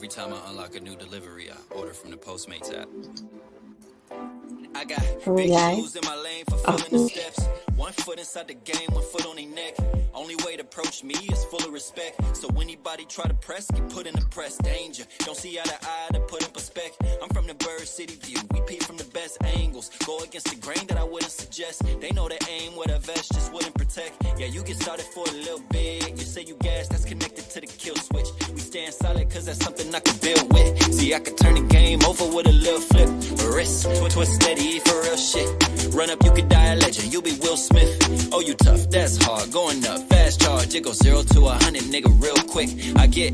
Every time I unlock a new delivery, I order from the Postmates app. I got big shoes in my lane for filling the steps. 1 foot inside the game, 1 foot on their neck. Only way to approach me is full of respect. So anybody try to press, get put in the press. Danger, don't see eye to eye to put in perspective. I'm from the Bird City view, we peep from the best angles. Go against the grain that I wouldn't suggest. They know the aim with a vest just wouldn't protect. Yeah, you get started for a little bit. You say you gas, that's connected to the kill switch. We stand solid cause that's something I can build with. See, I could turn the game over with a little flip. Wrist, twist steady for real shit. Run up, you could die a legend, you be Will Smith. Oh, you tough, that's hard, going up, fast charge. It goes 0 to 100, nigga, real quick. I get,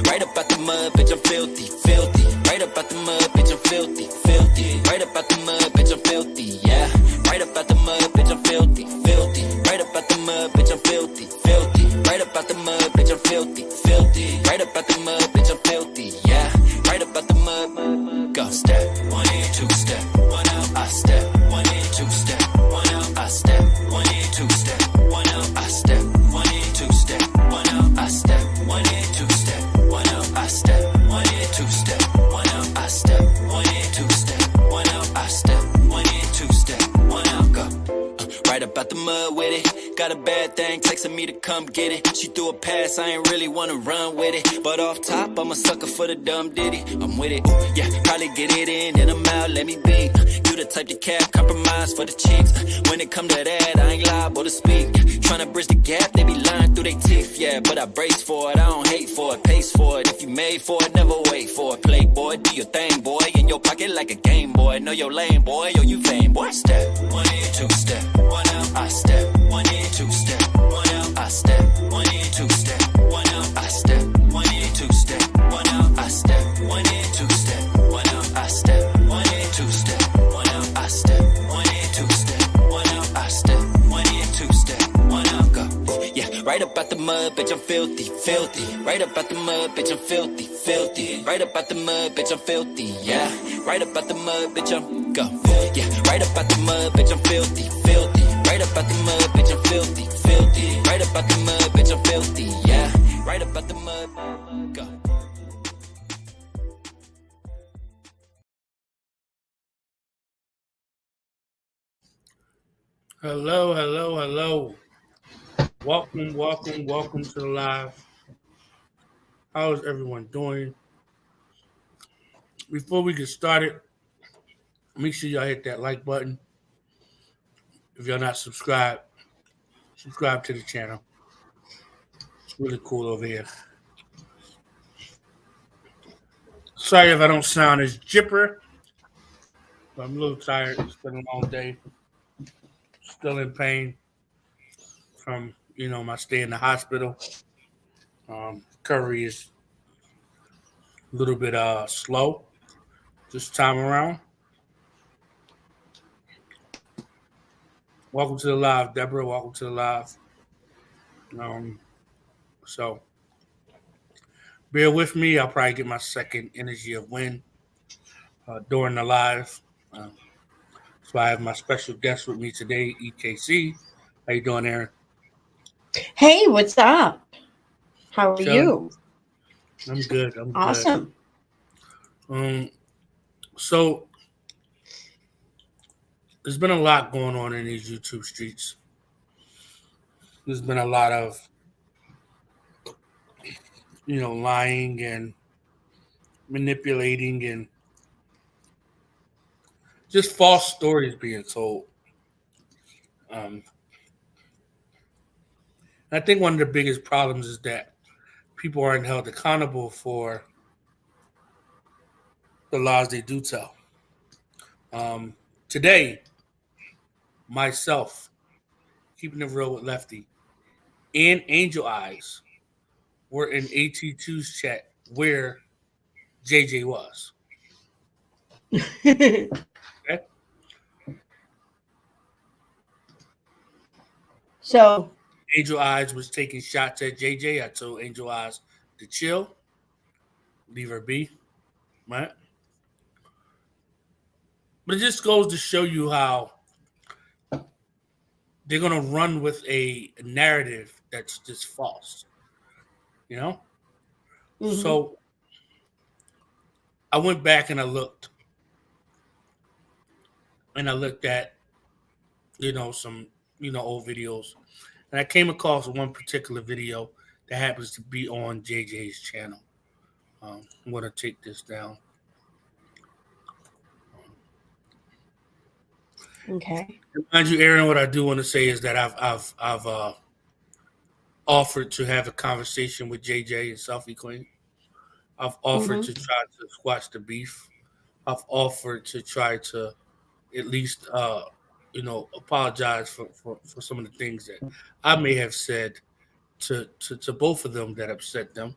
right up out the mud, bitch, I'm filthy, filthy. Right up out the mud, bitch, I'm filthy, filthy. Right up out the mud, bitch, I'm filthy, yeah. Right up out the mud, bitch, I'm filthy, filthy. Right up out the mud, bitch, I'm filthy, filthy. Right up out the mud, bitch, I'm filthy, filthy. Right up out the mud, bitch, I'm filthy, yeah. Right up out the mud, go step, 1 in, 2 step, 1 out, I step, 1 in, 2 step, 1 out, I step, 1 in, 2 step, 1 out, I step, 1 in, 2 step, 1 out, I step, 1 in, 2 step, 1 out, I step, 1 in, 2 step, 1 out, I step, 1 in, 2 step, 1 out, I step, 1 in, 2 step, 1 out, go. Right up out the mud with it. Got a bad thing texting me to come get it. She threw a pass, I ain't really wanna run with it. But off top, I'm a sucker for the dumb ditty. I'm with it, yeah, probably get it in, then I'm out, let me be. You the type to cap, compromise for the cheeks. When it come to that, I ain't liable to speak. Tryna bridge the gap, they be lying through their teeth, yeah. But I brace for it, I don't hate for it, pace for it. If you made for it, never wait for it. Playboy, do your thing, boy. In your pocket like a Game Boy. Know your lane, boy, yo, you vain, boy. Step, 1 in, 2 step, 1 out, I step, 1 in, 2 step, 1 out, I step, 1 in, 2 step, 1 out, I step, 1 in, 2 step, 1 out, I step, 1 in, 2 step, 1 out, I step, 1 in, 2 step, 1 out, I step, 1 in, 2 step, 1 out, I step, 1 in, 2 step, 1 out, go. Yeah, right up out the mud, bitch, I'm filthy, filthy. Right up out the mud, bitch, I'm filthy, filthy. Right up out the mud, bitch, I'm filthy, yeah. Right up out the mud, bitch, I'm go. Yeah, right up out the mud, bitch, I'm filthy, filthy. Right up out the mud, bitch, I'm filthy, filthy. Right up out the mud, bitch, I'm filthy, yeah. Right up out the mud, go. Hello, hello, hello. Welcome to the live. How is everyone doing? Before we get started, make sure y'all hit that like button. If y'all not subscribed, subscribe to the channel. It's really cool over here. Sorry if I don't sound as jipper, but I'm a little tired. It's been a long day. Still in pain from, my stay in the hospital. Recovery is a little bit slow this time around. Welcome to the live, Deborah. Welcome to the live. So bear with me. I'll probably get my second energy of wind during the live. So I have my special guest with me today, EKC. How you doing, Aaron? Hey, what's up? How are you? I'm good. Awesome. So there's been a lot going on in these YouTube streets. There's been a lot of, lying and manipulating and just false stories being told. I think one of the biggest problems is that people aren't held accountable for the lies they do tell. Today, myself, keeping it real with Lefty, and Angel Eyes were in AT2's chat where JJ was. Okay? So Angel Eyes was taking shots at JJ. I told Angel Eyes to chill, leave her be, right? But it just goes to show you how they're going to run with a narrative that's just false, Mm-hmm. So I went back and I looked at some old videos, and I came across one particular video that happens to be on JJ's channel. I'm going to take this down. Okay. Mind you, Aaron, what I do want to say is that I've offered to have a conversation with JJ and Selfie Queen. I've offered to try to squash the beef. I've offered to try to at least apologize for some of the things that I may have said to both of them that upset them.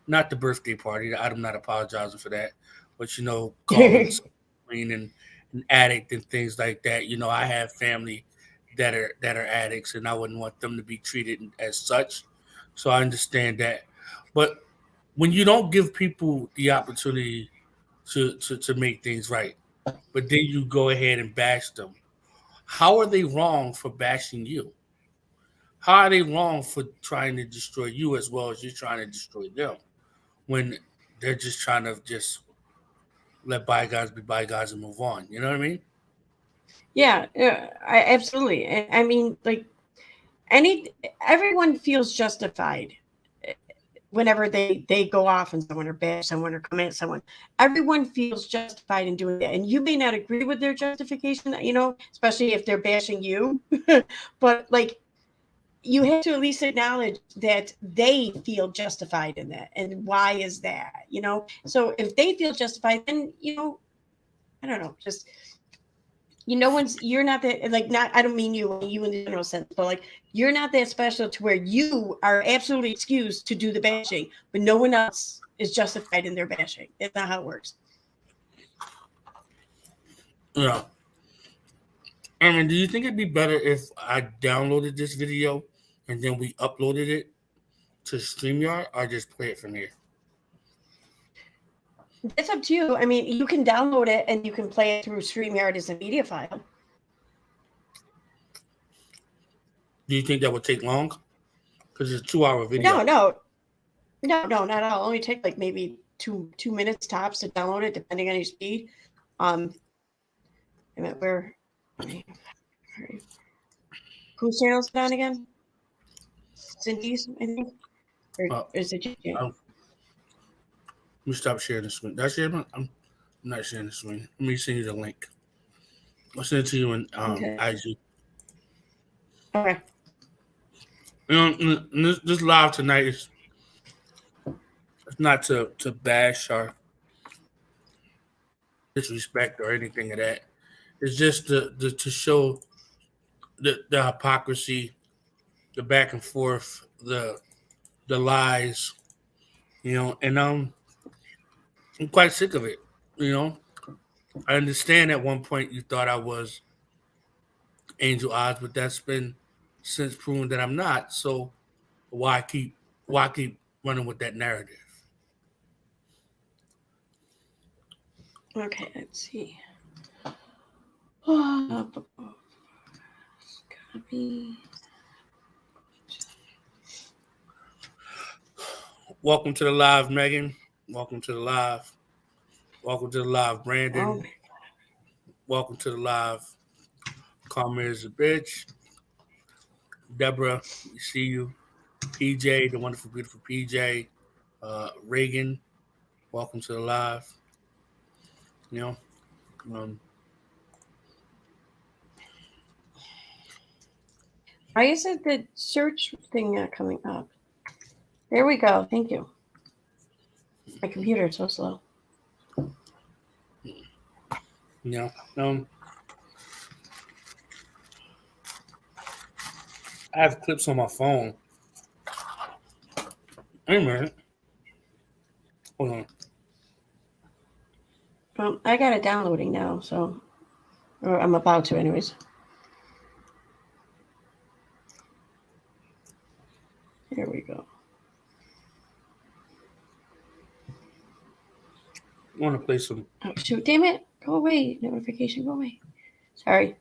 Not the birthday party. I'm not apologizing for that. But calling Queen an addict and things like that. I have family that are addicts, and I wouldn't want them to be treated as such. So I understand that. But when you don't give people the opportunity to make things right, but then you go ahead and bash them, how are they wrong for bashing you? How are they wrong for trying to destroy you as well as you're trying to destroy them when they're just trying to just let bygones be bygones and move on? You know what I mean? Yeah, I absolutely. I mean, like everyone feels justified whenever they go off on someone or bash someone or comment someone. Everyone feels justified in doing that, and you may not agree with their justification, especially if they're bashing you. But like, you have to at least acknowledge that they feel justified in that, and why is that? So if they feel justified, then I don't know, just you're not that, like, not, I don't mean you in the general sense, but like, you're not that special to where you are absolutely excused to do the bashing, but no one else is justified in their bashing. That's not how it works. Yeah. I mean, do you think it'd be better if I downloaded this video and then we uploaded it to StreamYard, or just play it from here? It's up to you. I mean, you can download it and you can play it through StreamYard as a media file. Do you think that would take long? Because it's a 2-hour video. No, not at all. Only take like maybe two minutes tops to download it, depending on your speed. I mean, whose channel is it on again? Cindy's, I think. Or is it JJ? Let me stop sharing the screen. Did I share I'm not sharing the screen. Let me send you the link. I'll send it to you in IG. Okay. This live tonight is not to bash or disrespect or anything of that. It's just to show the hypocrisy, the back and forth, the lies, and I'm quite sick of it. I understand at one point you thought I was Angel Oz, but that's been since proven that I'm not. So why keep running with that narrative? Okay, let's see. Copy. Welcome to the live, Megan. Welcome to the live. Welcome to the live, Brandon. Welcome to the live. Carmen is a bitch. Deborah, we see you. PJ, the wonderful, beautiful PJ. Reagan, welcome to the live. Why is it the search thing not coming up? There we go. Thank you. My computer is so slow. I have clips on my phone. Wait a minute. Hold on. Well, I got it downloading now, so, or I'm about to anyways. Here we go. I want to play some. Oh, shoot. Damn it. Go away. Notification, go away. Sorry.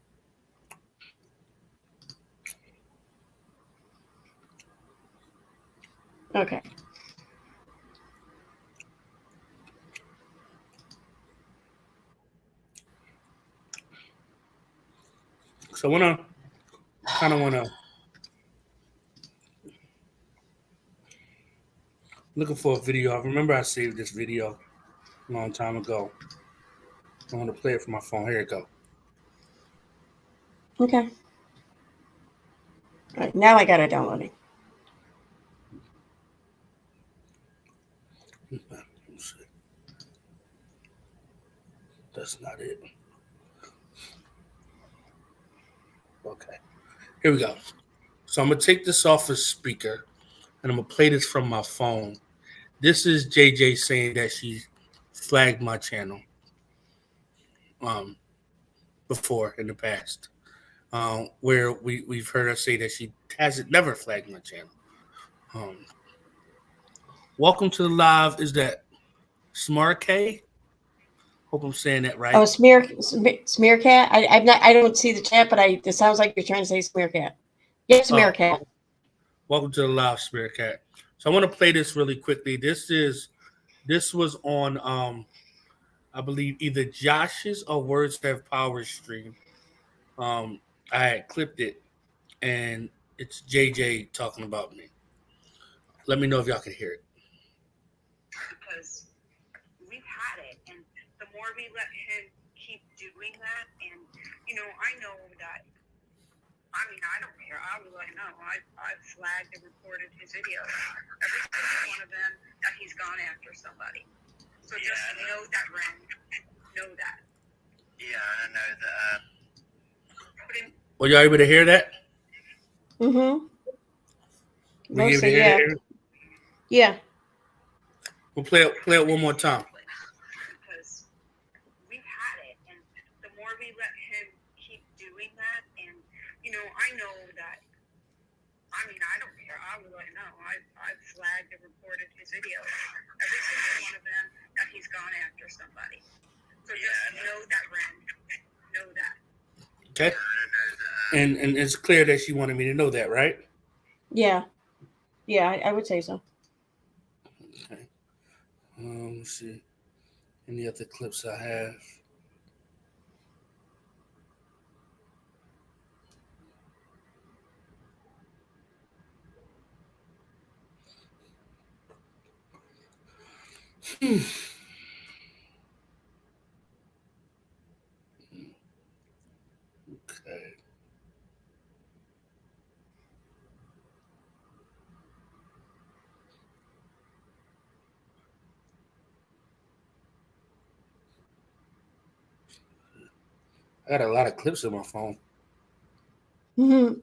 Okay. So I kind of want to looking for a video. I remember I saved this video a long time ago. I want to play it from my phone. Here it go. Okay. All right, now I got it downloading. That's not it. Okay. Here we go. So I'm going to take this off as speaker, and I'm going to play this from my phone. This is JJ saying that she flagged my channel before in the past, where we've heard her say that she hasn't never flagged my channel. Welcome to the live. Is that Smart K? Hope I'm saying that right. Oh, smear cat. I don't see the chat, but it sounds like you're trying to say smear cat. Yeah, smear cat. Welcome to the live, Spirit Cat. So I want to play this really quickly. This was on I believe either Josh's or Words Have Power stream. I had clipped it, and it's JJ talking about me. Let me know if y'all can hear it. Because we've had it, and the more we let him keep doing that, and I know that. I mean, I don't care. I would let him know. I've flagged and reported his videos. Every single one of them that he's gone after somebody. So just know that, Ren. Know that. Yeah, I know that. Were y'all able to hear that? Mm-hmm. Were you able to hear that? Yeah. We'll play it one more time. Because we've had it, and the more we let him keep doing that, and I know that. I mean, I don't care. I would let him know. I've flagged and reported his videos. Every single one of them that he's gone after somebody. So just know that, Ren. Know that. Okay. And it's clear that she wanted me to know that, right? Yeah. Yeah, I would say so. Okay. Let's see. Any other clips I have? Okay. I got a lot of clips on my phone. Mm-hmm.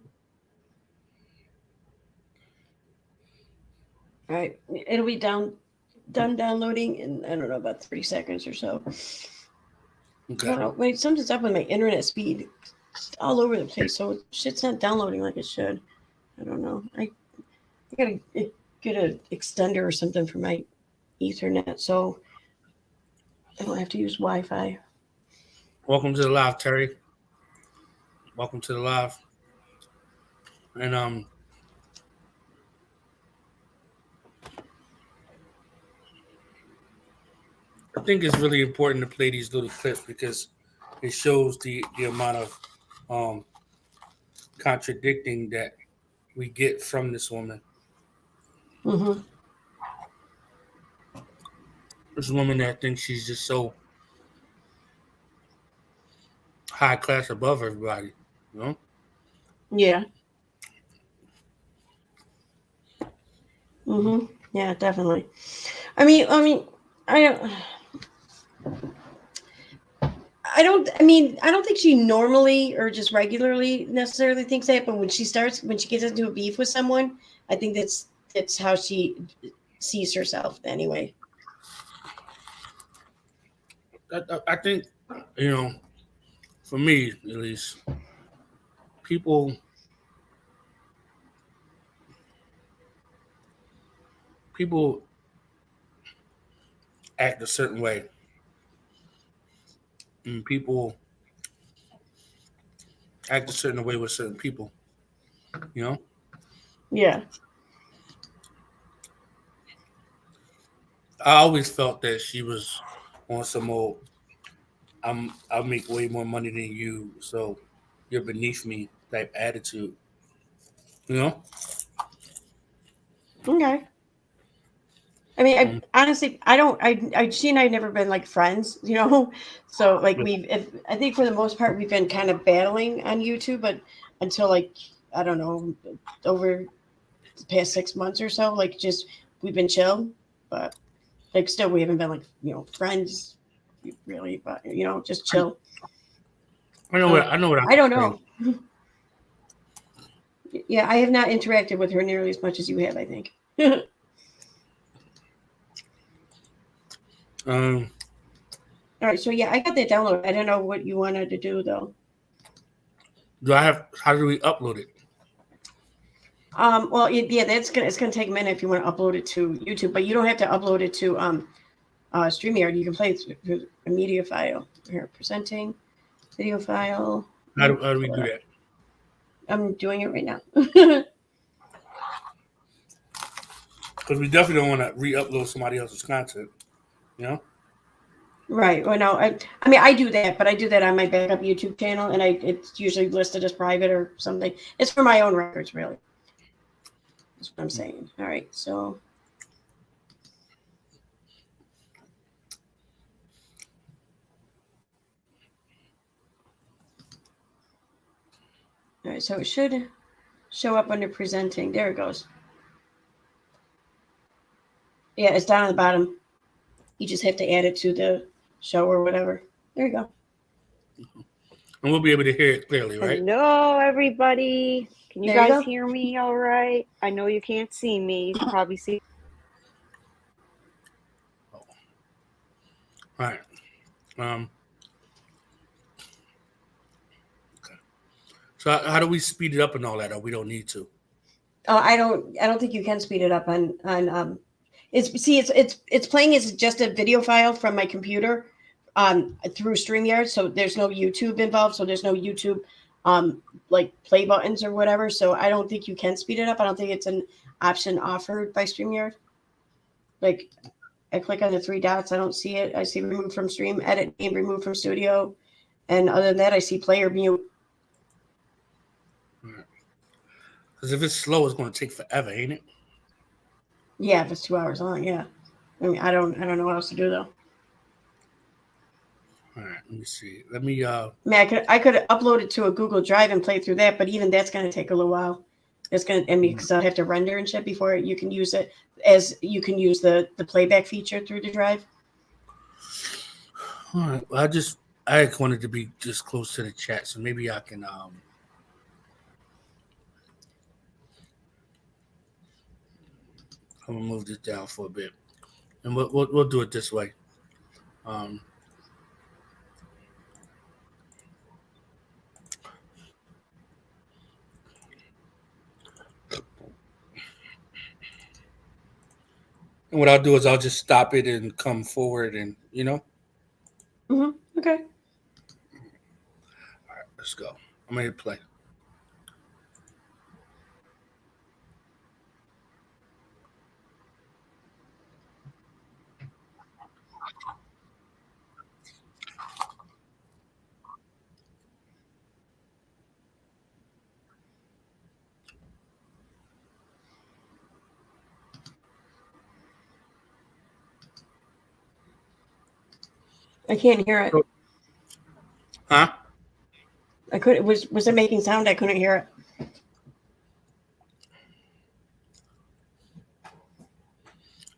All right. It'll be done downloading in, I don't know, about 30 seconds or so. Okay. I don't know. Wait, something's up with my internet speed. It's all over the place, so shit's not downloading like it should. I don't know. I gotta get an extender or something for my Ethernet, so I don't have to use Wi-Fi. Welcome to the live, Terry. Welcome to the live. And I think it's really important to play these little clips because it shows the amount of contradicting that we get from this woman. Mm-hmm. This woman that thinks she's just so high class above everybody, you know? Yeah. Mm-hmm. Yeah, definitely. I mean, I don't think she normally or just regularly necessarily thinks that, but when she gets into a beef with someone, I think that's how she sees herself anyway. I think, for me at least, people act a certain way. And people act a certain way with certain people, you know? Yeah. I always felt that she was on some old, I'll make way more money than you, so, you're beneath me type attitude. You know? Okay. I mean, honestly, she and I have never been like friends, you know? So like I think for the most part, we've been kind of battling on YouTube, but until like, I don't know, over the past 6 months or so, like just, we've been chill, but like still we haven't been like, friends really, but just chill. I know what I don't know. Yeah, I have not interacted with her nearly as much as you have, I think. All right, so yeah, I got that download. I don't know what you wanted to do though. How do we upload it? Well, yeah, it's gonna take a minute if you want to upload it to YouTube, but you don't have to upload it to StreamYard. You can play it through a media file. Here, presenting video file. How do we do that? I'm doing it right now. Because we definitely don't want to re-upload somebody else's content, you know? Right. Well, no, I mean, I do that, but I do that on my backup YouTube channel, and it's usually listed as private or something. It's for my own records, really. That's what I'm saying. All right, so. All right, so it should show up under presenting. There it goes. Yeah, it's down at the bottom. You just have to add it to the show or whatever. There you go. And we'll be able to hear it clearly, right? Hello, everybody. Can you There you guys go. hear me all right? I know you can't see me. You can probably see. All right. Okay. So how do we speed it up and all that? Or we don't need to? Oh, I don't think you can speed it up on it's playing as just a video file from my computer through StreamYard, so there's no YouTube involved, so there's no YouTube like play buttons or whatever. So I don't think you can speed it up. I don't think it's an option offered by StreamYard. Like I click on the three dots, I don't see it. I see remove from stream, edit name, remove from studio, and other than that, I see play or mute. Because if it's slow, it's going to take forever, ain't it? Yeah, if it's 2 hours long, yeah. I mean, I don't know what else to do though. All right, let me see. Let me. I mean, I could upload it to a Google Drive and play through that, but even that's going to take a little while. It's going to, I mean, because I'll have to render and shit before you can use it, as you can use the playback feature through the drive. All right. Well, I wanted to be just close to the chat, so maybe I can. I'm gonna move this down for a bit, and we'll do it this way. And what I'll do is I'll just stop it and come forward, and Okay. All right, let's go. I'm gonna hit play. I can't hear it. Huh? I couldn't. Was it making sound? I couldn't hear it.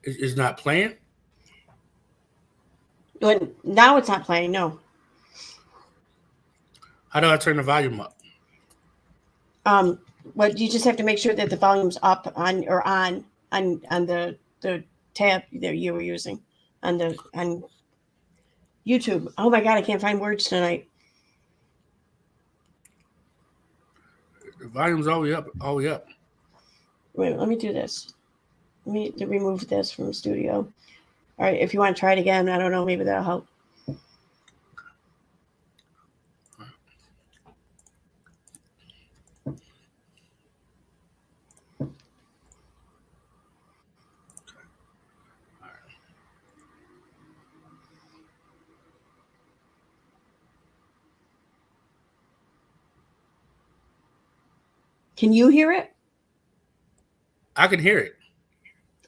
It's not playing? When now it's not playing. No. How do I turn the volume up? Well, you just have to make sure that the volume's up on the tab that you were using on YouTube. Oh my God, I can't find words tonight. The volume's all the way up. All the way up. Wait, let me do this. Let me remove this from studio. All right, if you want to try it again, I don't know, maybe that'll help. Can you hear it? I can hear it.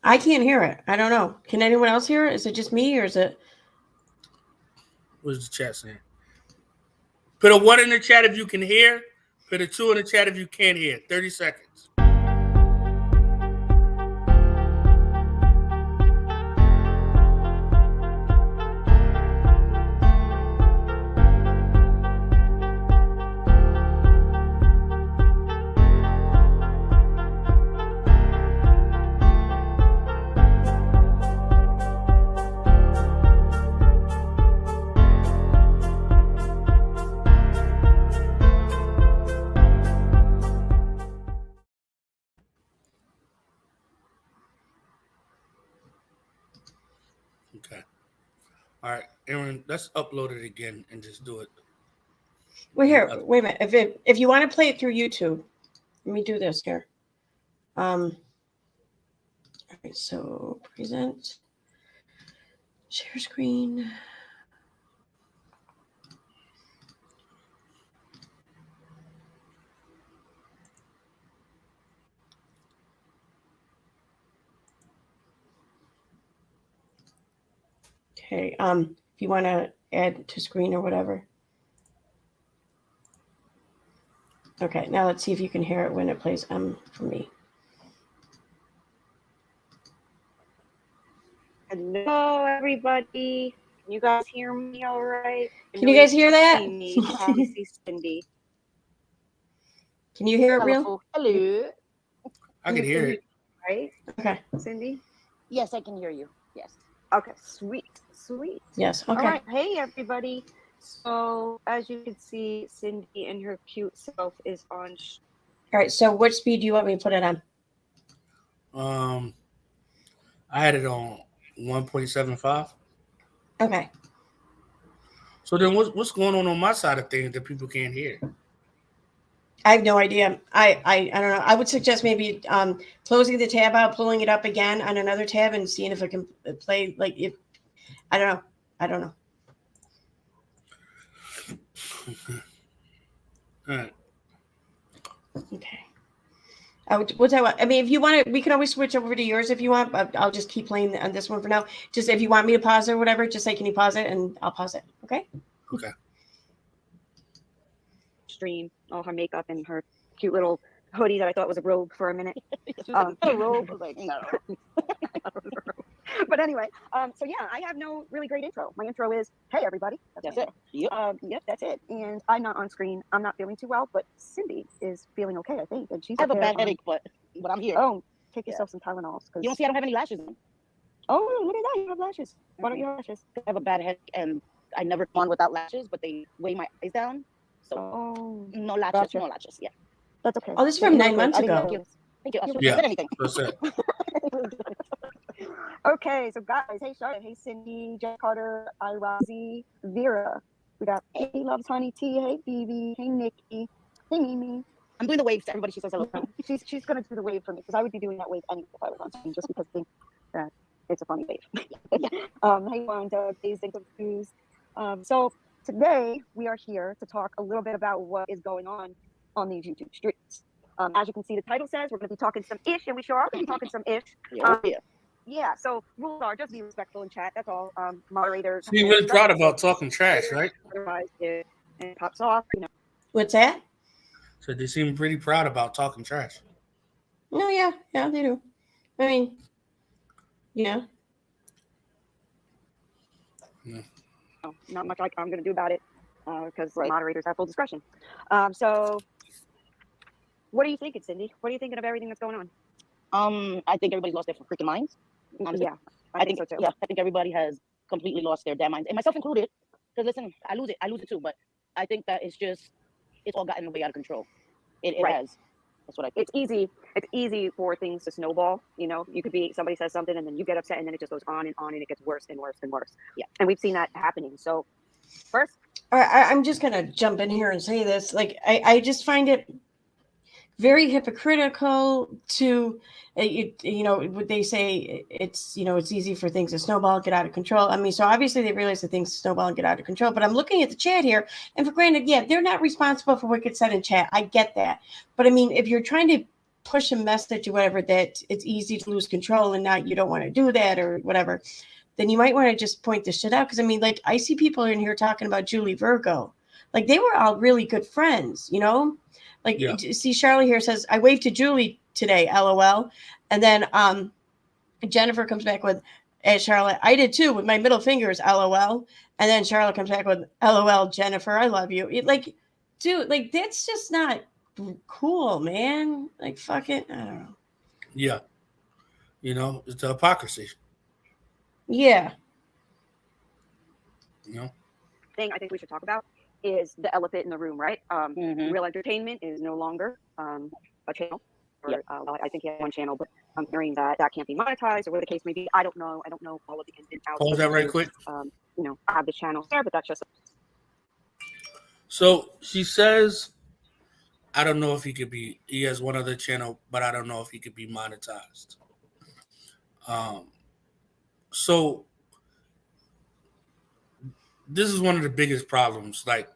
I can't hear it. I don't know. Can anyone else hear it? Is it just me or is it? What's the chat saying? Put a 1 in the chat if you can hear. Put a 2 in the chat if you can't hear. 30 seconds. Okay. All right, Aaron, let's upload it again and just do it. Well, here, wait a minute. If you want to play it through YouTube, let me do this here. All right, so present, share screen. Okay, if you want to add to screen or whatever. Okay, now let's see if you can hear it when it plays for me. Hello, everybody. Can you guys hear me all right? Can you guys hear that? See me. You probably see Cindy. Can you hear it real? Hello. I can hear it. Right? Okay. Cindy? Yes, I can hear you. Yes. Okay, sweet. Yes, okay. All right. Hey, everybody. So, as you can see, Cindy and her cute self is on. All right, so what speed do you want me to put it on? I had it on 1.75. Okay. So then what's going on my side of things that people can't hear? I have no idea. I don't know. I would suggest maybe closing the tab out, pulling it up again on another tab, and seeing if it can play. Like if I don't know. All right. Okay. I mean, if you want to, we can always switch over to yours if you want. But I'll just keep playing on this one for now. Just if you want me to pause or whatever, just say, "Can you pause it?" and I'll pause it. Okay. Okay. Stream all her makeup and her cute little hoodie that I thought was a robe for a minute. A robe. Like, no. But anyway, so yeah, I have no really great intro. My intro is, "Hey everybody." That's my it. Yep. Yep, that's it. And I'm not on screen. I'm not feeling too well, but Cindy is feeling okay, I think. And she's I have a up bad there, headache, but I'm here. Oh, take yourself some Tylenols. You don't see I don't have any lashes on. Oh, look at that! You have lashes. Why don't you have lashes? I have a bad headache, and I never gone without lashes, but they weigh my eyes down. So no lashes, gotcha. no lashes. Yeah. That's okay. Oh, this is from 9 months ago. Thank you. I Yeah. said anything. That's it. Okay, so guys, hey Charlotte, hey Cindy, Jack Carter, Irazi, Vera. We got Hey Loves Honey T, hey Phoebe, hey Nikki, hey Mimi. I'm doing the waves to everybody. She says hello. She's gonna do the wave for me because I would be doing that wave anyway if I was on screen, just because I think that it's a funny wave. Hey Wanda, Dazed and Confused. So today we are here to talk a little bit about what is going on these YouTube streets. As you can see, the title says we're going to be talking some ish, and we sure are going to be talking some ish. Yeah. So rules are just be respectful in chat. That's all. Moderator. So you're really proud about talking trash, right? Otherwise, it pops off. What's that? So they seem pretty proud about talking trash. No, yeah, they do. I mean, yeah. No, not much I'm going to do about it because moderators have full discretion. So, what are you thinking, Cindy? What are you thinking of everything that's going on? I think everybody's lost their freaking minds. Honestly. Yeah, I think so too. Yeah, I think everybody has completely lost their damn minds, and myself included. Because listen, I lose it too. But I think that it's all gotten way out of control. It has. That's what I think. It's easy for things to snowball. You know, you could be somebody says something, and then you get upset, and then it just goes on, and it gets worse and worse and worse. Yeah, and we've seen that happening. So, first, I'm just gonna jump in here and say this. Like, I just find it very hypocritical to you know, would they say it's, you know, it's easy for things to snowball and get out of control. I mean, so obviously they realize that things snowball and get out of control, but I'm looking at the chat here, and for granted, yeah, they're not responsible for what gets said in chat. I get that. But I mean, if you're trying to push a message or whatever, that it's easy to lose control and not, you don't want to do that or whatever, then you might want to just point this shit out. Because I mean, like, I see people in here talking about Julie Virgo. Like, they were all really good friends, you know? Like, Yeah. see, Charlie here says, I waved to Julie today, LOL. And then Jennifer comes back with, hey, Charlotte, I did too with my middle fingers, LOL. And then Charlotte comes back with, LOL, Jennifer, I love you. Like, dude, like, that's just not cool, man. Like, fuck it. I don't know. Yeah. You know, it's the hypocrisy. Yeah. You know? Thing I think we should talk about is the elephant in the room, right? Real Entertainment is no longer a channel. Or, I think he had one channel, but I'm hearing that that can't be monetized or whatever the case may be. I don't know. I don't know all of the ins and outs. Pause that right quick. You know, I have this channel there, but that's just. So she says, I don't know if he has one other channel, but I don't know if he could be monetized. So this is one of the biggest problems, like,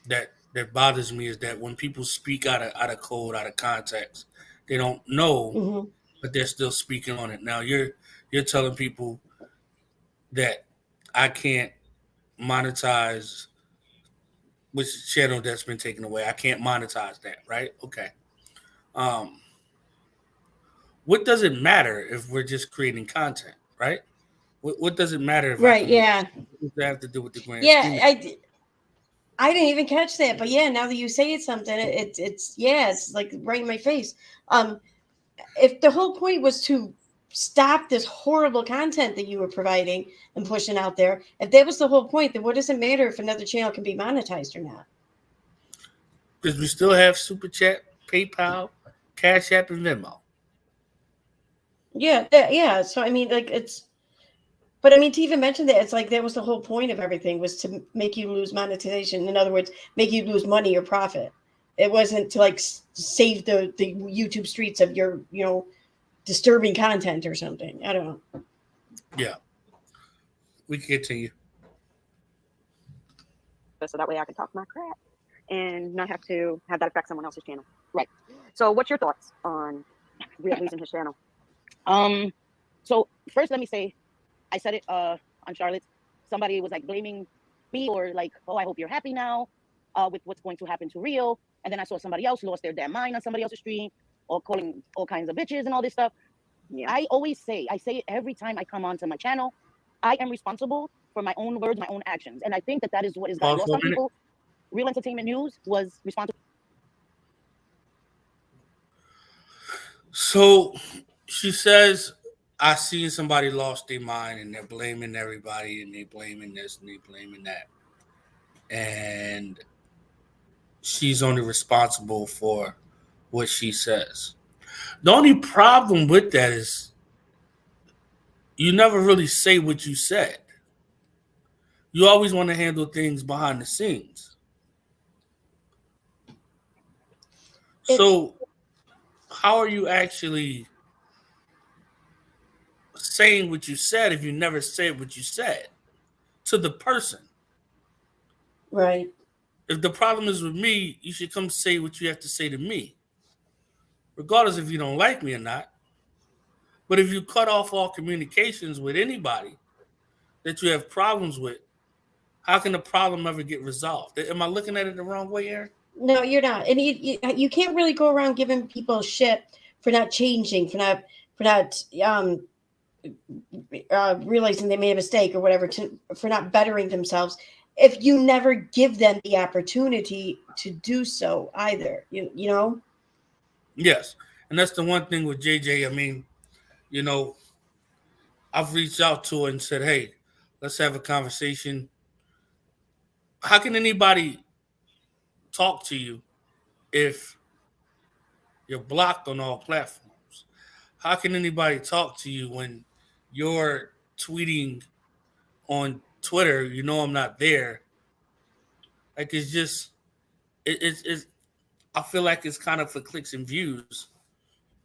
that bothers me, is that when people speak out of code, out of context, they don't know, but they're still speaking on it. Now you're telling people that I can't monetize which channel that's been taken away. I can't monetize that, right? Okay. What does it matter if we're just creating content, right? What does it matter if right? Yeah. What does that have to do with the grand Yeah. scheme? I didn't even catch that, but yeah, now that you say it's something, it's yeah, it's like right in my face. If the whole point was to stop this horrible content that you were providing and pushing out there, if that was the whole point, then what does it matter if another channel can be monetized or not? Because we still have Super Chat, PayPal, Cash App, and Venmo. Yeah, yeah. So I mean, like, it's. But I mean, to even mention that, it's like that was the whole point of everything, was to make you lose monetization. In other words, make you lose money or profit. It wasn't to like save the YouTube streets of your, you know, disturbing content or something. I don't know. Yeah. We can continue. So that way I can talk my crap and not have to have that affect someone else's channel. Right. So what's your thoughts on losing his channel? So first, let me say, I said it on Charlotte's. Somebody was like blaming me, or like, oh, I hope you're happy now with what's going to happen to Rio. And then I saw somebody else lost their damn mind on somebody else's stream, or calling all kinds of bitches and all this stuff. Yeah. I say it every time I come onto my channel. I am responsible for my own words, my own actions. And I think that is what is gotten lost on people. Real Entertainment News was responsible. So she says, I seen somebody lost their mind and they're blaming everybody and they blaming this and they blaming that. And she's only responsible for what she says. The only problem with that is you never really say what you said. You always want to handle things behind the scenes. So how are you actually saying what you said if you never said what you said to the person? Right. If the problem is with me, you should come say what you have to say to me, regardless if you don't like me or not. But if you cut off all communications with anybody that you have problems with, how can the problem ever get resolved? Am I looking at it the wrong way, Aaron? No, you're not. And you can't really go around giving people shit for not changing, for not realizing they made a mistake or whatever, for not bettering themselves, if you never give them the opportunity to do so either. You know? Yes. And that's the one thing with JJ. I mean, you know, I've reached out to her and said, hey, let's have a conversation. How can anybody talk to you if you're blocked on all platforms? How can anybody talk to you when you're tweeting on Twitter? You know I'm not there. Like, it's just, it's I feel like it's kind of for clicks and views,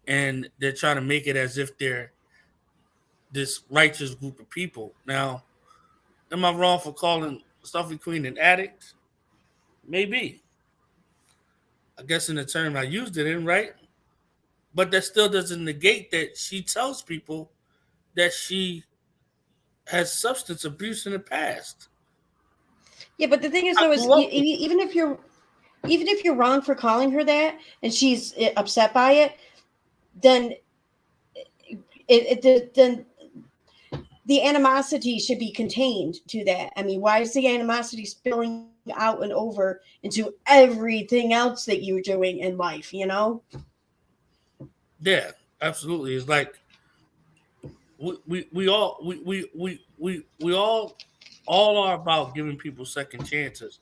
and they're trying to make it as if they're this righteous group of people. Now, am I wrong for calling Stuffy Queen an addict? Maybe. I guess in the term I used it in, right? But that still doesn't negate that she tells people that she has substance abuse in the past. Yeah, but the thing is, I though, is grew up with even if you're wrong for calling her that, and she's upset by it, then then the animosity should be contained to that. I mean, why is the animosity spilling out and over into everything else that you're doing in life? You know? Yeah, absolutely. It's like we all are about giving people second chances,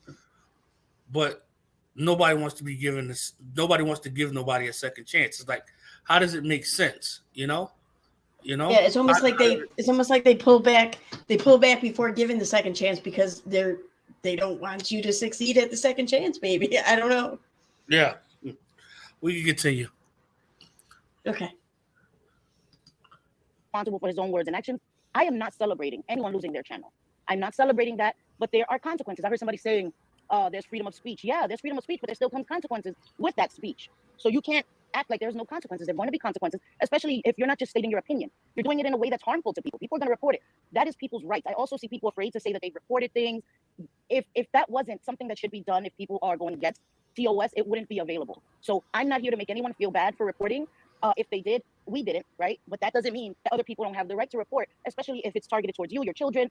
but nobody wants to be given this. Nobody wants to give nobody a second chance. It's like, how does it make sense? You know? Yeah, it's almost like they pull back. They pull back before giving the second chance because they don't want you to succeed at the second chance. Maybe I don't know. Yeah, we can continue. Okay. Responsible for his own words and actions. I am not celebrating anyone losing their channel. I'm not celebrating that, but there are consequences. I heard somebody saying, there's freedom of speech. Yeah, there's freedom of speech, but there still comes consequences with that speech. So you can't act like there's no consequences. There's going to be consequences, especially if you're not just stating your opinion. You're doing it in a way that's harmful to people. People are going to report it. That is people's rights. I also see people afraid to say that they've reported things. If that wasn't something that should be done, if people are going against TOS, it wouldn't be available. So I'm not here to make anyone feel bad for reporting. If they did, we didn't, right? But that doesn't mean that other people don't have the right to report, especially if it's targeted towards you, your children.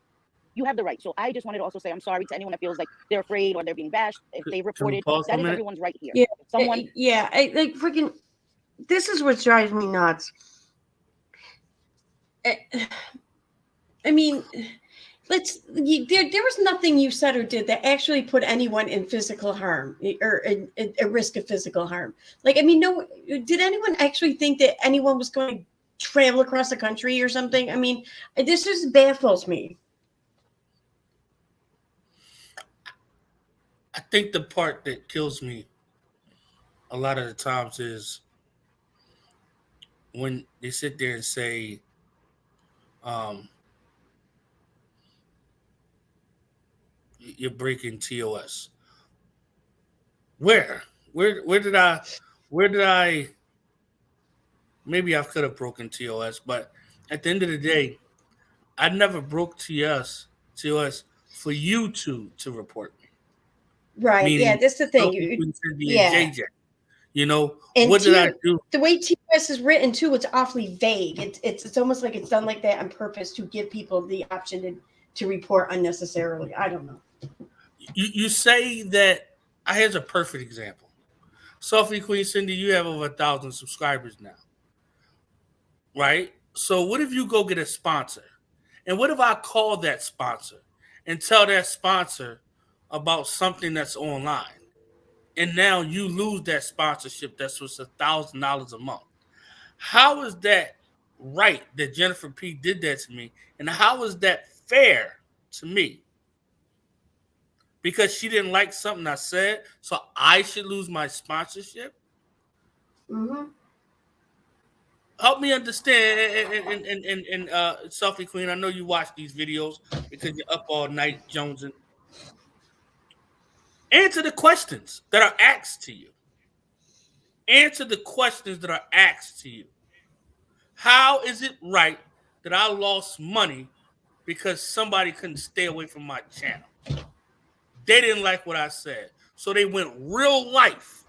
You have the right. So I just wanted to also say I'm sorry to anyone that feels like they're afraid or they're being bashed. If they reported, that is everyone's right here. Yeah, if someone. Yeah, like freaking. This is what drives me nuts. I mean, there was nothing you said or did that actually put anyone in physical harm or a risk of physical harm. Like, I mean, no, did anyone actually think that anyone was going to travel across the country or something? I mean, this just baffles me. I think the part that kills me a lot of the times is when they sit there and say, you're breaking TOS. Where did I maybe I could have broken TOS, but at the end of the day, I never broke TOS for you to report me. Right. Meaning, yeah, that's the thing. Yeah. JJ. You know, and what did I do? The way TOS is written too, it's awfully vague. It's almost like it's done like that on purpose to give people the option to report unnecessarily. I don't know. You say that. Here's a perfect example. Sophie Queen Cindy, you have over 1,000 subscribers now, right? So what if you go get a sponsor? And what if I call that sponsor and tell that sponsor about something that's online? And now you lose that sponsorship that's worth $1,000 a month. How is that right that Jennifer P did that to me? And how is that fair to me? Because she didn't like something I said, so I should lose my sponsorship? Mm-hmm. Help me understand. And Sophie Queen, I know you watch these videos because you're up all night jonesing. Answer the questions that are asked to you. Answer the questions that are asked to you. How is it right that I lost money because somebody couldn't stay away from my channel? They didn't like what I said, so they went real life.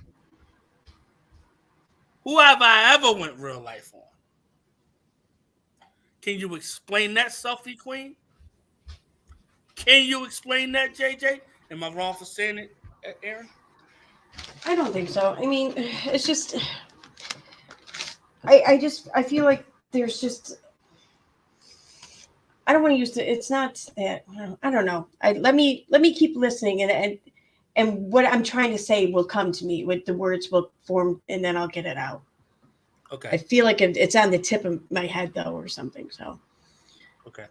Who have I ever went real life on? Can you explain that, Sophie Queen? Can you explain that, JJ? Am I wrong for saying it, Aaron? I don't think so. I mean, it's just, I feel like there's just, I don't want to use the, it's not that, I don't know. Let me keep listening and what I'm trying to say will come to me, with the words will form, and then I'll get it out. Okay. I feel like it's on the tip of my head though, or something. So. Okay.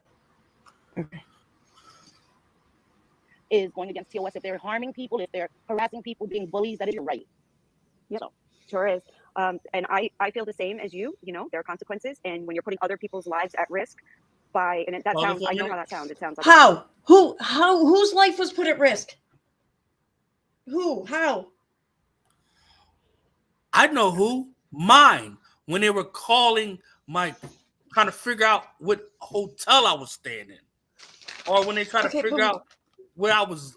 Is going against TOS. If they're harming people, if they're harassing people, being bullies, that is your right. Yep. So. Sure is. And I feel the same as you. You know, there are consequences, and when you're putting other people's lives at risk by, and that sounds, I know how that sounds. It sounds like how? Whose life was put at risk? Who? How? I know who. Mine. When they were calling my, trying to figure out what hotel I was staying in, or when they try to figure out where I was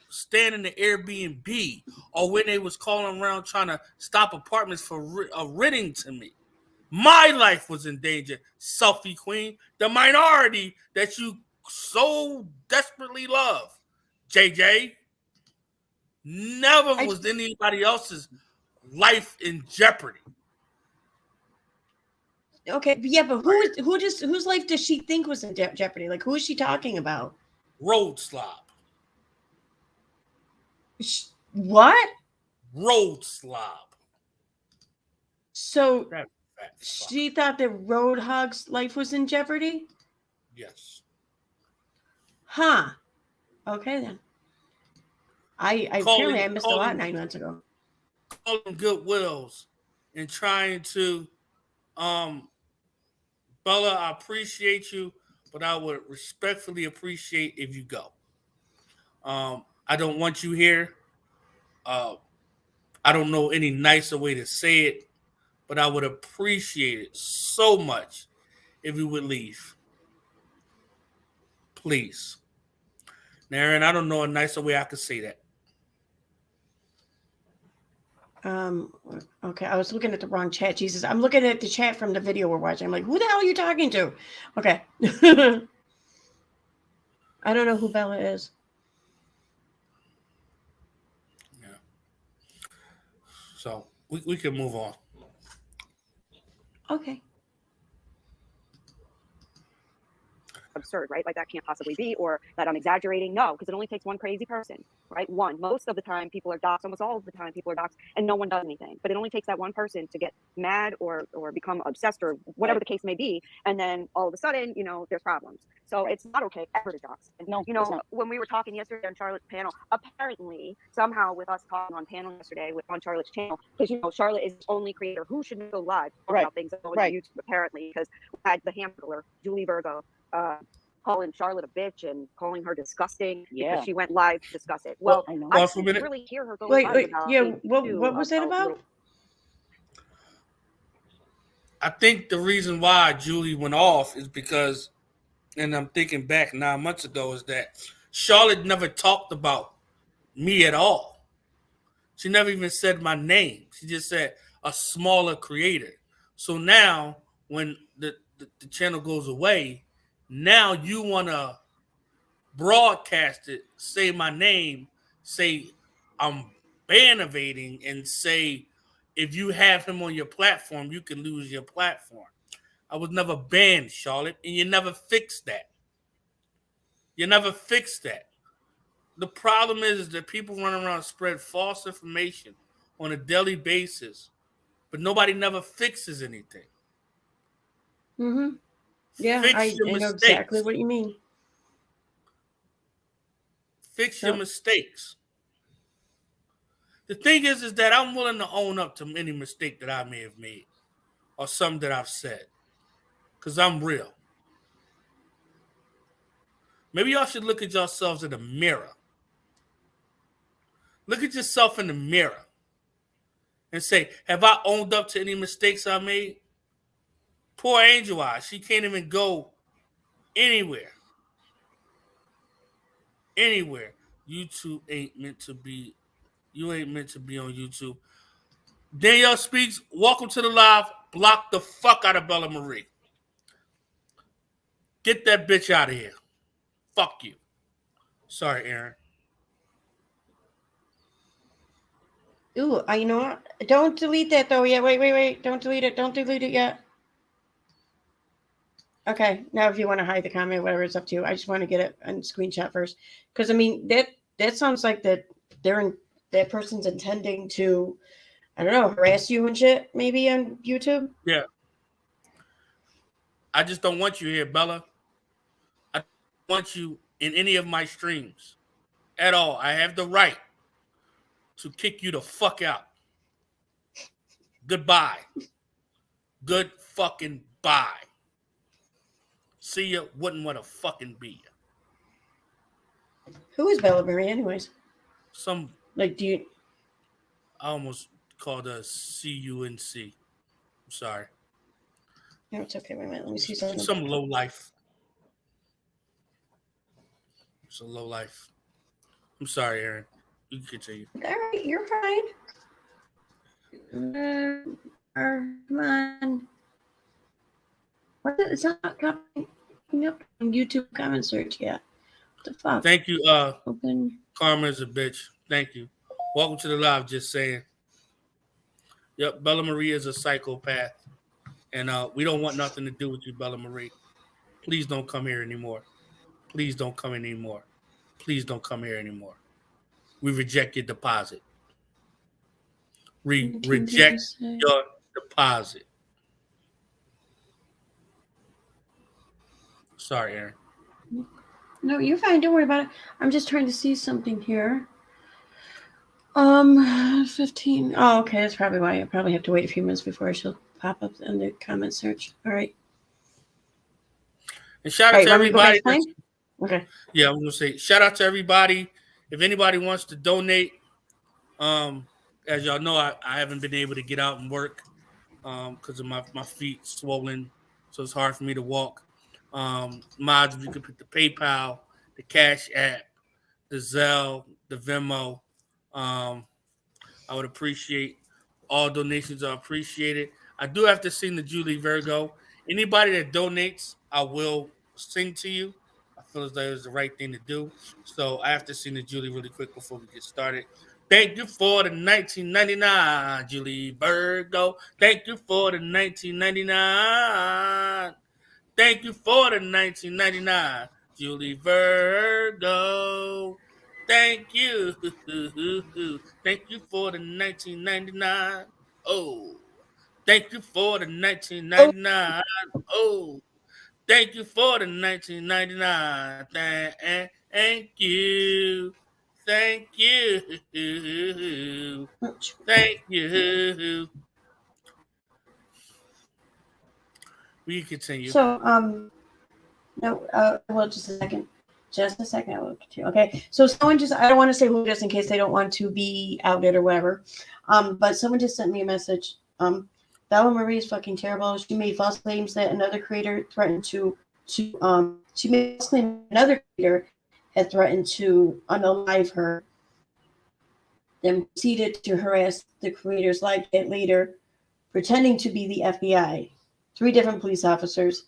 staying in the Airbnb, or when they was calling around trying to stop apartments for renting to me. My life was in danger, selfie queen. The minority that you so desperately love, JJ. Never was anybody else's life in jeopardy. Okay, yeah, but whose life does she think was in jeopardy? Like, who is she talking about? Road slob. What? Road slob. So she thought that Roadhog's life was in jeopardy? Yes. Huh. Okay then. I apparently I missed a lot 9 months ago. Calling goodwills and trying to Bella, I appreciate you, but I would respectfully appreciate if you go. I don't want you here. I don't know any nicer way to say it, but I would appreciate it so much if you would leave. Please. Naren, I don't know a nicer way I could say that. Okay, I was looking at the wrong chat. Jesus, I'm looking at the chat from the video we're watching. I'm like, who the hell are you talking to? Okay. I don't know who Bella is. Yeah. So we can move on. Okay. absurd, right? Like that can't possibly be, or that I'm exaggerating. No, because it only takes one crazy person, right? One. Most of the time people are doxxed, almost all of the time people are doxxed, and no one does anything. But it only takes that one person to get mad or become obsessed or whatever the case may be, and then all of a sudden, you know, there's problems. So it's not okay ever to dox. And No, you know, when we were talking yesterday on Charlotte's panel, apparently somehow with us talking on panel yesterday on Charlotte's channel, because you know Charlotte is the only creator who should go live about things that go on YouTube, apparently, because we had the handler Julie Virgo calling Charlotte a bitch and calling her disgusting because she went live to discuss it. Well, I didn't really hear her go live about it. What was that about? I think the reason why Julie went off is because, and I'm thinking back 9 months ago, is that Charlotte never talked about me at all. She never even said my name. She just said a smaller creator. So now when the channel goes away, now you want to broadcast it, say my name, say I'm ban evading, and say if you have him on your platform, you can lose your platform. I was never banned, Charlotte, and you never fixed that. You never fixed that. The problem is that people run around and spread false information on a daily basis, but nobody never fixes anything. Mm-hmm. Yeah, I know exactly what you mean. Fix your mistakes. The thing is that I'm willing to own up to any mistake that I may have made or something that I've said, because I'm real. Maybe y'all should look at yourselves in the mirror. Look at yourself in the mirror and say, have I owned up to any mistakes I made? Poor Angel Eyes, she can't even go anywhere. Anywhere. YouTube ain't meant to be. You ain't meant to be on YouTube. Danielle Speaks, welcome to the live. Block the fuck out of Bella Marie. Get that bitch out of here. Fuck you. Sorry, Aaron. Ooh, you know what? Don't delete that though yet. Wait. Don't delete it. Don't delete it yet. Okay, now if you want to hide the comment, whatever, it's up to you. I just want to get it and screenshot first, because I mean that sounds like that that person's intending to, I don't know, harass you and shit, maybe on YouTube. Yeah. I just don't want you here, Bella. I don't want you in any of my streams at all. I have the right to kick you the fuck out. Goodbye. Good fucking bye. See ya. Wouldn't want to fucking be ya. Who is Bella Marie, anyways? Some, Like, do you? I almost called her CUNC. I'm sorry. No, it's okay. Wait a minute. Let me see something. Some low life. It's a low life. I'm sorry, Aaron. You can continue. All right, you're fine. Come on. What? It's not coming up on YouTube comment search yet. What the fuck? Thank you. Open. Karma is a bitch. Thank you. Welcome to the live. Just saying. Yep, Bella Marie is a psychopath, and we don't want nothing to do with you, Bella Marie. Please don't come here anymore. Please don't come anymore. Please don't come here anymore. We reject your deposit. Reject your deposit. Sorry, Aaron. No, you're fine. Don't worry about it. I'm just trying to see something here. 15. Oh, okay. That's probably why I probably have to wait a few minutes before she'll pop up in the comment search. All right. And shout out to everybody. Okay. Yeah, I'm gonna say shout out to everybody. If anybody wants to donate, as y'all know, I haven't been able to get out and work because of my feet swollen, so it's hard for me to walk. Mods, if you could put the PayPal, the Cash App, the Zelle, the Venmo. I would appreciate all donations are appreciated. I do have to sing the Julie Virgo. Anybody that donates, I will sing to you. I feel as though it's the right thing to do. So I have to sing the Julie really quick before we get started. Thank you for the 1999, Julie Virgo. Thank you for the 1999. Thank you for the 1999, Julie Virgo. Thank you. Thank you for the 1999. Oh. Thank you for the 1999. Oh. Thank you for the 1999. Thank you. Thank you. Thank you. We continue. So, no, well, just a second. Just a second. I will continue. Okay. So someone just, I don't want to say who just in case they don't want to be outed or whatever. But someone just sent me a message. Bella Marie is fucking terrible. She made false claims that another creator threatened to she made false claims another creator had threatened to unalive her. Then proceeded to harass the creator's live chat leader, pretending to be the FBI. 3 different police officers,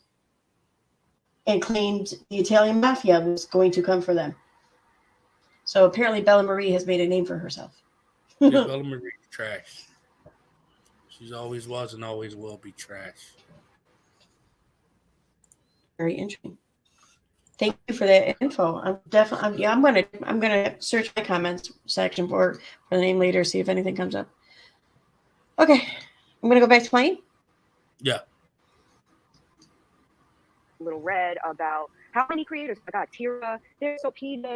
and claimed the Italian mafia was going to come for them. So apparently Bella Marie has made a name for herself. Yeah, Bella Marie is trash. She's always was and always will be trash. Very interesting. Thank you for that info. I'm gonna search my comments section for the name later, see if anything comes up. Okay, I'm gonna go back to playing. Yeah. Little red about how many creators, I got Tira, there's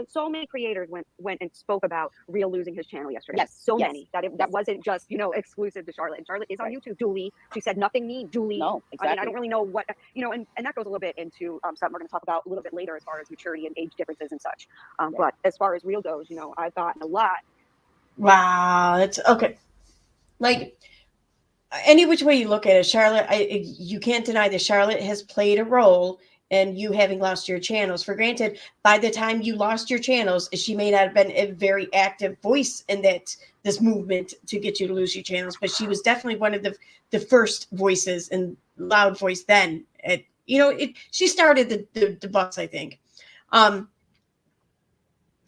so many creators went and spoke about Real losing his channel yesterday. Yes, So many that wasn't just exclusive to Charlotte. And Charlotte is on YouTube. Julie, she said nothing mean. Julie, No, exactly. I mean, I don't really know what and that goes a little bit into something we're going to talk about a little bit later as far as maturity and age differences and such. But as far as Real goes, I've gotten a lot. Wow, that's okay. Like any which way you look at it, Charlotte, you can't deny that Charlotte has played a role in you having lost your channels. For granted, by the time you lost your channels, she may not have been a very active voice in this movement to get you to lose your channels, but she was definitely one of the first voices and loud voice then. She started the bus, I think.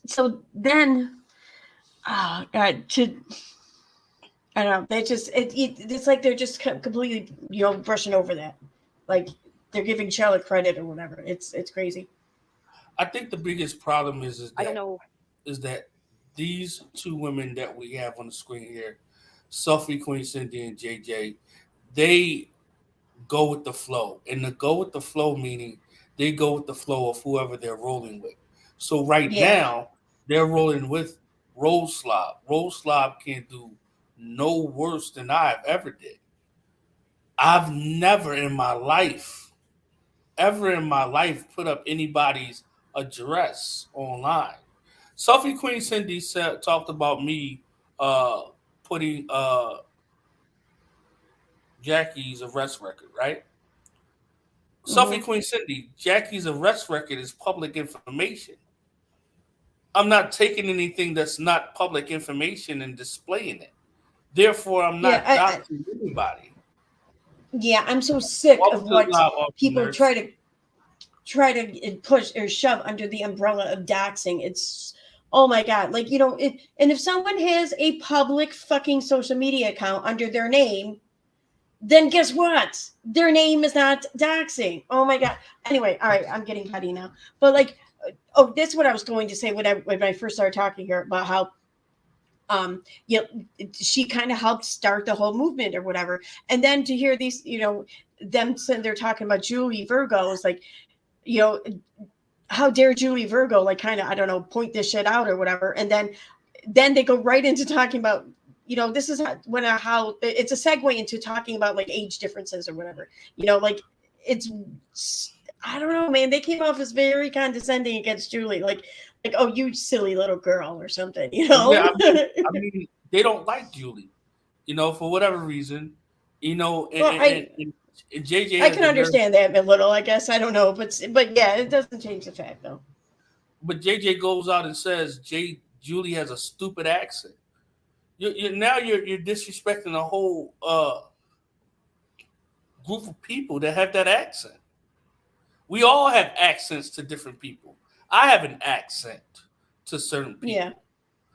So then, oh God, I don't know. They just it's like they're just completely brushing over that, like they're giving Charlotte credit or whatever. It's crazy. I think the biggest problem is that, I don't know. Is that these 2 women that we have on the screen here, Sophie, Queen Cindy, and JJ, they go with the flow, and the go with the flow meaning they go with the flow of whoever they're rolling with. So now they're rolling with Roll Slob. Roll Slob can't do no worse than I've ever did. I've never in my life, ever in my life, put up anybody's address online. Sophie Queen Cindy talked about me putting Jackie's arrest record, right? Sophie Queen Cindy, Jackie's arrest record is public information. I'm not taking anything that's not public information and displaying it. Therefore, I'm not doxing anybody. Yeah, I'm so sick of what people nurse. try to push or shove under the umbrella of doxing. It's, oh my God. Like, you know, and if someone has a public fucking social media account under their name, then guess what? Their name is not doxing. Oh my God. Anyway, all right, I'm getting petty now. But like, oh, that's what I was going to say when I first started talking here about how you know, she kind of helped start the whole movement or whatever. And then to hear these, you know, them saying they're talking about Julie Virgo is like, you know, how dare Julie Virgo, like kind of, I don't know, point this shit out or whatever. And then they go right into talking about, you know, this is how it's a segue into talking about like age differences or whatever, you know, like it's, I don't know, man, they came off as very condescending against Julie. Like, oh, you silly little girl or something, you know? Yeah, I mean, they don't like Julie, you know, for whatever reason, you know, and JJ. I can understand that a little, I guess. I don't know, but yeah, it doesn't change the fact though. But JJ goes out and says Julie has a stupid accent. You're disrespecting a whole group of people that have that accent. We all have accents to different people. I have an accent to certain people. Yeah.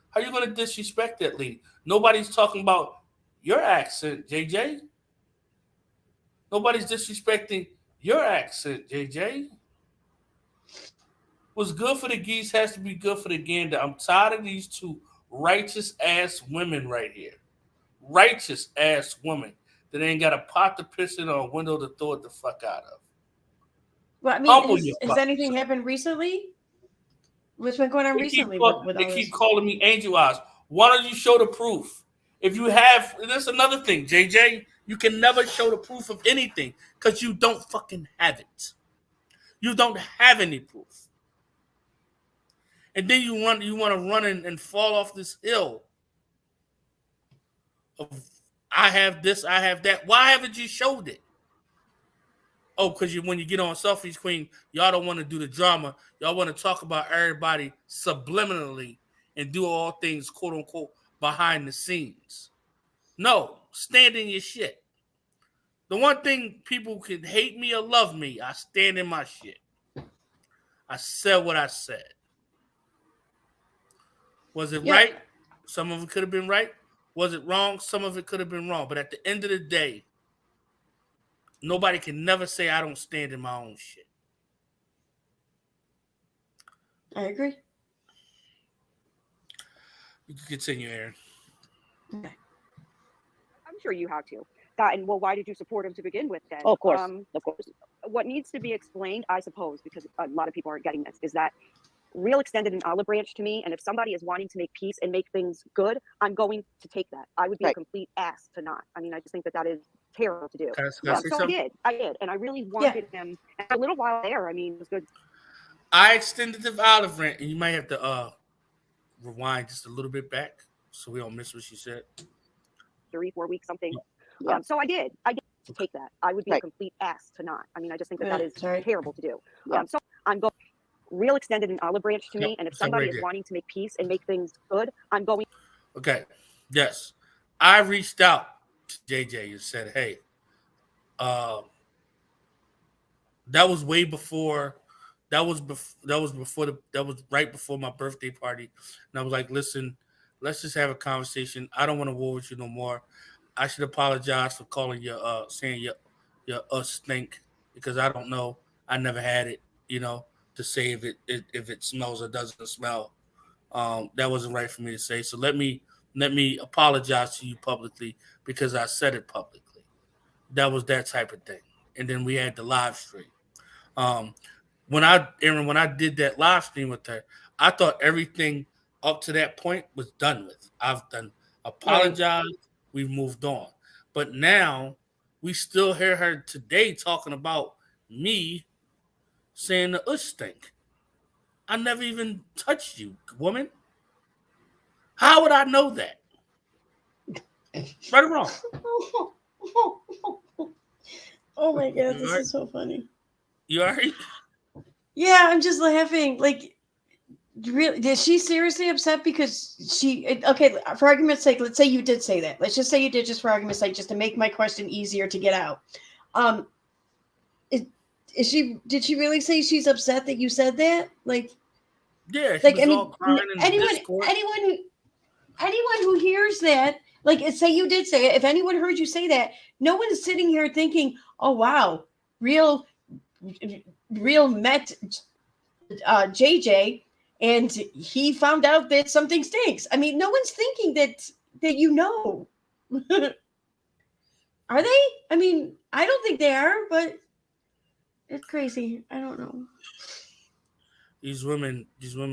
How are you going to disrespect that lady? Nobody's talking about your accent, JJ. Nobody's disrespecting your accent, JJ. What's good for the geese has to be good for the gander. I'm tired of these two righteous ass women right here. Righteous ass women that ain't got a pot to piss in or a window to throw it the fuck out of. Well, I mean, has anything happened recently? What's been going on recently? They keep calling me Angel Eyes. Why don't you show the proof? If you have, that's another thing, JJ. You can never show the proof of anything because you don't fucking have it. You don't have any proof. And then you want to run and fall off this hill of I have this, I have that. Why haven't you showed it? Oh, because when you get on Selfies Queen, y'all don't want to do the drama. Y'all want to talk about everybody subliminally and do all things, quote unquote, behind the scenes. No, stand in your shit. The one thing people can hate me or love me, I stand in my shit. I said what I said. Was it right? Some of it could have been right. Was it wrong? Some of it could have been wrong. But at the end of the day, nobody can never say I don't stand in my own shit. I agree. You can continue, Aaron. I'm sure you have to. And well, why did you support him to begin with then? Oh, of course. Of course. What needs to be explained, I suppose, because a lot of people aren't getting this, is that real extended an olive branch to me. And if somebody is wanting to make peace and make things good, I'm going to take that. I would be a complete ass to not. I mean, I just think that is terrible to do. So I did. And I really wanted him. And a little while there, I mean, it was good. I extended the olive branch, and you might have to rewind just a little bit back so we don't miss what she said. 3-4 weeks, something. Yeah. So I did to take that. I would be a complete ass to not. I mean, I just think that is terrible to do. So I'm going real extended an olive branch to me. And if somebody is wanting to make peace and make things good, I'm going. Okay. Yes. I reached out to JJ and said, hey, that was way before. That was right before my birthday party. And I was like, listen, let's just have a conversation. I don't want to war with you no more. I should apologize for calling you, saying your stink, because I don't know. I never had it, you know, to say if it smells or doesn't smell. That wasn't right for me to say. So let me apologize to you publicly because I said it publicly. That was that type of thing. And then we had the live stream. When I did that live stream with her, I thought everything up to that point was done with. I've done apologized. We've moved on. But now we still hear her today talking about me saying the ush stink. I never even touched you, woman. How would I know that? Right or wrong? Oh my god, this right? is so funny. You all right? Yeah, I'm just laughing. Like, really, is she seriously upset because okay, for argument's sake, let's say you did say that. Let's just say you did, just for argument's sake, just to make my question easier to get out. Did she really say she's upset that you said that? Like, yeah, she like, was I mean, all crying in Discord. anyone who hears that, like, say you did say it, if anyone heard you say that, no one is sitting here thinking, oh wow, real met JJ and he found out that something stinks. I mean, no one's thinking that you know. Are they? I mean, I don't think they are, but it's crazy. I don't know. These women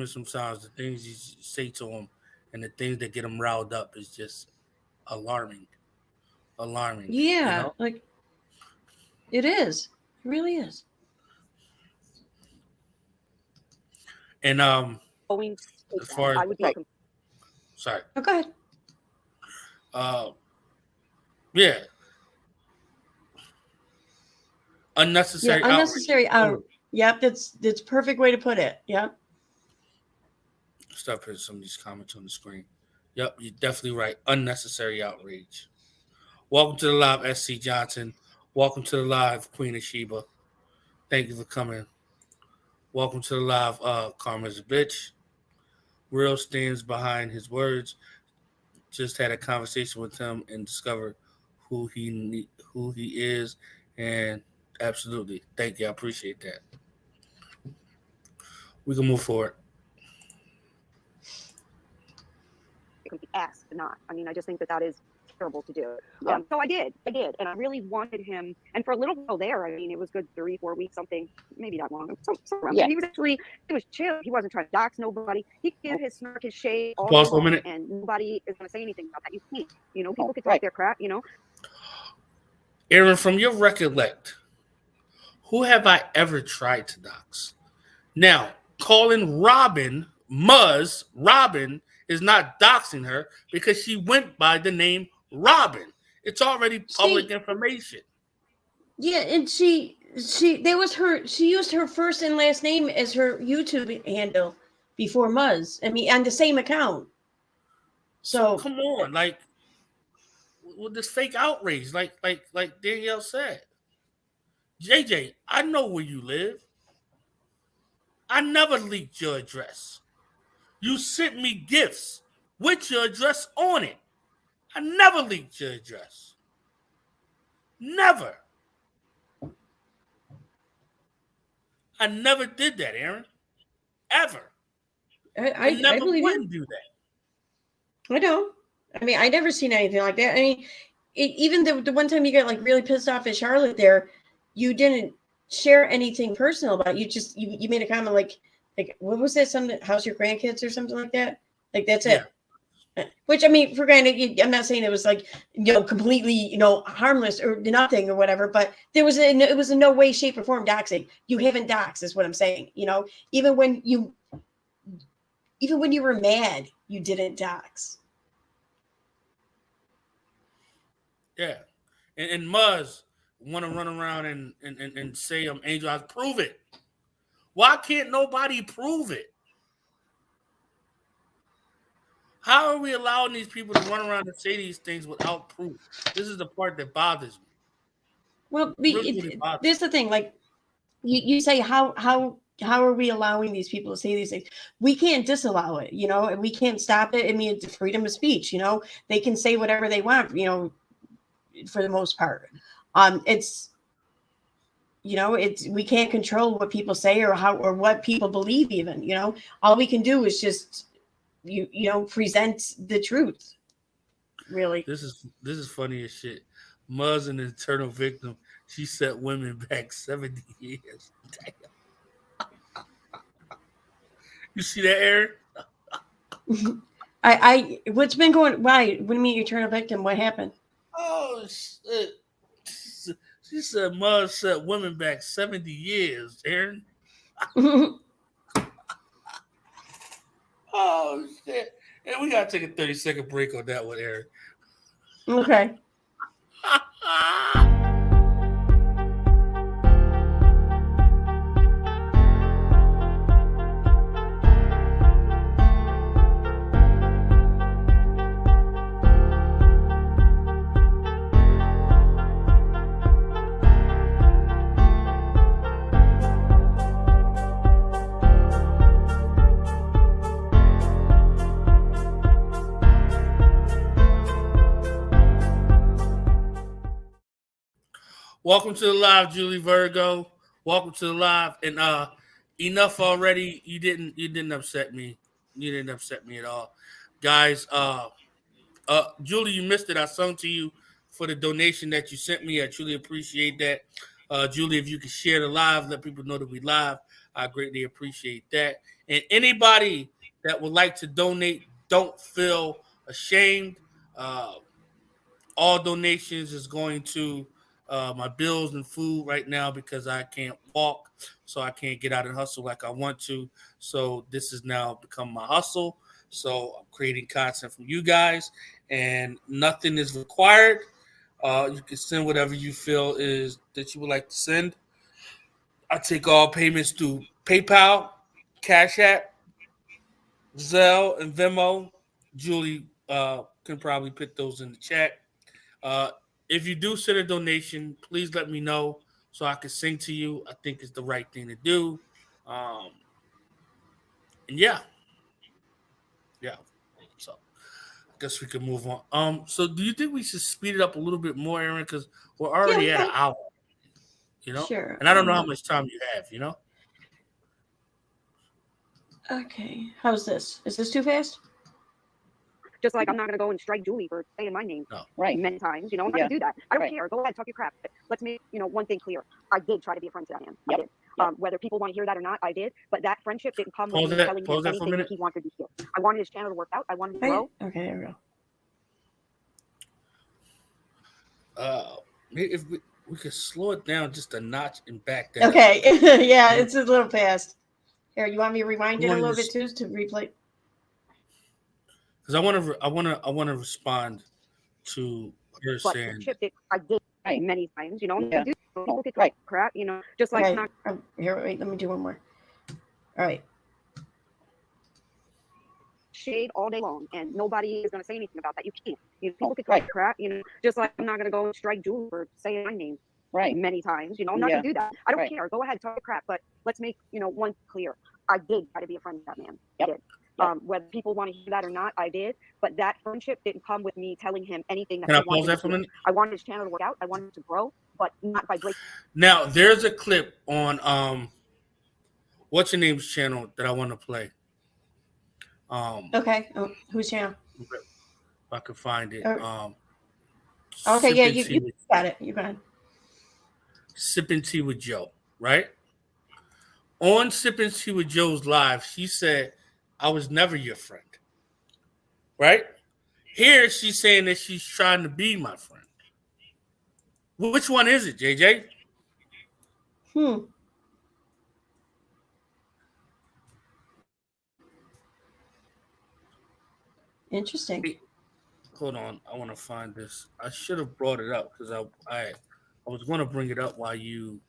sometimes, the things you say to them and the things that get them riled up is just alarming. Yeah, you know? like it is. It really is. And Going as far as I would be sorry. Oh, go ahead. Yeah. Unnecessary outrage. Yep, that's perfect way to put it. Yep. Stop putting some of these comments on the screen. Yep, you're definitely right. Unnecessary outrage. Welcome to the live, SC Johnson. Welcome to the live, Queen of Sheba. Thank you for coming. Welcome to the live, Karma's a Bitch. Real stands behind his words. Just had a conversation with him and discovered who he is. And absolutely, thank you. I appreciate that. We can move forward. It can be asked, not. I mean, I just think that is terrible to do. Yeah. So I did, and I really wanted him. And for a little while there, I mean, it was good 3-4 weeks, something, maybe that long. Yeah. He was chill. He wasn't trying to dox nobody. He could give his snark, his shade, all Pause for a minute. and nobody is going to say anything about that. You can't. You know, people can talk their crap. You know. Aaron, from your recollect, who have I ever tried to dox? Now, calling Robin is not doxing her because she went by the name Robin. It's already public information. Yeah, and she used her first and last name as her YouTube handle before Muzz. I mean, on the same account. So come on, like with this fake outrage, like Danielle said. JJ, I know where you live. I never leaked your address. You sent me gifts with your address on it. I never leaked your address. Never. I never did that, Aaron. Ever. I never believe would you. do that. I know. I mean, I never seen anything like that. I mean, even the one time you got like really pissed off at Charlotte there, you didn't share anything personal about it. You just you made a comment like what was that? Something, how's your grandkids or something like that? Like that's it. Which, I mean, for granted, I'm not saying it was like, completely, harmless or nothing or whatever, but it was in no way, shape, or form doxing. You haven't doxed is what I'm saying. Even when you were mad, you didn't dox. Yeah. And Muzz want to run around and say I'm Angel Eyes. Prove it. Why can't nobody prove it? How are we allowing these people to run around and say these things without proof? This is the part that bothers me. Well, this is the thing. Like you say, how are we allowing these people to say these things? We can't disallow it, and we can't stop it. I mean, it's freedom of speech. They can say whatever they want. For the most part, it's we can't control what people say or what people believe. Even all we can do is just present the truth. Really, this is funny as shit. Muzz, an eternal victim. She set women back 70 years. Damn. You see that, Aaron? What's been going? Why? What do you mean eternal victim? What happened? Oh shit! This She said Mud set women back 70 years, Aaron. Oh, shit. And we got to take a 30-second break on that one, Aaron. Okay. Welcome to the live, Julie Virgo. Welcome to the live. And enough already. You didn't upset me. You didn't upset me at all. Guys, Julie, you missed it. I sung to you for the donation that you sent me. I truly appreciate that. Julie, if you could share the live, let people know that we live. I greatly appreciate that. And anybody that would like to donate, don't feel ashamed. All donations is going to my bills and food right now because I can't walk, so I can't get out and hustle like I want to. So this has now become my hustle. So I'm creating content from you guys, and nothing is required. You can send whatever you feel is that you would like to send. I take all payments through PayPal, Cash App, Zelle, and Venmo. Julie can probably put those in the chat. If you do send a donation, please let me know so I can sing to you. I think it's the right thing to do. And yeah. So I guess we can move on. So do you think we should speed it up a little bit more, Aaron? Because we're already at an hour. Sure. And I don't know how much time you have. Okay. How's this? Is this too fast? Just like I'm not going to go and strike Julie for saying my name many times. I'm not going to do that. I don't care. Go ahead, talk your crap. But let's make, one thing clear. I did try to be a friend to that man. I did. Whether people want to hear that or not, I did. But that friendship didn't come with me telling him anything that he wanted to hear. I wanted his channel to work out. I wanted to grow. Okay, there we go. If we could slow it down just a notch and back that. Okay. Yeah, it's a little fast. Here, you want me to rewind it a little bit too to replay? Because I want to respond to her saying. I did many times. People get crap. Just like here. Wait, let me do one more. All right. Shade all day long, and nobody is going to say anything about that. You can't. People get crap. Just like I'm not going to go and strike Julie for saying my name many times. I'm not going to do that. I don't care. Go ahead, talk crap. But let's make one clear. I did try to be a friend of that man. I did. Whether people want to hear that or not, I did. But that friendship didn't come with me telling him anything that Can I pause that for a minute? I wanted his channel to work out. I wanted him to grow, but not by breaking. Now, there's a clip on what's your name's channel that I want to play. Okay. Whose channel? If I could find it. Okay, yeah, you got it. You got it. Sipping Tea with Joe, right? On Sipping Tea with Joe's live, she said, I was never your friend. Right? Here, she's saying that she's trying to be my friend. Which one is it, JJ? Interesting. Hold on. I want to find this. I should have brought it up because I was going to bring it up while you...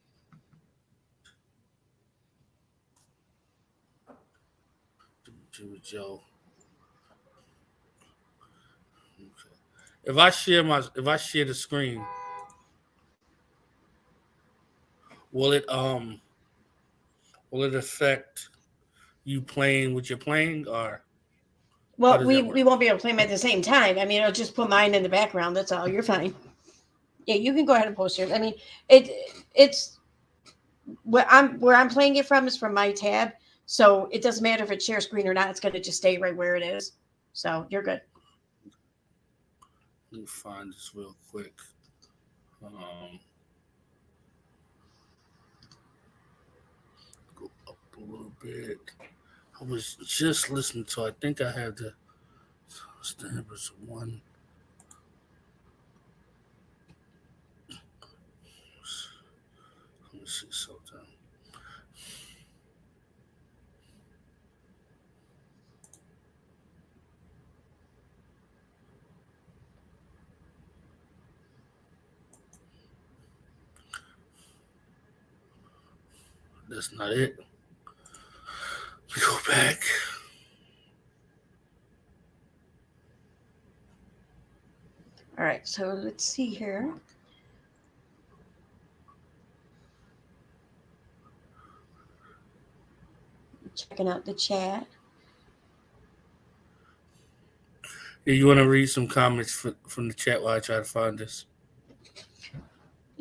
Joe. Okay. If I share the screen, will it affect you playing what you're playing, or? Well, we won't be able to play them at the same time. I mean, I'll just put mine in the background. That's all. You're fine. Yeah, you can go ahead and post yours. I mean, it's where I'm playing it from is from my tab. So it doesn't matter if it's share screen or not. It's going to just stay right where it is. So you're good. Let me find this real quick. Go up a little bit. I was just listening to, I think I have the Standards one. This is so dumb. That's not it. We go back. All right, so let's see here. Checking out the chat. Yeah, you want to read some comments from the chat while I try to find this?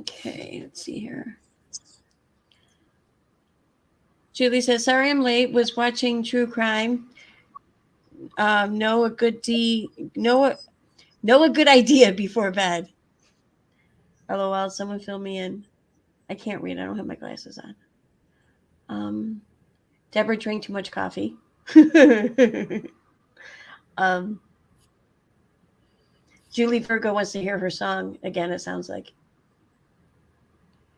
Okay, let's see here. Julie says, sorry I'm late. Was watching true crime. Know a good idea before bed. LOL, someone fill me in. I can't read. I don't have my glasses on. Deborah drank too much coffee. Julie Virgo wants to hear her song again, it sounds like.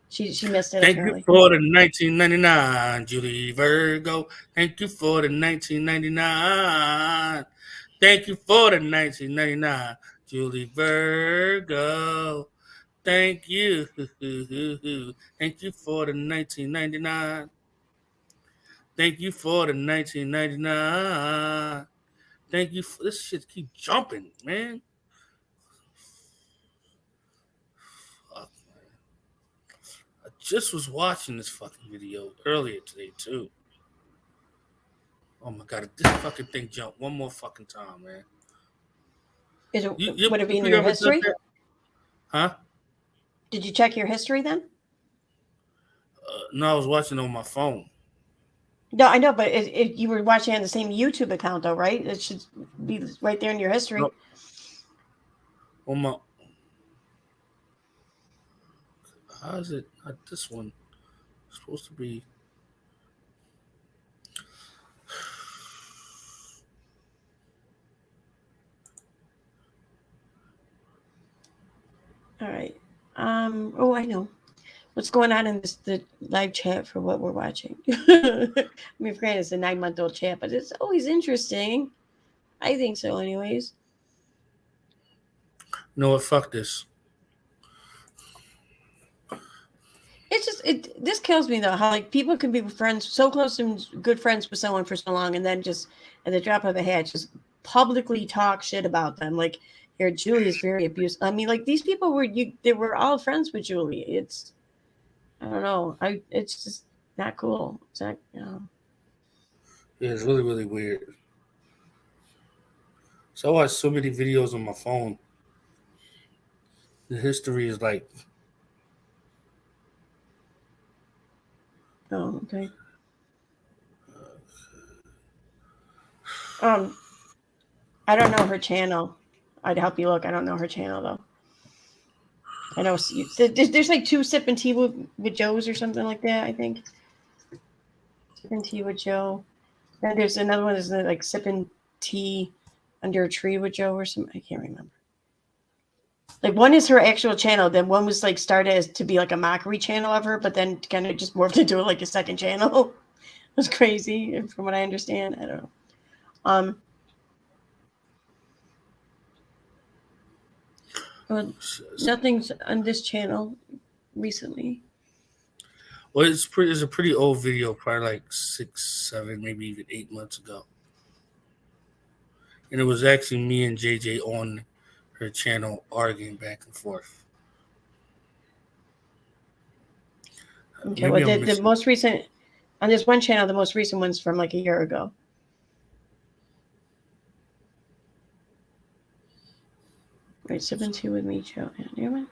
She missed it. Thank apparently. you for the 1999, Julie Virgo. Thank you for the 1999. Thank you for the 1999, Julie Virgo. Thank you. Thank you for the 1999. Thank you for the 1999. Thank you for this shit. Keep jumping, man. Fuck, man. I just was watching this fucking video earlier today too. Oh my god, this fucking thing jumped one more fucking time, man. Would it be in your history? Huh? Did you check your history then? No, I was watching on my phone. No, I know, but you were watching on the same YouTube account, though, right? It should be right there in your history. No. On my. How is it not this one? It's supposed to be. All right. Oh, I know. What's going on in the live chat for what we're watching? I mean, granted, it's a 9-month-old chat, but it's always interesting. I think so, anyways. You know what? Fuck this. It's just this kills me though. How like people can be friends, so close and good friends with someone for so long, and then just at the drop of a hat, just publicly talk shit about them. Like, here, Julie is very abusive. I mean, like these people they were all friends with Julie. It's, I don't know. It's just not cool. It's not, Yeah, it's really, really weird. So I watch so many videos on my phone. The history is like. Oh, okay. I don't know her channel. I'd help you look. I don't know her channel though. I know there's like 2 sipping tea with Joes or something like that. I think sipping tea with Joe. Then there's another one that's like sipping tea under a tree with Joe or something. I can't remember. Like one is her actual channel. Then one was like started as to be like a mockery channel of her, but then kind of just morphed into like a second channel. It was crazy, from what I understand. I don't know. Well, nothing's on this channel recently. Well, it's a pretty old video, probably like 6, 7, maybe even 8 months ago. And it was actually me and JJ on her channel arguing back and forth. Okay, well, the most recent, on this one channel, the most recent one's from like a year ago. Right, 7-2 with me, Joe. Yeah, never.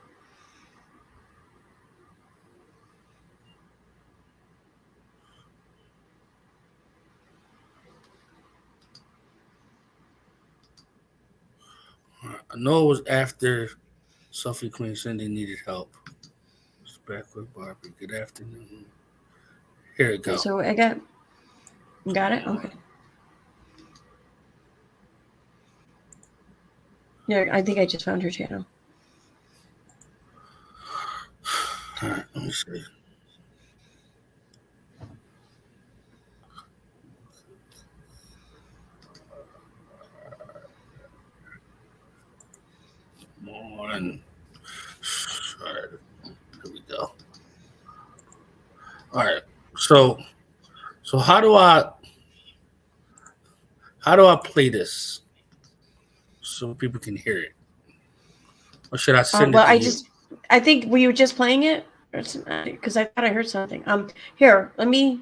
I know it was after Sophie Queen Cindy needed help. It's back with Barbie. Good afternoon. Here it goes. So I got it? Okay. Yeah, I think I just found her channel. All right, let me see. One. All right. Here we go. All right. So how do I play this so people can hear it? Or should I send well, it to you? I think were you just playing it? Because I thought I heard something. Here, let me.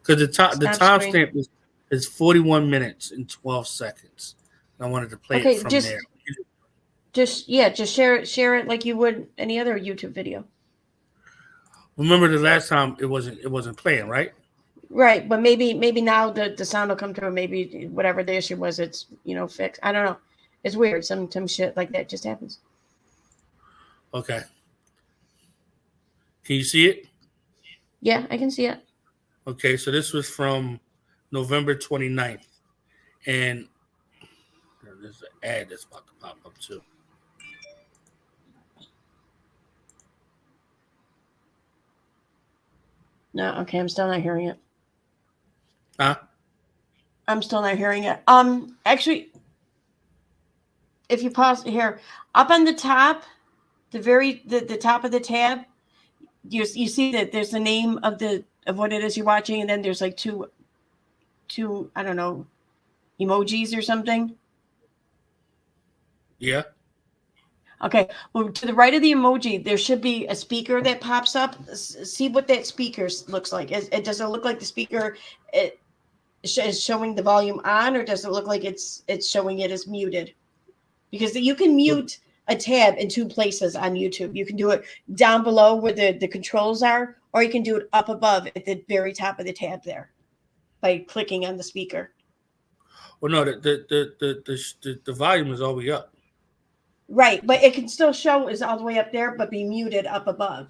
Because the timestamp screen. is 41 minutes and 12 seconds. I wanted to play it from there. Just share it like you would any other YouTube video. Remember the last time it wasn't playing, right? Right, but maybe now the sound will come through. Maybe whatever the issue was, it's fixed. I don't know. It's weird. Some shit like that just happens. Okay. Can you see it? Yeah, I can see it. Okay, so this was from November 29th. And there's an ad that's about to pop up too. No, okay, I'm still not hearing it. Huh? I'm still not hearing it. Actually, if you pause here, up on the top, the top of the tab, you see that there's the name of what it is you're watching, and then there's like two I don't know, emojis or something. Yeah. Okay. Well, to the right of the emoji, there should be a speaker that pops up. See what that speaker looks like. Does it look like the speaker is showing the volume on, or does it look like it's showing it as muted? Because you can mute a tab in two places on YouTube. You can do it down below where the controls are, or you can do it up above at the very top of the tab there by clicking on the speaker. Well, no, the volume is all the way up. Right, but it can still show is all the way up there, but be muted up above.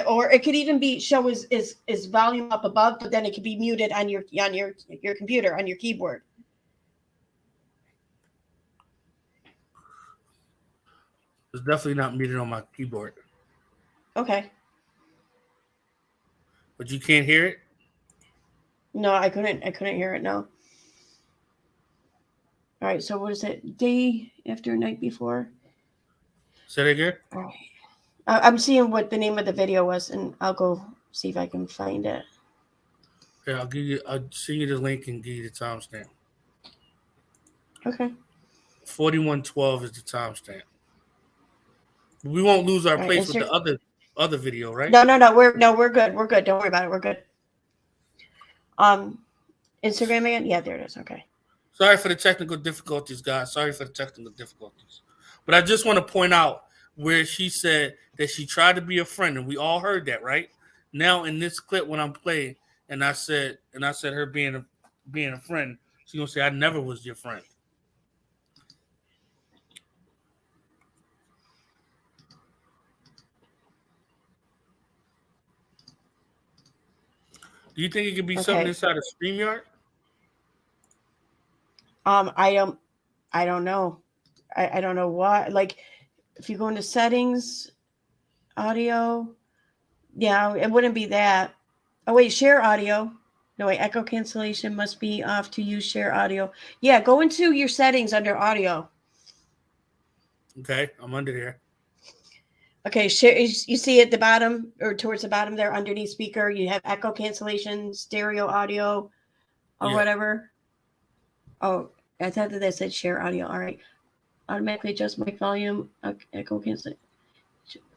Or it could even be show is volume up above, but then it could be muted on your computer, on your keyboard. It's definitely not muted on my keyboard. Okay. But you can't hear it? No, I couldn't hear it, no. All right, so what is it? Day after night before? Say that again? All right. I'm seeing what the name of the video was, and I'll go see if I can find it. Yeah, I'll send you the link and give you the timestamp. Okay. 4112 is the timestamp. We won't lose our place with the other video, right? No. We're good. We're good. Don't worry about it. We're good. Instagram again? Yeah, there it is. Okay. Sorry for the technical difficulties, guys. Sorry for the technical difficulties. But I just want to point out where she said that she tried to be a friend, and we all heard that, right? Now in this clip when I'm playing, and I said her being a friend, she's gonna say I never was your friend. Do you think it could be something inside of StreamYard? I don't know. I don't know why. Like, if you go into settings, audio, yeah, it wouldn't be that. Oh wait, share audio. No wait, echo cancellation must be off to use share audio. Yeah, go into your settings under audio. Okay, I'm under there. Okay, share. You see at the bottom or towards the bottom there, underneath speaker, you have echo cancellation, stereo audio, or whatever. Oh, I thought that said share audio. All right. Automatically adjust mic volume. Okay, echo cancel.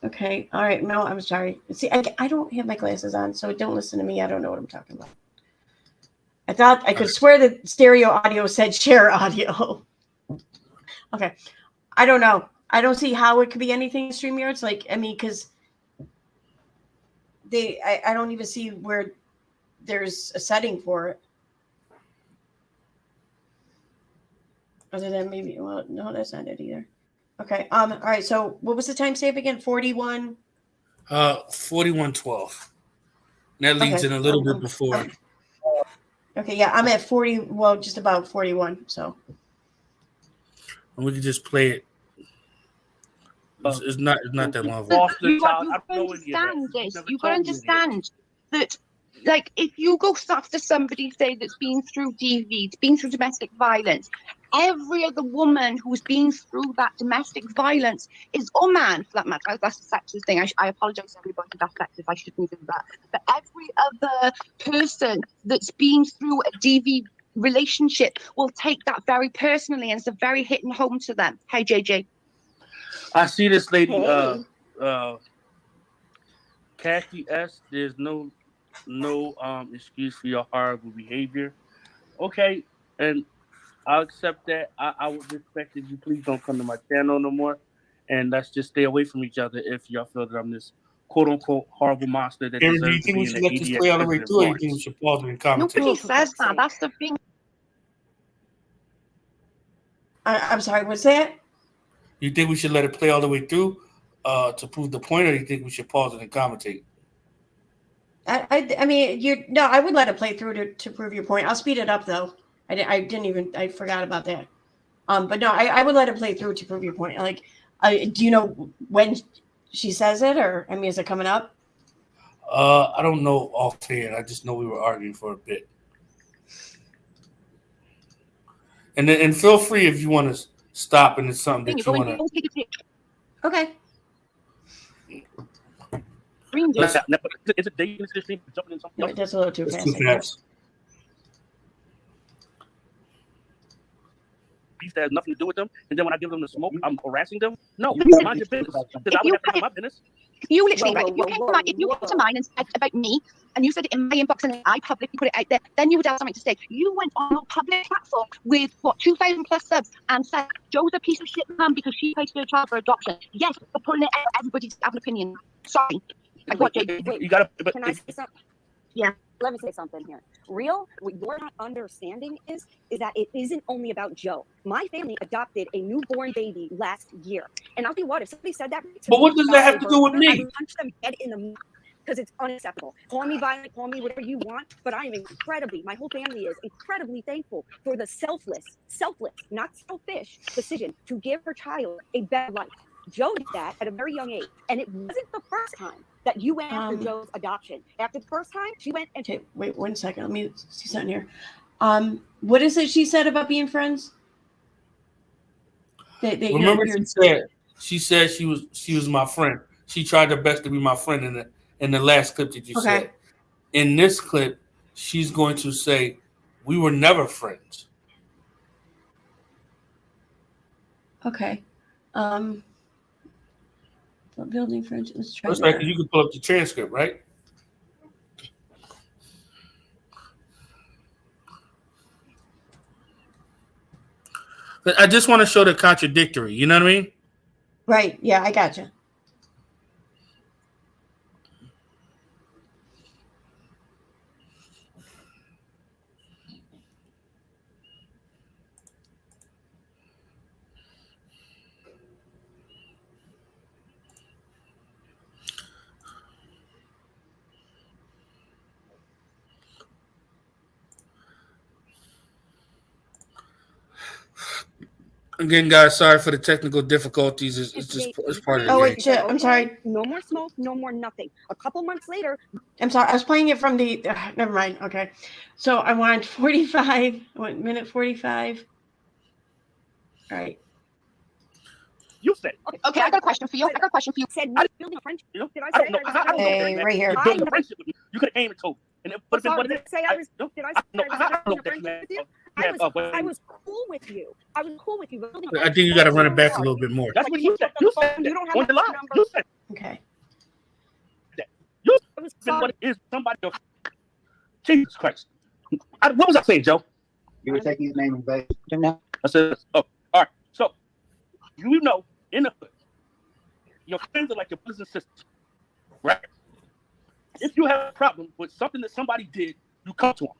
Okay. All right. No, I'm sorry. See, I don't have my glasses on, so don't listen to me. I don't know what I'm talking about. I thought I could swear that stereo audio said share audio. Okay. I don't know. I don't see how it could be anything in StreamYards. Like, I mean, because I don't even see where there's a setting for it. Other than maybe, well, no, that's not it either. Okay. All right. So what was the timestamp again? 41? 4112. That leads in a little bit before. Okay. Yeah. I'm at 40. Well, just about 41. So. And we can just play it. It's not that long. You've got to understand that, like, if you go after somebody, say, that's been through DV, been through domestic violence, every other woman who's been through that domestic violence is, or man for that matter, that's the sexist thing. I apologize to everybody if that's sexist. I shouldn't do that. But every other person that's been through a DV relationship will take that very personally, and it's a very hitting home to them. Hey, JJ. I see this lady, Hey. Kathy S. There's no excuse for your horrible behavior. Okay, and I'll accept that. I would respect if you please don't come to my channel no more, and let's just stay away from each other if y'all feel that I'm this quote unquote horrible monster that Aaron, do you deserves to think be we in should the let this EDX play all the way president through, or you Lawrence? Oh, think we should pause it and commentate? Nobody says that. That's the thing. I'm sorry, what's that? You think we should let it play all the way through to prove the point, or you think we should pause it and commentate? I mean, I would let it play through to prove your point. I'll speed it up though. I forgot about that. But no, I would let it play through to prove your point. Like, do you know when she says it, or I mean, is it coming up? I don't know offhand. I just know we were arguing for a bit. And feel free if you want to stop and it's something that you want to. Okay. Is it dating this stream? Jumping in something No, else? that's a little too It's fast. too fast. That has nothing to do with them, and then when I give them the smoke, I'm harassing them. No, mind your business. Because I would have to mind my business. You literally, right? If you came to mine and said about me, and you said it in my inbox and I publicly put it out there, then you would have something to say. You went on a public platform with 2,000 plus subs and said Joe's a piece of shit mum because she placed her child for adoption. Yes, we're putting it out. Everybody's have an opinion. Sorry. Like what, Jake? Wait, you gotta. can I say something? Yeah. Let me say something here. Real, what you're not understanding is that it isn't only about Joe. My family adopted a newborn baby last year. And I'll tell you what, if somebody said that to But me what does that have to do with I me? would punch them dead in the mouth because it's unacceptable. Call me violent, call me whatever you want, but I am my whole family is incredibly thankful for the selfless, not selfish decision to give her child a better life. Joe did that at a very young age. And it wasn't the first time that you went after Joe's adoption. After the first time, she went and... Okay, wait 1 second. Let me see something here. What is it she said about being friends? Remember, she said she was my friend. She tried her best to be my friend in the last clip that you said. In this clip, she's going to say, "We were never friends." Okay. Building friendship. Let's try. That's right, because you can pull up the transcript, right? But I just want to show the contradictory. You know what I mean? Right. Yeah, I gotcha. Again, guys, sorry for the technical difficulties. It's part of the Oh, game. wait, shit. I'm sorry. No more smoke, no more nothing. A couple months later... I'm sorry. I was playing it from the... never mind. Okay. So I want 45. I want minute 45. All right. You said. Okay, I got a question for you. Said building a friendship. You know, Did I I say don't know. I don't know. Hey, right here. Building a friendship with me. You could have came and told me. And it would have been what it is. Did I say I was building a friendship with you? I was cool with you. I think you got to run it back a little bit more. That's what you said. You said that. You don't have On the line. number. You said Okay. that. You said what it is. Somebody else. Jesus Christ. What was I saying, Joe? You were taking his name in vain. I said, oh, all right. So, you know, in the hood, your friends are like your brothers and sisters, right? If you have a problem with something that somebody did, you come to them.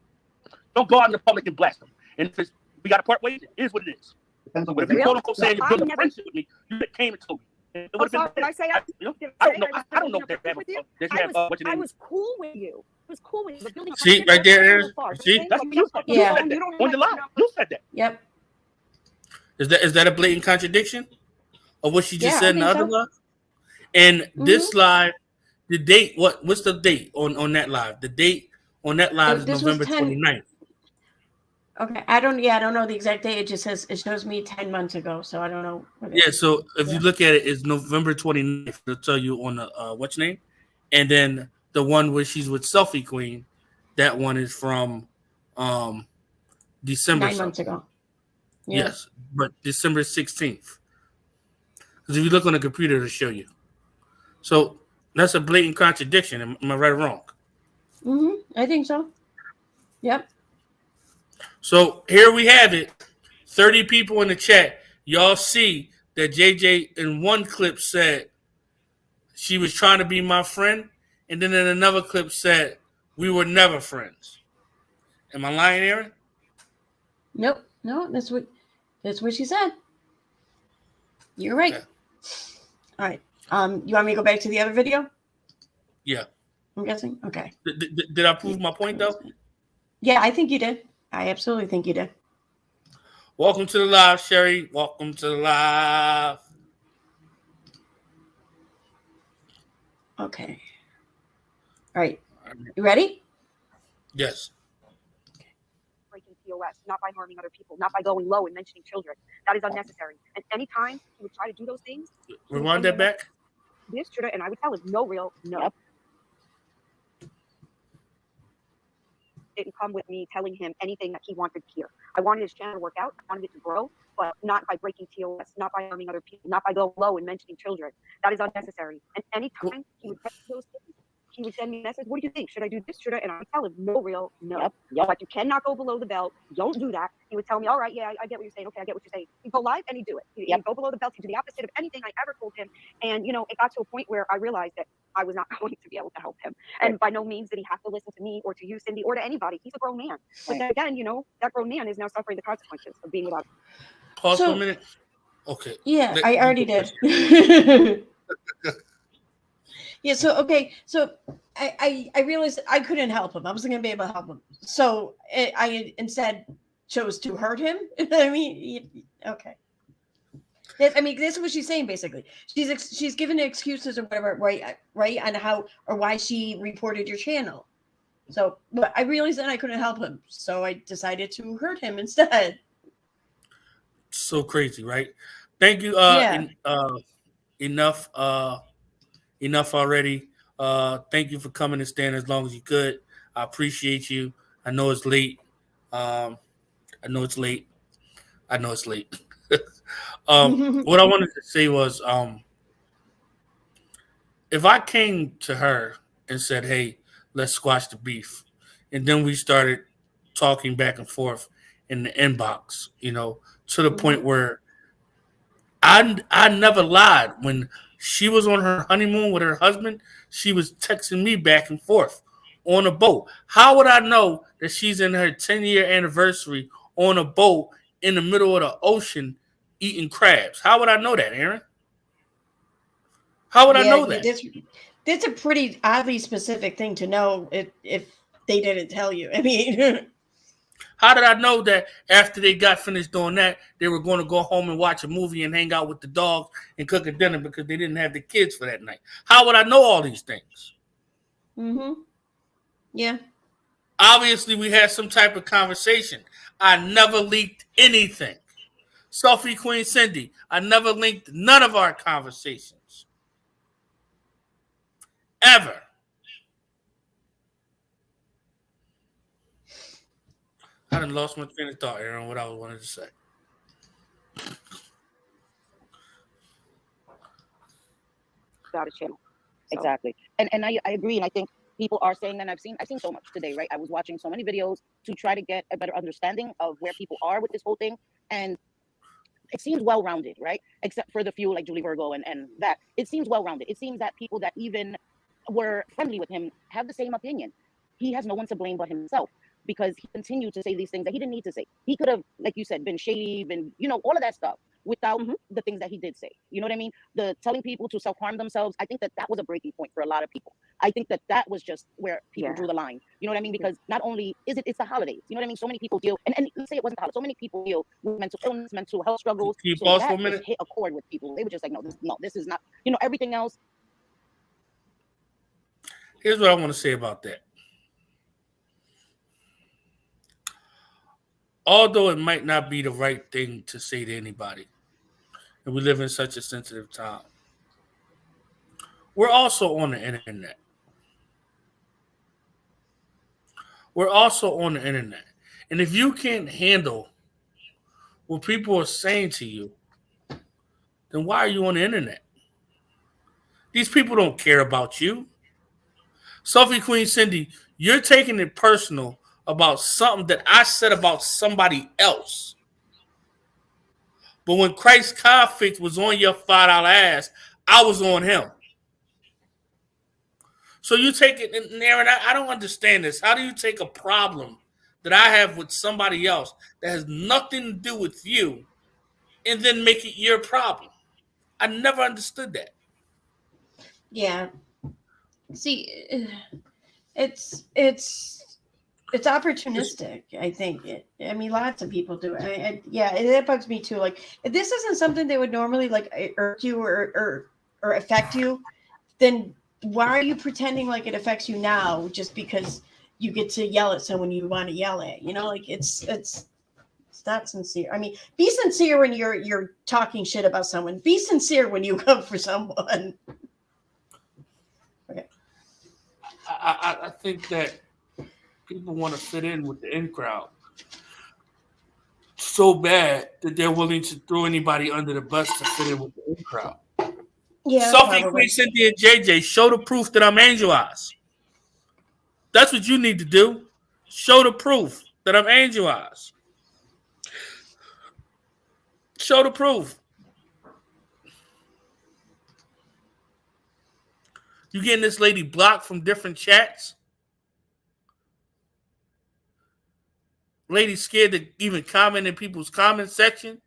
Don't go out in the public and blast them. And if we got to part ways, it is what it is. Depends on But what if you it quote is. unquote saying you're building a friendship with me, you came and told me. It would have been. Did I say I don't know if they have with you? that you have what's your I name? was cool with you. But building a See, friendship right there, is Aaron? far. See? That's what you said. Yeah. You said that. On the line. You said that. Yep. Is that a blatant contradiction of what she just Yeah, said I in the think other so. live? And this live, the date, what's the date on that live? The date on that live is This was November 10 29th. Okay, I don't know the exact date. It just says, it shows me 10 months ago, so I don't know what it Yeah, is. so if you look at it, it's November 29th. It'll tell you on the what's name, and then the one where she's with Selfie Queen, that one is from December 9 months something. ago. Yeah. Yes, but December 16th. Because if you look on the computer, it'll show you. So that's a blatant contradiction. Am I right or wrong? I think so. Yep. So here we have it. 30 people in the chat. Y'all see that JJ in one clip said she was trying to be my friend, and then in another clip said we were never friends. Am I lying, Aaron? Nope. No, that's what she said. You're right. Okay. All right. You want me to go back to the other video? Yeah. I'm guessing. Okay. Did I prove my point though? Yeah, I think you did. I absolutely think you did. Welcome to the live, Sherry. Welcome to the live. Okay. All right. You ready? Yes. Breaking TOS, not by harming other people, not by going low and mentioning children. That is unnecessary. And anytime he would try to do those things, Rewind that back. this should and I would tell him, no, real, no. Yep. Didn't come with me telling him anything that he wanted to hear. I wanted his channel to work out. I wanted it to grow, but not by breaking TOS, not by harming other people, not by going low and mentioning children. That is unnecessary. And anytime he would get those things, he would send me a message. What do you think? Should I do this? Should I? And I would tell him, no, real, no. Yep. Like, you cannot go below the belt. Don't do that. He would tell me, all right, yeah, I get what you're saying. Okay, I get what you're saying. He'd go live and he'd do it. He'd go below the belt. He'd do the opposite of anything I ever told him. And, it got to a point where I realized that I was not going to be able to help him. And by no means did he have to listen to me or to you, Cindy, or to anybody. He's a grown man. But then again, that grown man is now suffering the consequences of being without. Pause for a minute. Okay. Yeah, I already did. Yeah, so okay, so I realized I couldn't help him. I wasn't gonna be able to help him. So I instead chose to hurt him. I mean, okay. This is what she's saying basically. She's given excuses or whatever, right, on how or why she reported your channel. So, but I realized that I couldn't help him, so I decided to hurt him instead. So crazy, right? Thank you. Enough already. Thank you for coming and staying as long as you could. I appreciate you. I know it's late. What I wanted to say was, if I came to her and said, hey, let's squash the beef, and then we started talking back and forth in the inbox, to the point where I never lied. When she was on her honeymoon with her husband, she was texting me back and forth on a boat. How would I know that she's in her 10-year anniversary on a boat in the middle of the ocean eating crabs? How would I know that, Aaron? How would I know that? That's a pretty oddly specific thing to know if they didn't tell you. I mean, how did I know that after they got finished doing that, they were going to go home and watch a movie and hang out with the dogs and cook a dinner because they didn't have the kids for that night? How would I know all these things? Yeah. Obviously, we had some type of conversation. I never leaked anything. Sophie Queen Cindy, I never linked none of our conversations. Ever. I done lost my train of thought, Aaron, what I wanted to say. Got a channel. So. Exactly. And I agree. And I think people are saying that. I've seen so much today, right? I was watching so many videos to try to get a better understanding of where people are with this whole thing. And it seems well-rounded, right? Except for the few like Julie Virgo and that. It seems well-rounded. It seems that people that even were friendly with him have the same opinion. He has no one to blame but himself, because he continued to say these things that he didn't need to say. He could have, like you said, been shady, been, all of that stuff without the things that he did say. You know what I mean? The telling people to self-harm themselves, I think that was a breaking point for a lot of people. I think that was just where people drew the line. You know what I mean? Because not only is it's the holidays, you know what I mean? So many people deal, and let's say it wasn't the holidays, so many people deal with mental illness, mental health struggles. Can you so pause that for a minute? Hit a chord with people. They were just like, no, this is not, everything else. Here's what I want to say about that. although it might not be the right thing to say to anybody, and we live in such a sensitive time, we're also on the internet. We're also on the internet. And if you can't handle what people are saying to you, then why are you on the internet? These people don't care about you. Sophie Queen Cindy, you're taking it personal about something that I said about somebody else. But when Christ Conflict was on your $5 ass, I was on him. So you take it, and Aaron, I don't understand this. How do you take a problem that I have with somebody else that has nothing to do with you and then make it your problem? I never understood that. Yeah. See, it's opportunistic. I think I mean, lots of people do it. Yeah, it bugs me too. Like, if this isn't something that would normally like irk you or affect you, then why are you pretending like it affects you now just because you get to yell at someone you want to yell at? You know, like it's not sincere. I mean, be sincere when you're talking shit about someone. Be sincere when you come for someone. Okay. I think that people want to fit in with the in crowd so bad that they're willing to throw anybody under the bus to fit in with the in crowd. Yeah, Sophie, probably. Queen, Cynthia, and JJ, show the proof that I'm Angel Eyes. That's what you need to do. Show the proof that I'm Angel Eyes. Show the proof. You getting this lady blocked from different chats? Lady scared to even comment in people's comment section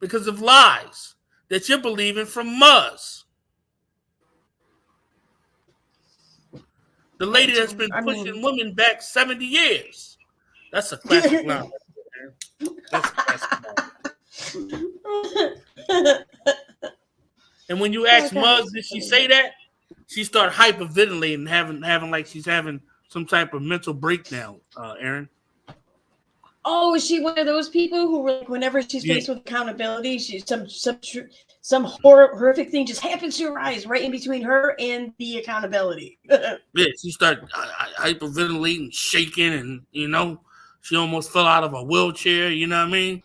because of lies that you're believing from Muzz. The lady that's been pushing women back 70 years. That's a classic line. That's a classic line. And when you ask Muzz, did she say that? She start hyperventilating, having like she's having some type of mental breakdown, Aaron. Oh, is she one of those people who, like, whenever she's faced with accountability, she's some horrific thing just happens to arise right in between her and the accountability? Yeah, she started hyperventilating, shaking, and she almost fell out of a wheelchair. You know what I mean?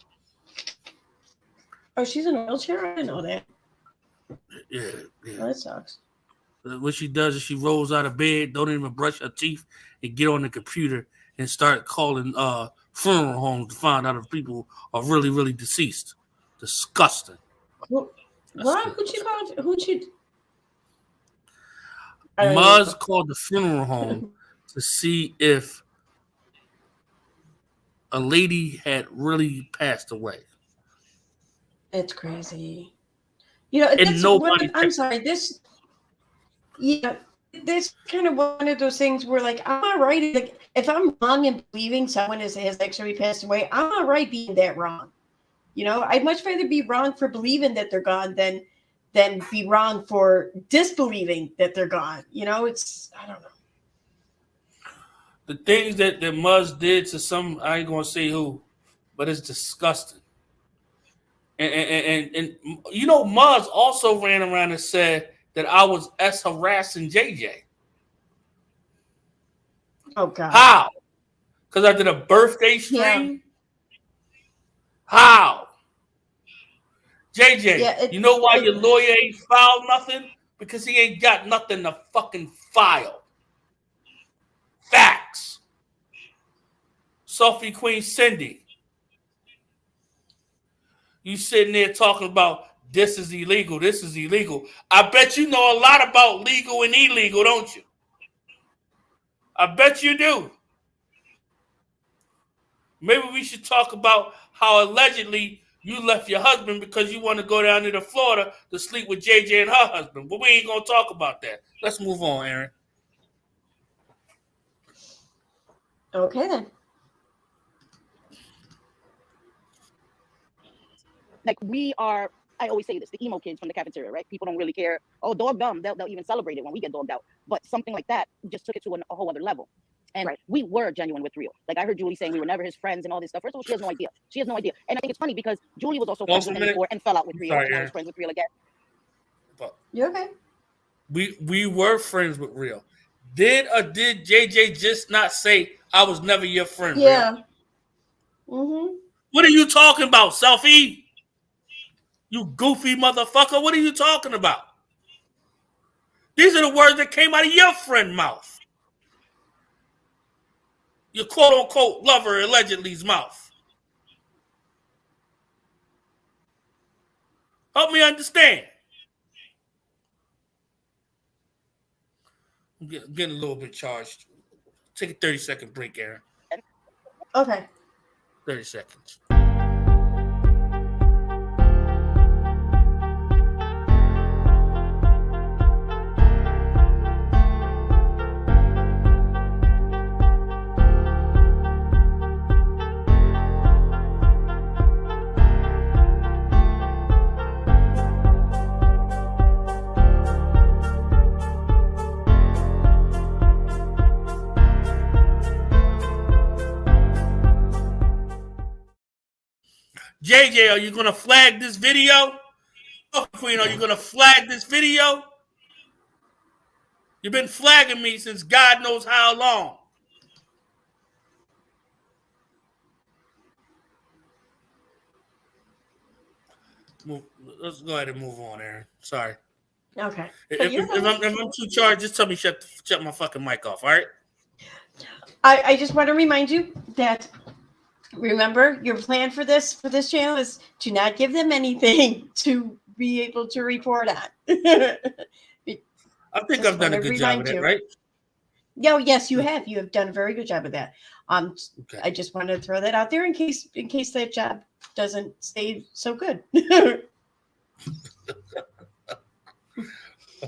Oh, she's in a wheelchair? I didn't know that. Yeah. Well, that sucks. What she does is she rolls out of bed, don't even brush her teeth, and get on the computer and start calling funeral homes to find out if people are really, really deceased. Disgusting. Well, who'd she? Muzz called the funeral home to see if a lady had really passed away. It's crazy. I'm sorry. This kind of one of those things where, like, I'm all right. Like, if I'm wrong in believing someone has actually passed away, I'm all right being that wrong. I'd much rather be wrong for believing that they're gone than be wrong for disbelieving that they're gone. It's, I don't know. The things that Muzz did to some, I ain't gonna say who, but it's disgusting. And Muzz also ran around and said that I was harassing JJ. Oh God! How? Because I did a birthday stream. Yeah. How? JJ, you know why your lawyer ain't filed nothing? Because he ain't got nothing to fucking file. Facts. Sophie Queen Cindy. You sitting there talking about this is illegal, this is illegal. I bet you know a lot about legal and illegal, don't you? I bet you do. Maybe we should talk about how allegedly you left your husband because you want to go down to Florida to sleep with JJ and her husband. But we ain't going to talk about that. Let's move on, Aaron. Okay, then. Like, I always say this, the emo kids from the cafeteria, right? People don't really care. Oh, dog dumb. They'll even celebrate it when we get dogged out. But something like that just took it to a whole other level. And we were genuine with Rio. Like I heard Julie saying we were never his friends and all this stuff. First of all, she has no idea. She has no idea. And I think it's funny because Julie was also friends with him before and fell out with Rio. And I was friends with Rio again. You okay? We were friends with Rio. Did JJ just not say I was never your friend? Yeah. Mm-hmm. What are you talking about, Selfie? You goofy motherfucker. What are you talking about? These are the words that came out of your friend's mouth. Your quote-unquote lover allegedly's mouth. Help me understand. I'm getting a little bit charged. Take a 30-second break, Aaron. Okay. 30 seconds. JJ, are you going to flag this video? Queen, are you going to flag this video? You've been flagging me since God knows how long. Let's go ahead and move on, Aaron. Sorry. Okay. If I'm too charged, just tell me shut my fucking mic off, all right? I just want to remind you that, remember, your plan for this channel is to not give them anything to be able to report on. I think I've done a good job of that, right? No, yes, you have. You have done a very good job of that. Okay. I just wanted to throw that out there in case that job doesn't stay so good.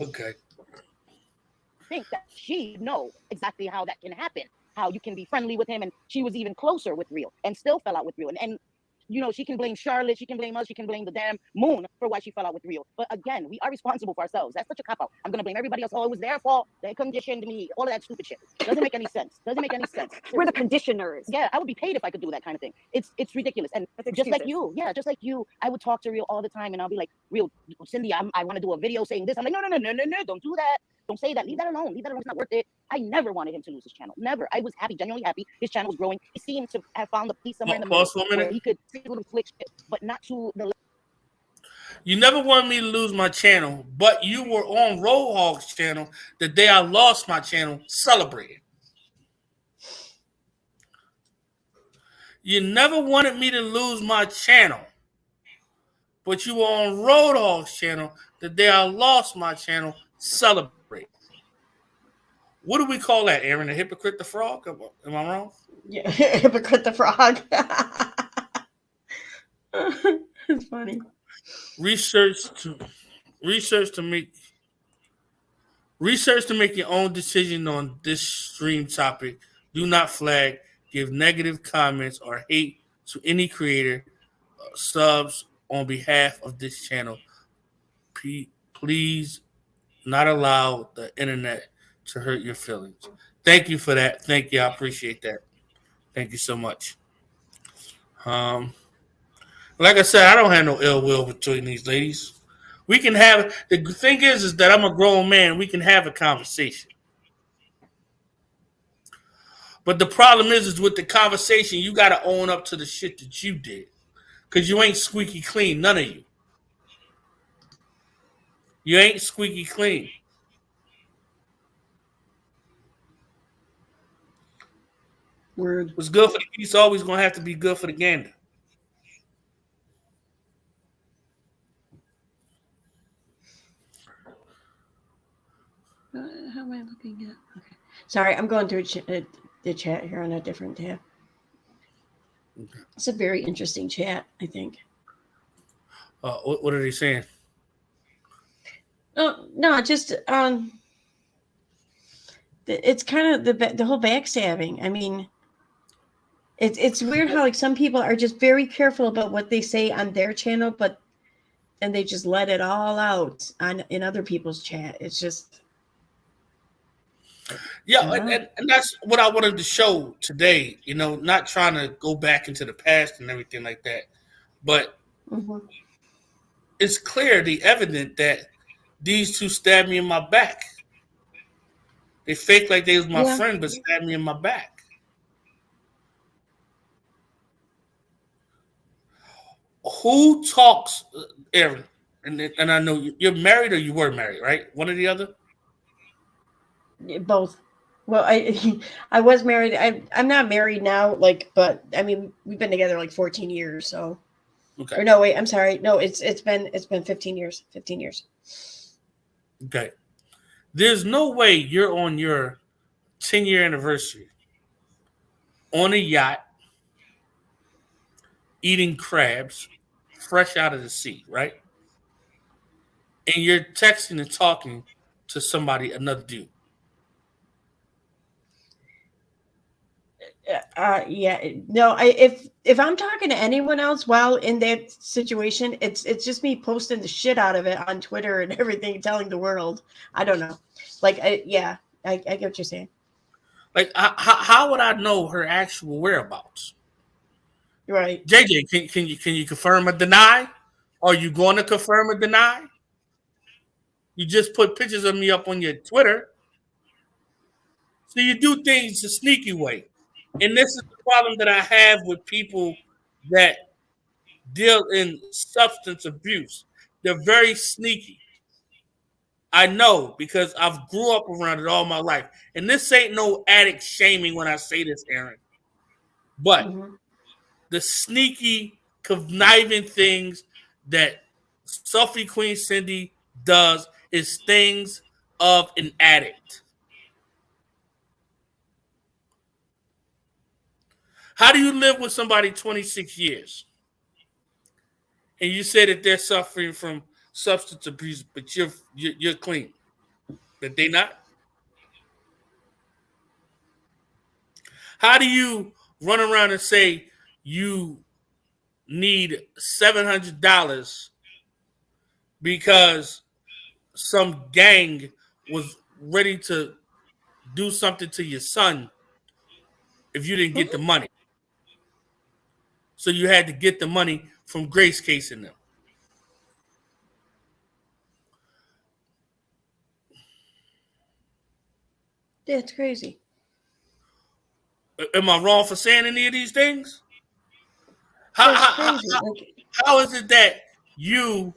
Okay. I think that she know exactly how that can happen. How you can be friendly with him, and she was even closer with Rio and still fell out with Rio. And you know, she can blame Charlotte, she can blame us, she can blame the damn moon for why she fell out with Rio. But again, we are responsible for ourselves. That's such a cop-out. I'm gonna blame everybody else. Oh, it was their fault. They conditioned me. All of that stupid shit. Doesn't make any sense. Doesn't make any sense. We're the conditioners. Yeah, I would be paid if I could do that kind of thing. It's ridiculous. And just like you, I would talk to Rio all the time, and I'll be like, Rio, Cindy, I want to do a video saying this. I'm like, no, don't do that. Don't say that. Leave that alone. Leave that alone. It's not worth it. I never wanted him to lose his channel. Never. I was happy, genuinely happy. His channel was growing. He seemed to have found a piece somewhere in the middle where he could say little flick shit, but not to the. You never wanted me to lose my channel, but you were on Roadhog's channel the day I lost my channel celebrating. You never wanted me to lose my channel, but you were on Roadhog's channel the day I lost my channel celebrating. What do we call that, Aaron? A hypocrite the frog? Am I wrong? Yeah, hypocrite the frog. It's funny. Research to make your own decision on this stream topic. Do not flag, give negative comments or hate to any creator, subs on behalf of this channel. Please not allow the internet to hurt your feelings. Thank you for that. Thank you. I appreciate that. Thank you so much. Like I said, I don't have no ill will between these ladies. We can have, the thing is that I'm a grown man. We can have a conversation. But the problem is with the conversation, you got to own up to the shit that you did. Because you ain't squeaky clean, none of you. You ain't squeaky clean. Word. What's good for the geese always going to have to be good for the gander. How am I looking at? Okay. Sorry, I'm going through the chat here on a different tab. Okay. It's a very interesting chat, I think. What are they saying? Oh, no, just it's kind of the whole backstabbing. I mean, it's weird how like some people are just very careful about what they say on their channel, but then they just let it all out in other people's chat. It's just. Yeah, and that's what I wanted to show today. Not trying to go back into the past and everything like that, but it's clearly evident that these two stabbed me in my back. They faked like they was my friend, but stabbed me in my back. Who talks, Aaron? And I know you're married or you were married, right? One or the other? Both. Well, I was married. I'm not married now, but I mean, we've been together like 14 years. So, okay. Or no, wait, I'm sorry. No, it's been 15 years. 15 years. Okay. There's no way you're on your 10-year anniversary on a yacht eating crabs fresh out of the sea, right? And you're texting and talking to somebody, another dude. Yeah. No, if I'm talking to anyone else while in that situation, it's just me posting the shit out of it on Twitter and everything, telling the world. I don't know. I get what you're saying. Like, how would I know her actual whereabouts? Right. JJ, can you confirm or deny? Are you going to confirm or deny? You just put pictures of me up on your Twitter. So you do things the sneaky way. And this is the problem that I have with people that deal in substance abuse. They're very sneaky. I know because I've grew up around it all my life. And this ain't no addict shaming when I say this, Aaron. But the sneaky, conniving things that Sophie Queen Cindy does is things of an addict. How do you live with somebody 26 years? And you say that they're suffering from substance abuse, but you're clean. That they not? How do you run around and say you need $700 because some gang was ready to do something to your son if you didn't get the money? So you had to get the money from Grace Case in them. Yeah, it's crazy. Am I wrong for saying any of these things? How is it that you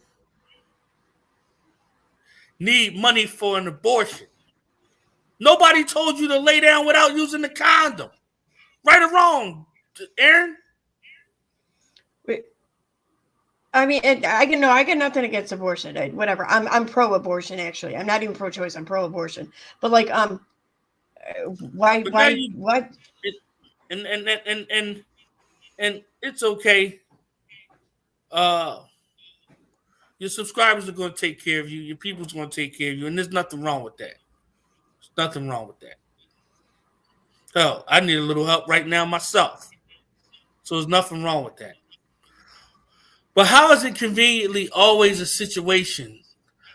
need money for an abortion? Nobody told you to lay down without using the condom. Right or wrong, Aaron? I mean, I get nothing against abortion. Whatever. I'm pro-abortion. Actually, I'm not even pro-choice. I'm pro-abortion. But why? And it's okay. Your subscribers are going to take care of you. Your people's going to take care of you, and there's nothing wrong with that. There's nothing wrong with that. Hell, I need a little help right now myself, so there's nothing wrong with that. But how is it conveniently always a situation?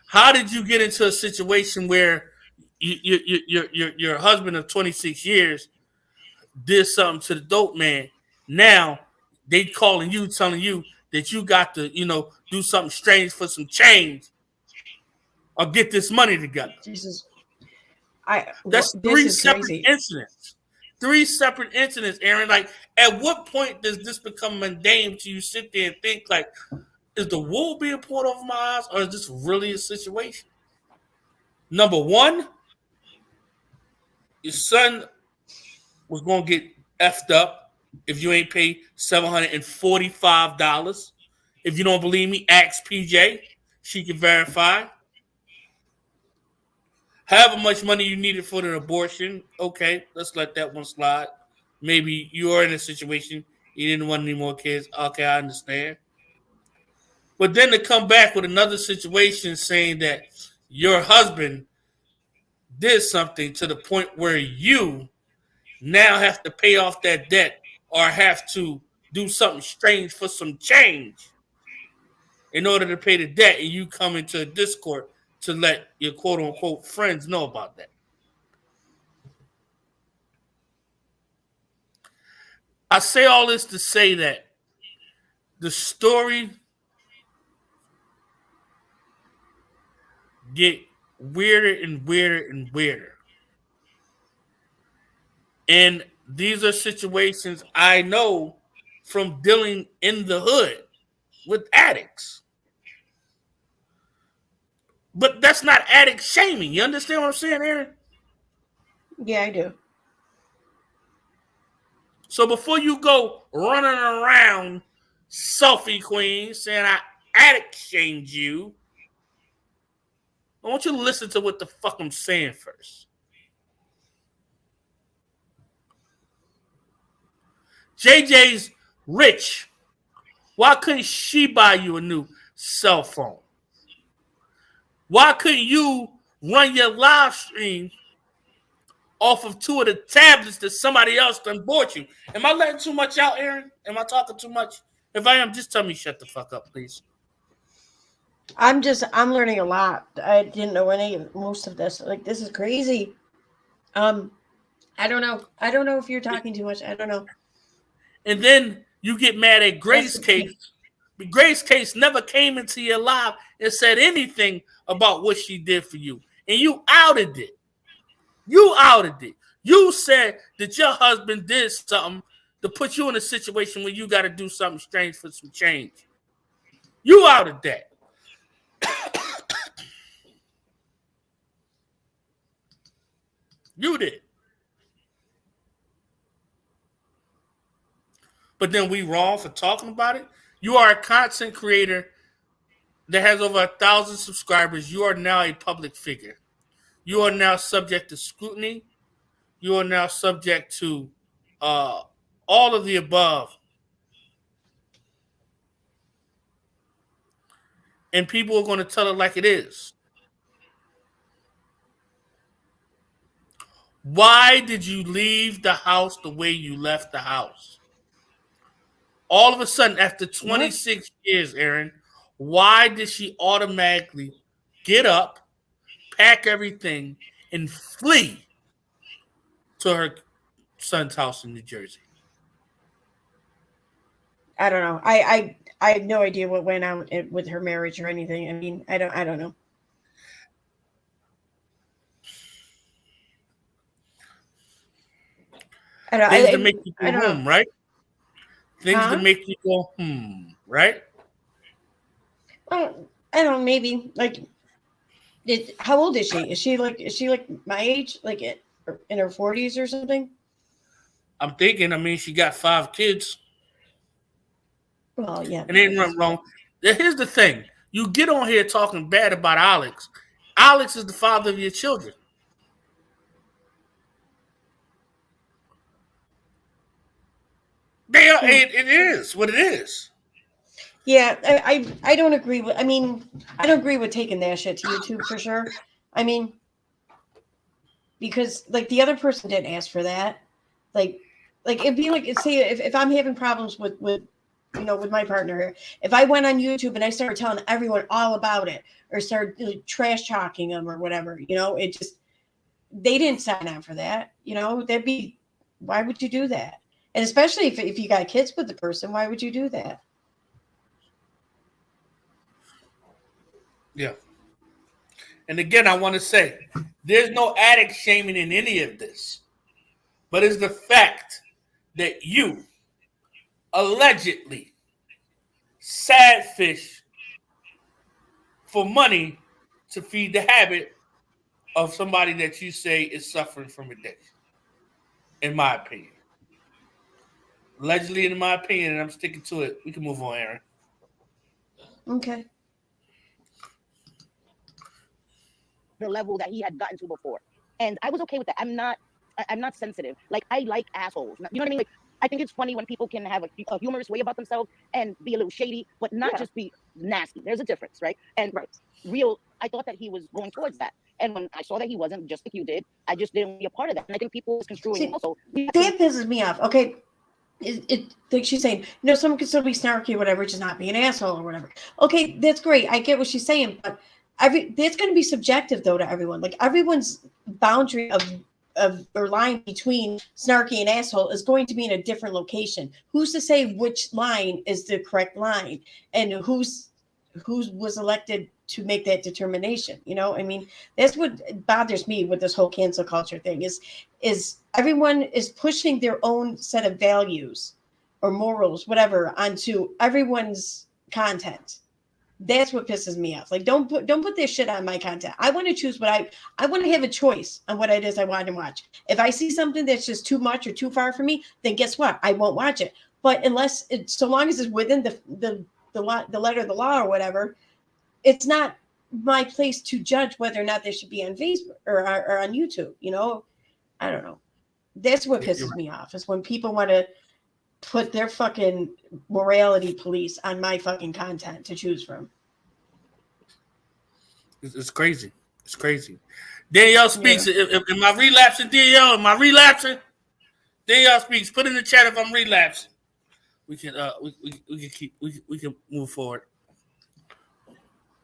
How did you get into a situation where your husband of 26 years did something to the dope man? Now they calling you, telling you that you got to, do something strange for some change or get this money together. Jesus. That's three separate incidents. 3 separate incidents, Aaron. Like, at what point does this become mundane to you sit there and think, like, is the wool being poured over my eyes, or is this really a situation? Number one, your son was going to get effed up if you ain't paid $745. If you don't believe me, ask PJ. She can verify. However much money you needed for an abortion, okay, let's let that one slide. Maybe you are in a situation you didn't want any more kids. Okay, I understand. But then to come back with another situation saying that your husband did something to the point where you now have to pay off that debt or have to do something strange for some change in order to pay the debt, and you come into a Discord to let your quote-unquote friends know about that. I say all this to say that the story get weirder and weirder and weirder. And these are situations I know from dealing in the hood with addicts. But that's not addict shaming. You understand what I'm saying, Aaron? Yeah, I do. So before you go running around selfie queen saying I addict shamed you, I want you to listen to what the fuck I'm saying first. JJ's rich. Why couldn't she buy you a new cell phone? Why couldn't you run your live stream off of 2 of the tablets that somebody else done bought you? Am I letting too much out, Aaron? Am I talking too much? If I am, just tell me shut the fuck up, please. I'm learning a lot. I didn't know most of this. Like, this is crazy. I don't know. I don't know if you're talking too much. I don't know. And then you get mad at Grace Case. Grace Case never came into your live and said anything about what she did for you. And you outed it. You outed it. You said that your husband did something to put you in a situation where you got to do something strange for some change. You outed that. You did. But then we wrong for talking about it. You are a content creator that has over 1,000 subscribers. You are now a public figure. You are now subject to scrutiny. You are now subject to all of the above. And people are going to tell it like it is. Why did you leave the house the way you left the house? All of a sudden, after 26 years, Aaron, why did she automatically get up, pack everything, and flee to her son's house in New Jersey? I don't know. I have no idea what went on with her marriage or anything. I mean, I don't know. Things that make you go right? Things that make you go, right? Well, I don't know, maybe. Like, how old is she? Is she like my age? Like in her 40s or something? I'm thinking, she got 5 kids. Well, yeah. And ain't nothing wrong. Here's the thing. You get on here talking bad about Alex. Alex is the father of your children. It is what it is. Yeah, I don't agree with. I don't agree with taking that shit to YouTube for sure. Because like the other person didn't ask for that. Like it'd be like, say if I'm having problems with my partner, if I went on YouTube and I started telling everyone all about it or started trash talking them or whatever, it just, they didn't sign on for that. That'd be, why would you do that? And especially if you got kids with the person, why would you do that? Yeah. And again, I want to say, there's no addict shaming in any of this. But it's the fact that you allegedly sadfish for money to feed the habit of somebody that you say is suffering from addiction. In my opinion. Allegedly, in my opinion, and I'm sticking to it. We can move on, Aaron. Okay. The level that he had gotten to before. And I was okay with that. I'm not sensitive. Like, I like assholes. You know what I mean? Like, I think it's funny when people can have a humorous way about themselves and be a little shady, but not just be nasty. There's a difference, right? And I thought that he was going towards that. And when I saw that he wasn't, just like you did, I just didn't be a part of that. And I think people was construing it also. That pisses me off. Okay. It like she's saying, someone can still be snarky or whatever, just not be an asshole or whatever. Okay, that's great. I get what she's saying, but that's going to be subjective though to everyone. Like everyone's boundary of or line between snarky and asshole is going to be in a different location. Who's to say which line is the correct line, and who was elected to make that determination? You know, I mean, that's what bothers me with this whole cancel culture thing is everyone is pushing their own set of values or morals, whatever, onto everyone's content. That's what pisses me off. Like, don't put this shit on my content. I want to choose what I want to have a choice on what it is I want to watch. If I see something that's just too much or too far for me, then guess what? I won't watch it. But so long as it's within the letter of the law or whatever, it's not my place to judge whether or not they should be on Facebook or on YouTube. You know, I don't know. That's what pisses me off is when people want to put their fucking morality police on my fucking content to choose from. It's crazy. It's crazy. Danielle speaks. Yeah. Am I relapsing, Danielle? Am I relapsing? Danielle speaks. Put in the chat if I'm relapsing. We can we can move forward.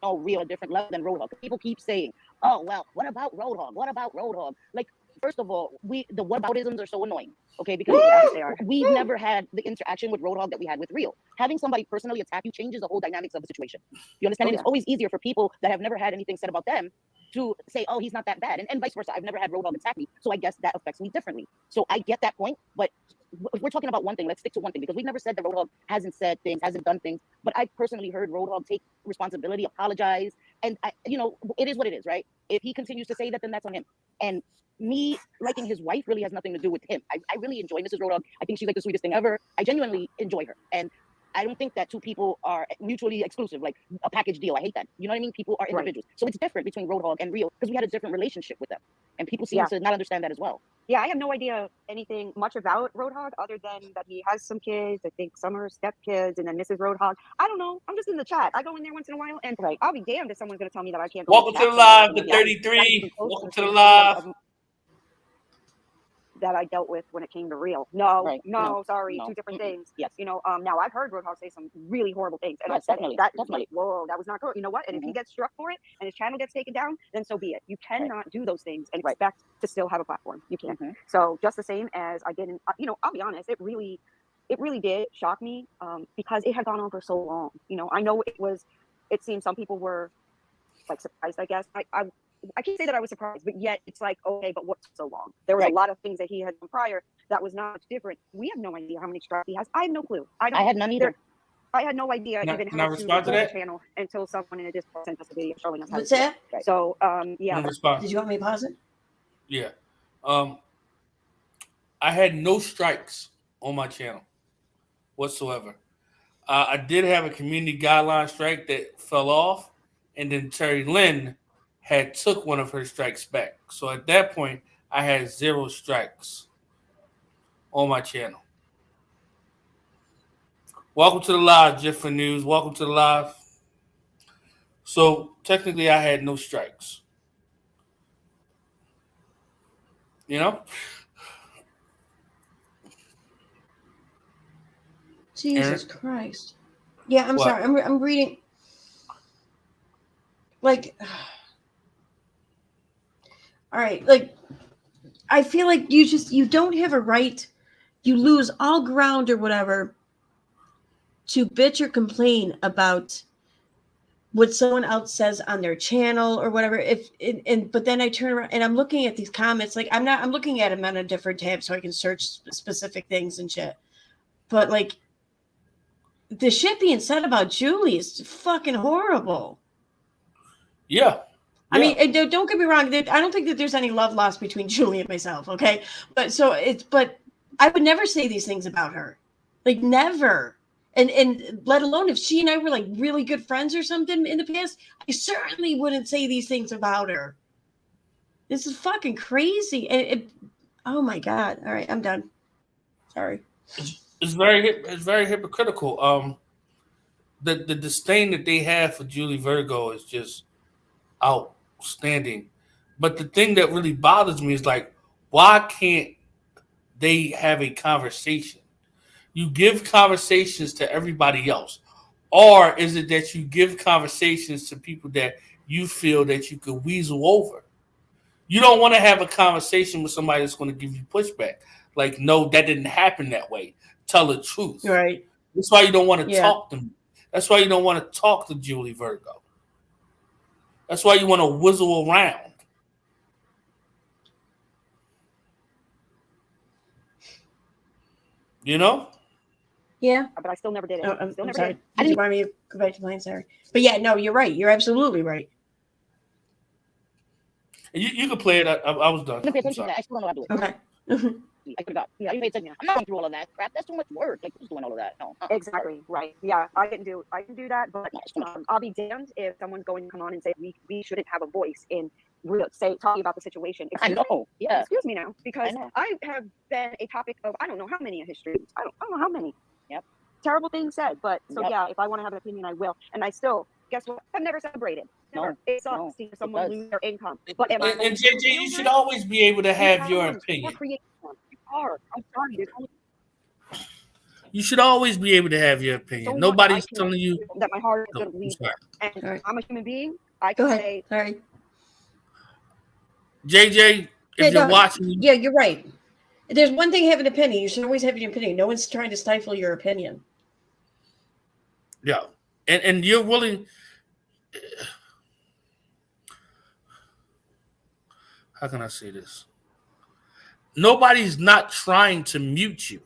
Oh, real different level than Roadhog. People keep saying, "Oh, well, what about Roadhog? What about Roadhog?" Like, first of all, the whataboutisms are so annoying. Okay, because we've never had the interaction with Roadhog that we had with Real. Having somebody personally attack you changes the whole dynamics of the situation. You understand? And it's always easier for people that have never had anything said about them to say, "Oh, he's not that bad," and vice versa. I've never had Roadhog attack me, so I guess that affects me differently. So I get that point, but if we're talking about one thing, let's stick to one thing, because we've never said that Roadhog hasn't said things, hasn't done things, but I've personally heard Roadhog take responsibility, apologize, and it is what it is, right? If he continues to say that, then that's on him. And me liking his wife really has nothing to do with him. I really enjoy Mrs. Roadhog. I think she's like the sweetest thing ever. I genuinely enjoy her. And I don't think that two people are mutually exclusive, like a package deal. I hate that. You know what I mean? People are individuals. Right. So it's different between Roadhog and Real because we had a different relationship with them. And people seem to not understand that as well. Yeah, I have no idea anything much about Roadhog other than that he has some kids. I think some are stepkids, and then Mrs. Roadhog. I don't know. I'm just in the chat. I go in there once in a while, and I'll be damned if someone's going to tell me that I can't go. Welcome to the live, the 33. Welcome to the live. That I dealt with when it came to Real. Sorry, two different things. Yes. You know, now I've heard Roadhog say some really horrible things, and definitely. Whoa, that was not good. You know what? And if he gets struck for it and his channel gets taken down, then so be it. You cannot do those things and expect to still have a platform. You can't. So just the same as I didn't, I'll be honest, it really did shock me because it had gone on for so long. You know, I know it seemed some people were like surprised, I guess. I can't say that I was surprised, but yet it's like, okay, but what's so long? There were a lot of things that he had done prior that was not much different. We have no idea how many strikes he has. I have no clue. I had none either. I had no idea even how to respond to that channel until someone in a Discord sent us a video showing us how to do it. So, yeah. Did you want me to pause it? Yeah. I had no strikes on my channel whatsoever. I did have a community guideline strike that fell off, and then Terry Lynn had took one of her strikes back. So at that point, I had 0 strikes on my channel. Welcome to the live, Jeff for News. Welcome to the live. So technically, I had no strikes. You know? Jesus Christ. Yeah, I'm sorry. I'm reading. Like, all right. Like, I feel like you don't have a right. You lose all ground or whatever to bitch or complain about what someone else says on their channel or whatever. But then I turn around and I'm looking at these comments. Like, I'm looking at them on a different tab so I can search specific things and shit. But like, the shit being said about Julie is fucking horrible. Yeah. I mean, don't get me wrong. I don't think that there's any love lost between Julie and myself. Okay. But I would never say these things about her. Like, never. And let alone if she and I were like really good friends or something in the past, I certainly wouldn't say these things about her. This is fucking crazy. Oh my God. All right. I'm done. Sorry. It's very hypocritical. The disdain that they have for Julie Virgo is just outstanding. But the thing that really bothers me is like, why can't they have a conversation? You give conversations to everybody else, or is it that you give conversations to people that you feel that you could weasel over? You don't want to have a conversation with somebody that's going to give you pushback. Like, no, that didn't happen that way. Tell the truth. Right. That's why you don't want to Yeah. talk to me. That's why you don't want to talk to Julie Virgo. That's why you want to whizzle around. You know? Yeah. But I still never did it. Oh, Still I'm never sorry. did. Did you want me to go back to mine? Sorry. But yeah, no, you're right. You're absolutely right. You can play it. I was done. I didn't pay I'm attention to sorry. that. I still don't know how to do it. Okay. I could have got. Yeah, you paid attention. I'm not going through all of that crap. That's too much work. Like, who's doing all of that? No. Exactly. Right. Yeah, I can do that, but No, it's too much. I'll be damned if someone's going to come on and say we shouldn't have a voice in talking about the situation. I know. Yeah. Excuse me now, because know. I have been a topic of I don't know how many histories. I don't know how many. Yep. Terrible things said, but so Yep. yeah, if I want to have an opinion, I will. And I still, guess what? I've never celebrated. Never. No, It sucks no, seeing it someone does. lose their income. But am I And JJ, you should always be able to have your opinion. You are. I'm sorry. There's only You should always be able to have your opinion. so much Nobody's I can telling you. that my heart is No, going to I'm leave. sorry. And All right. I'm a human being. I Go can ahead. say Sorry. JJ, if Yeah, you're no, watching, yeah, you're right. There's one thing having an opinion. You should always have your opinion. No one's trying to stifle your opinion. yeah, and you're willing. How can I say this? Nobody's not trying to mute you.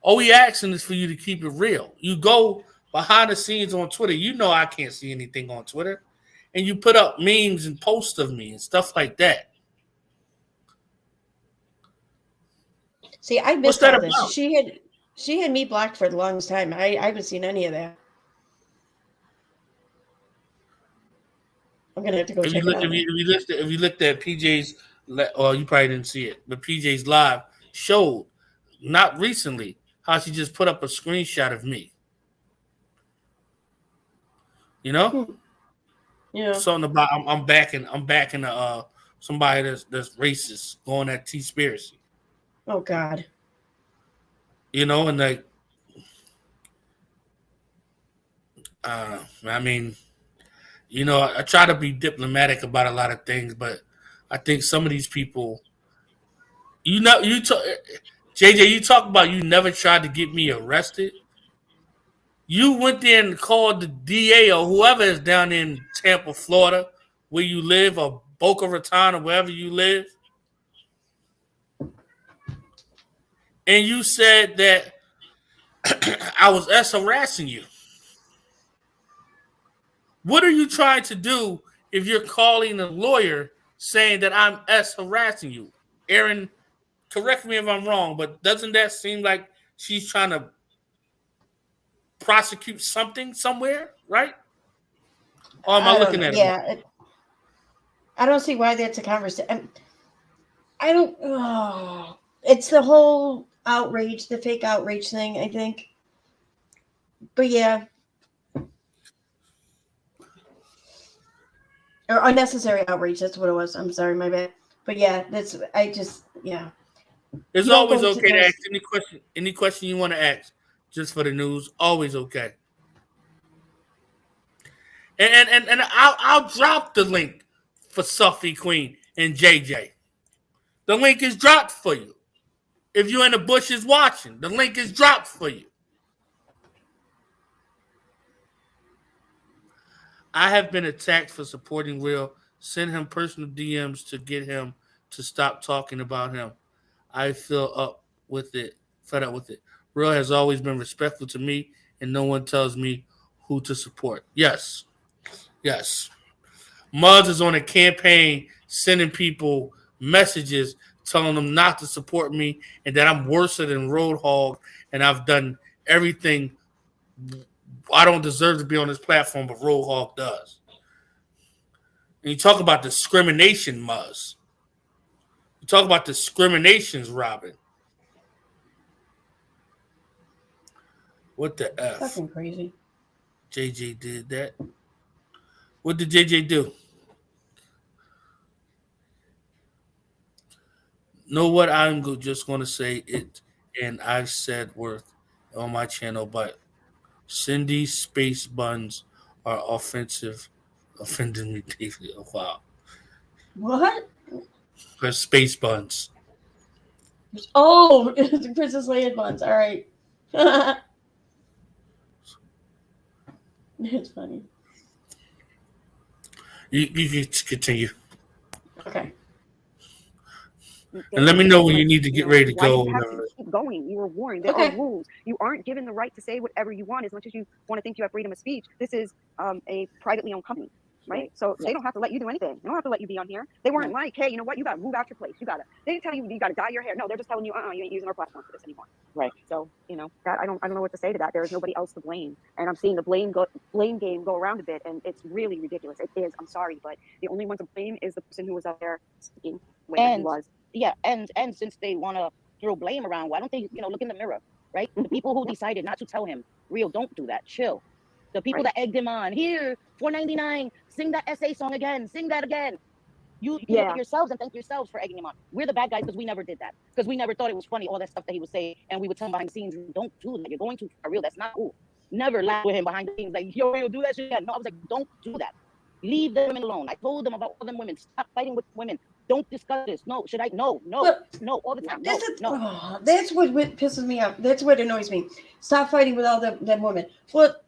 All we asking is for you to keep it real. You go behind the scenes on Twitter. You know I can't see anything on Twitter. And you put up memes and posts of me and stuff like that. See, I What's missed that all this. about? She had me blocked for the longest time. I haven't seen any of that. I'm gonna have to go If check you, it out. if you looked at PJ's, or you probably didn't see it, but PJ's live showed, not recently, how she just put up a screenshot of me. You know? Yeah. Something about I'm backing somebody that's racist going at T-Spiracy. Oh God. You know, and like I mean, you know, I try to be diplomatic about a lot of things, but I think some of these people, JJ, you talk about you never tried to get me arrested. You went there and called the DA or whoever is down in Tampa, Florida, where you live, or Boca Raton, or wherever you live. And you said that I was harassing you. What are you trying to do if you're calling a lawyer saying that I'm harassing you? Aaron, correct me if I'm wrong, but doesn't that seem like she's trying to prosecute something somewhere, right? Or am I looking at it? Yeah. I don't see why that's a conversation. I don't. Oh, it's the whole outrage, the fake outrage thing, I think. But yeah. Or unnecessary outrage. That's what it was. I'm sorry, my bad. But yeah, yeah. It's You don't always go to okay to those- ask any question you want to ask, just for the news. Always okay. And I'll drop the link for Sophie Queen and JJ. The link is dropped for you. If you're in the bushes watching, the link is dropped for you. I have been attacked for supporting Real. Send him personal DMs to get him to stop talking about him. I feel fed up with it. Real has always been respectful to me, and no one tells me who to support. Yes. Muzz is on a campaign sending people messages telling them not to support me and that I'm worse than Roadhog and I've done everything. I don't deserve to be on this platform, but Roadhog does. And you talk about discrimination, Muzz. You talk about discriminations, Robin. What the F? Fucking crazy. JJ did that. What did JJ do? Know what? I'm just going to say it, and I've said worth on my channel, but Cindy's space buns are offending me deeply. Oh, wow. What? Her space buns. Oh, the Princess Leia buns. All right. It's funny. You can continue. Okay. And let me know when Like, you need to get know, ready to why go. do you have to keep going? You were warned. There Okay. are rules. You aren't given the right to say whatever you want as much as you want to think you have freedom of speech. This is a privately owned company, right? So they don't have to let you do anything. They don't have to let you be on here. They weren't like, hey, you know what? You got to move out your place. They didn't tell you you got to dye your hair. No, they're just telling you, you ain't using our platform for this anymore. Right. So, you know, that I don't know what to say to that. There is nobody else to blame. And I'm seeing the blame game go around a bit, and it's really ridiculous. It is. I'm sorry, but the only one to blame is the person who was out there speaking when he was. Yeah, and since they want to throw blame around, why don't they, look in the mirror, right? The people who decided not to tell him, real, don't do that, chill. The people that egged him on, here, $4.99, sing that essay song again, sing that again. You look at yourselves and thank yourselves for egging him on. We're the bad guys because we never did that. Because we never thought it was funny, all that stuff that he was saying, and we would tell him behind the scenes, don't do that. You're going too far, real. That's not cool. Never laugh with him behind the scenes, like, yo, real, do that shit again. No, I was like, don't do that. Leave the women alone. I told them about all them women. Stop fighting with women. Don't discuss this. No, should I? No, all the time. No. That's what pisses me off. That's what annoys me. Stop fighting with all them women. What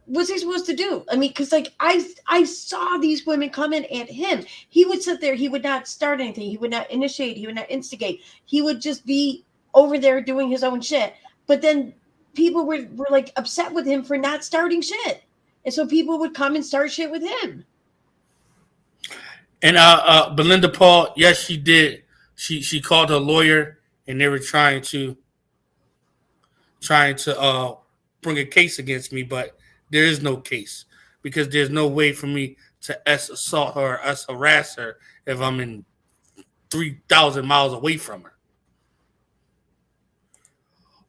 was he supposed to do? I mean, because like I saw these women coming at him. He would sit there. He would not start anything. He would not initiate. He would not instigate. He would just be over there doing his own shit. But then people were like upset with him for not starting shit. And so people would come and start shit with him. And Belinda Paul, yes, she did. She called her lawyer, and they were trying to bring a case against me, but there is no case because there's no way for me to assault her or harass her if I'm in 3,000 miles away from her.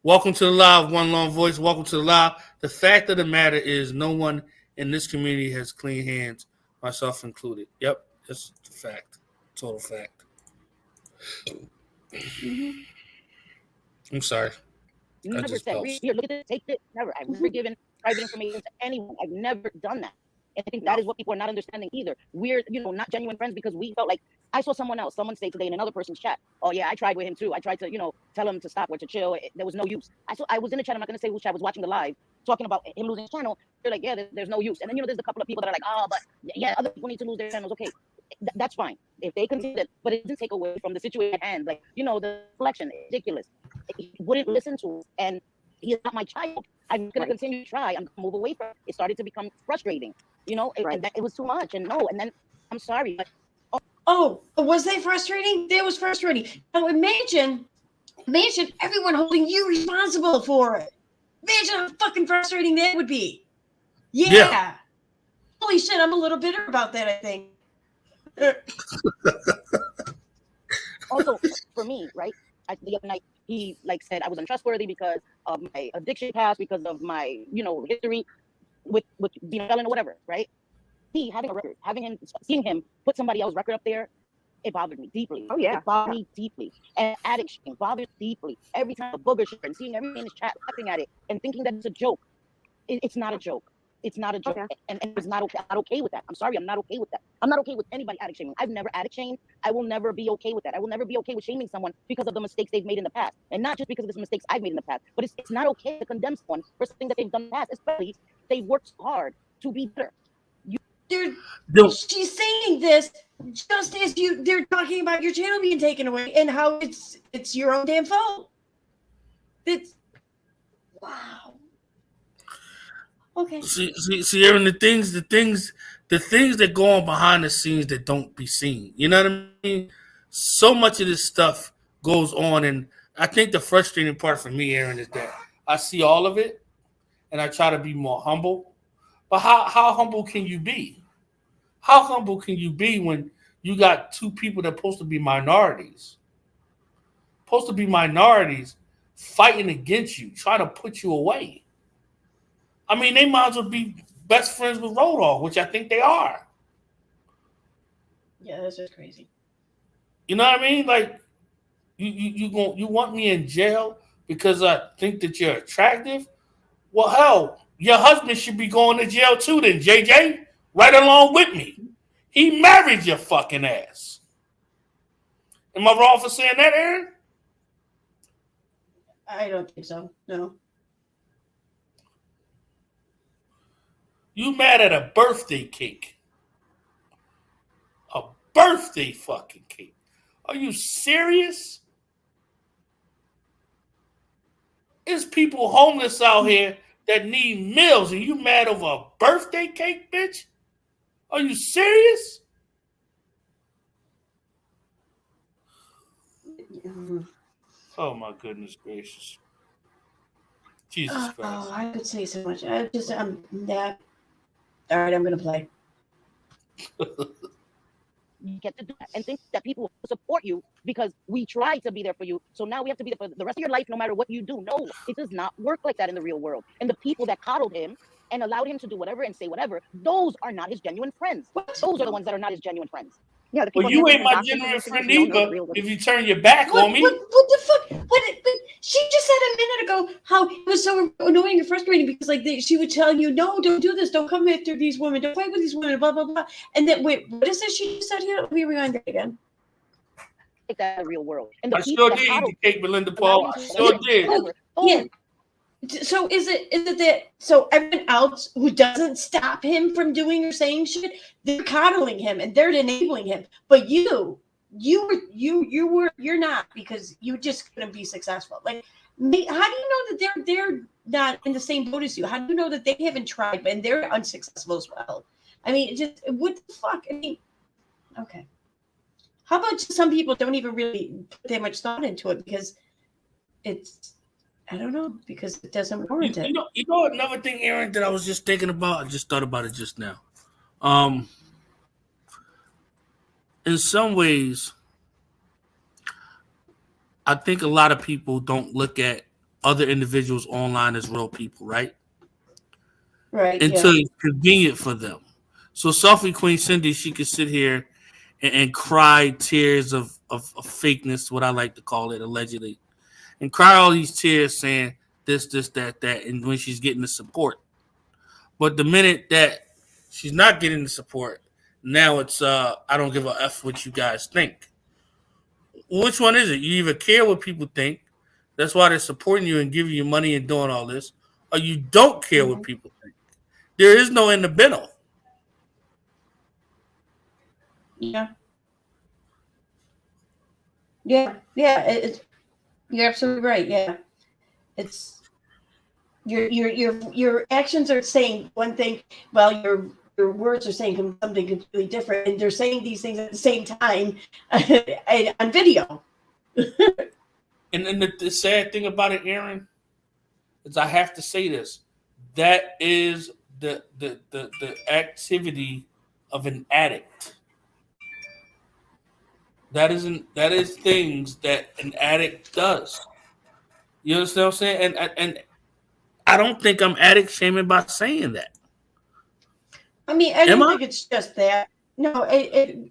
Welcome to the live, One Long Voice. Welcome to the live. The fact of the matter is no one in this community has clean hands, myself included. Yep, that's the fact. Total fact. Mm-hmm. I'm sorry. You never said, here, look at this, take this. Never. I've never given private information to anyone. I've never done that. And I think that is what people are not understanding either. We're, not genuine friends because we felt like I saw someone say today in another person's chat, oh yeah, I tried with him too. I tried to, tell him to stop or to chill. There was no use. I was in the chat. I'm not going to say which chat. I was watching the live talking about him losing his channel. They're like, yeah, there's no use. And then, there's a couple of people that are like, oh, but yeah, other people need to lose their channels. Okay, that's fine. If they consider that, but it doesn't take away from the situation at hand. Like, the election is ridiculous. He wouldn't listen to us, and he is not my child. I'm going to continue to try. I'm going to move away from it. It started to become frustrating, and it was too much. And then I'm sorry. But, oh, was they frustrating? That was frustrating. Now imagine everyone holding you responsible for it. Imagine how fucking frustrating that would be. Yeah. Holy shit, I'm a little bitter about that, I think. Also, for me, right? The other night, he said I was untrustworthy because of my addiction past, because of my, history with being a felon or whatever, right? He having a record, seeing him put somebody else's record up there, it bothered me deeply. Oh yeah, it bothered me deeply. And addiction bothers deeply. Every time a booger shirt and seeing everything in his chat, laughing at it and thinking that it's a joke. It's not a joke. It's not a joke, and it's not okay. I'm not okay with that. I'm sorry, I'm not okay with that. I'm not okay with anybody addict shaming. I've never addict shamed. I will never be okay with that. I will never be okay with shaming someone because of the mistakes they've made in the past, and not just because of the mistakes I've made in the past. But it's not okay to condemn someone for something that they've done in the past, especially they worked hard to be better. She's saying this just as they're talking about your channel being taken away and how it's your own damn fault. It's wow. Okay. See, Aaron, the things that go on behind the scenes that don't be seen. You know what I mean? So much of this stuff goes on, and I think the frustrating part for me, Aaron, is that I see all of it, and I try to be more humble. But how humble can you be? How humble can you be when you got two people that are supposed to be minorities? Fighting against you, trying to put you away. I mean, they might as well be best friends with Road Dogg, which I think they are. Yeah, that's just crazy. You know what I mean? Like, you want me in jail because I think that you're attractive? Well, hell, your husband should be going to jail too then, JJ, right along with me. He married your fucking ass. Am I wrong for saying that, Aaron? I don't think so. No. You mad at a birthday cake. A birthday fucking cake. Are you serious? There's people homeless out here that need meals and you mad over a birthday cake, bitch? Are you serious? Oh my goodness gracious. Jesus Christ. Oh, I could say so much. I'm that. All right, I'm gonna play. You get to do that and think that people will support you because we tried to be there for you. So now we have to be there for the rest of your life, no matter what you do. No, it does not work like that in the real world. And the people that coddled him and allowed him to do whatever and say whatever, those are not his genuine friends. Those are the ones that are not his genuine friends. Yeah, the people Well, you that ain't my gossip genuine and friend don't know the either real if you turn your back on me. What the fuck? But she just said a minute ago how it was so annoying and frustrating because she would tell you, no, don't do this, don't come after these women, don't fight with these women, blah blah blah. And then wait, what is this she just said here? Let me rewind that again. Like that in the real world. And the I people sure that did eat coddled the cake, Belinda Paul. I him, sure did. whatever, Yeah. So is it that so everyone else who doesn't stop him from doing or saying shit, they're coddling him and they're enabling him, but you're not, because you just couldn't be successful. Like, how do you know that they're not in the same boat as you? How do you know that they haven't tried and they're unsuccessful as well? I mean, just what the fuck? I mean, okay. How about just some people don't even really put that much thought into it because it's, I don't know, because it doesn't warrant it. You know another thing, Aaron, that I was just thinking about? I just thought about it just now. In some ways, I think a lot of people don't look at other individuals online as real people, right? Right. Until it's convenient for them. So Selfie Queen Cindy, she could sit here and cry tears of fakeness, what I like to call it, allegedly. And cry all these tears saying this, that, and when she's getting the support. But the minute that she's not getting the support, now it's I don't give a F what you guys think. Which one is it? You either care what people think, that's why they're supporting you and giving you money and doing all this, or you don't care what people think. There is no in the middle. Yeah. You're absolutely right. Yeah, it's your actions are saying one thing, while your words are saying something completely different, and they're saying these things at the same time on video. And then the sad thing about it, Aaron, is I have to say this: that is the activity of an addict. That is things that an addict does. You understand what I'm saying? And I don't think I'm addict shaming by saying that. I mean, I don't think it's just that. No, I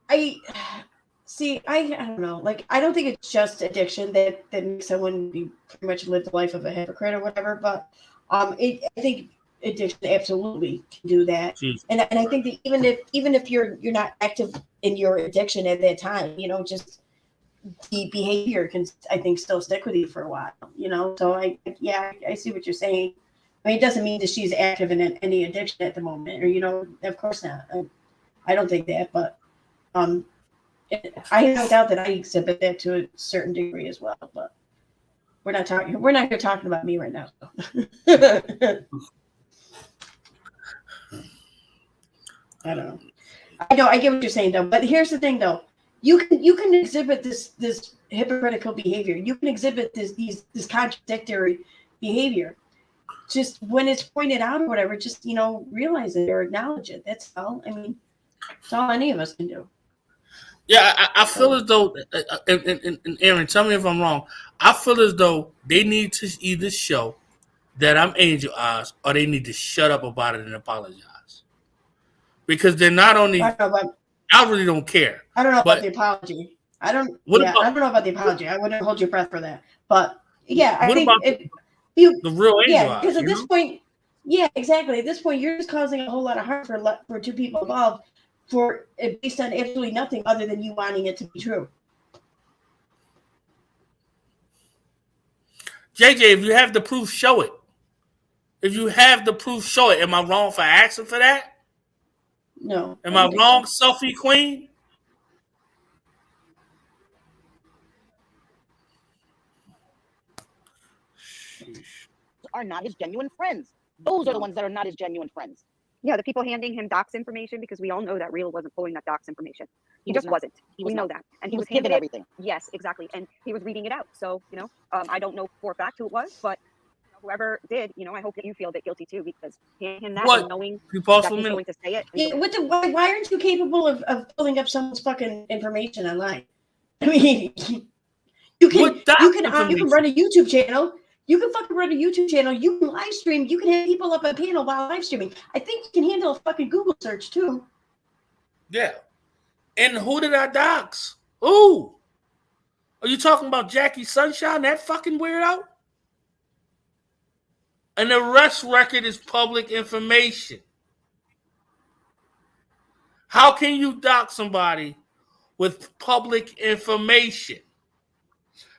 don't know. Like, I don't think it's just addiction that makes someone pretty much live the life of a hypocrite or whatever. But I think addiction absolutely can do that. Jeez. And I think that even if you're not active in your addiction at that time, just the behavior can, I think, still stick with you for a while. So I see what you're saying. I mean, it doesn't mean that she's active in any addiction at the moment, or of course not. I don't think that, but I have no doubt that I exhibit that to a certain degree as well. But we're not here talking about me right now. So. I don't know. I get what you're saying though, but here's the thing though. You can exhibit this hypocritical behavior. You can exhibit this contradictory behavior. Just when it's pointed out or whatever, just realize it or acknowledge it. That's all. I mean, it's all any of us can do. Yeah, I feel as though, and Aaron, tell me if I'm wrong. I feel as though they need to either show that I'm Angel Eyes, or they need to shut up about it and apologize. Because they're not only. I really don't care. I don't know about the apology. I don't know about the apology. I wouldn't hold your breath for that. But yeah, I think the real Angel Eyes. Because at this point, Yeah, exactly. At this point, you're just causing a whole lot of harm for two people involved for based on absolutely nothing other than you wanting it to be true. JJ, if you have the proof, show it. If you have the proof, show it. Am I wrong for asking for that? No. Am I wrong, Sophie Queen? Are not his genuine friends. Those are the ones that are not his genuine friends. Yeah, the people handing him docs information, because we all know that Real wasn't pulling that docs information. He just wasn't. We know that. And he was given everything. Yes, exactly. And he was reading it out. So, I don't know for a fact who it was, but whoever did, I hope that you feel a bit guilty too, because handing him that and knowing that he's going to say it. Yeah, why aren't you capable of pulling up someone's fucking information online? I mean, you can run a YouTube channel. You can fucking run a YouTube channel. You can live stream. You can have people up on a panel while live streaming. I think you can handle a fucking Google search too. Yeah. And who did I dox? Ooh. Are you talking about Jackie Sunshine, that fucking weirdo? An arrest record is public information. How can you dox somebody with public information?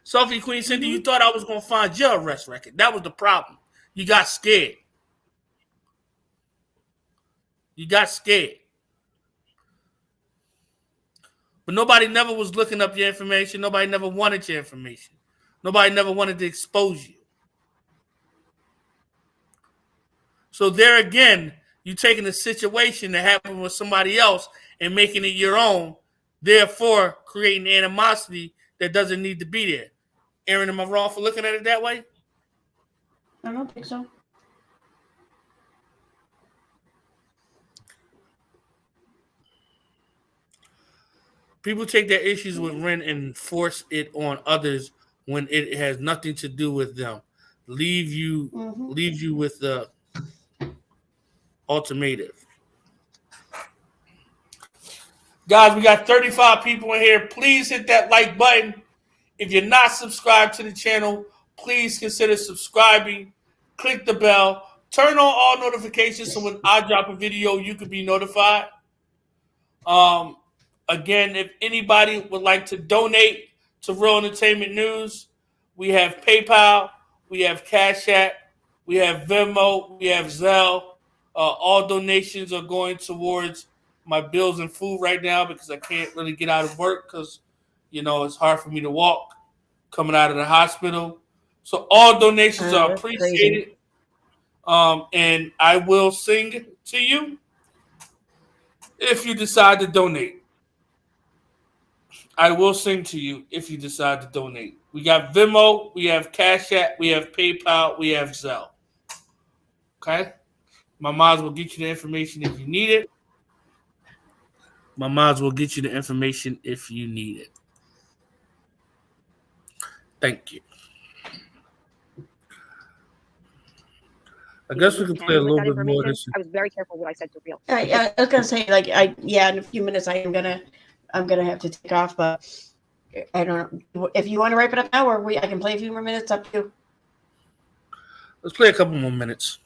Sophie Queen Cindy, you thought I was going to find your arrest record. That was the problem. You got scared. But nobody never was looking up your information. Nobody never wanted your information. Nobody never wanted to expose you. So there again, you're taking a situation that happened with somebody else and making it your own, therefore creating animosity that doesn't need to be there. Aaron, am I wrong for looking at it that way? I don't think so. People take their issues with Ren and force it on others when it has nothing to do with them. Leave you with the ultimatum. Guys, we got 35 people in here. Please hit that like button. If you're not subscribed to the channel, please consider subscribing. Click the bell. Turn on all notifications so when I drop a video, you can be notified. Again, if anybody would like to donate to Real Entertainment News, we have PayPal, we have Cash App, we have Venmo, we have Zelle. All donations are going towards my bills and food right now because I can't really get out of work because, it's hard for me to walk coming out of the hospital. So all donations are appreciated. And I will sing to you if you decide to donate. I will sing to you if you decide to donate. We got Venmo, we have Cash App, we have PayPal, we have Zelle. Okay? My mods will get you the information if you need it. Thank you. I guess we can play a little bit more of this. I was very careful what I said to Real. I was gonna say, in a few minutes I'm gonna have to take off, but I don't know if you want to wrap it up now, or I can play a few more minutes. Up to you. Let's play a couple more minutes.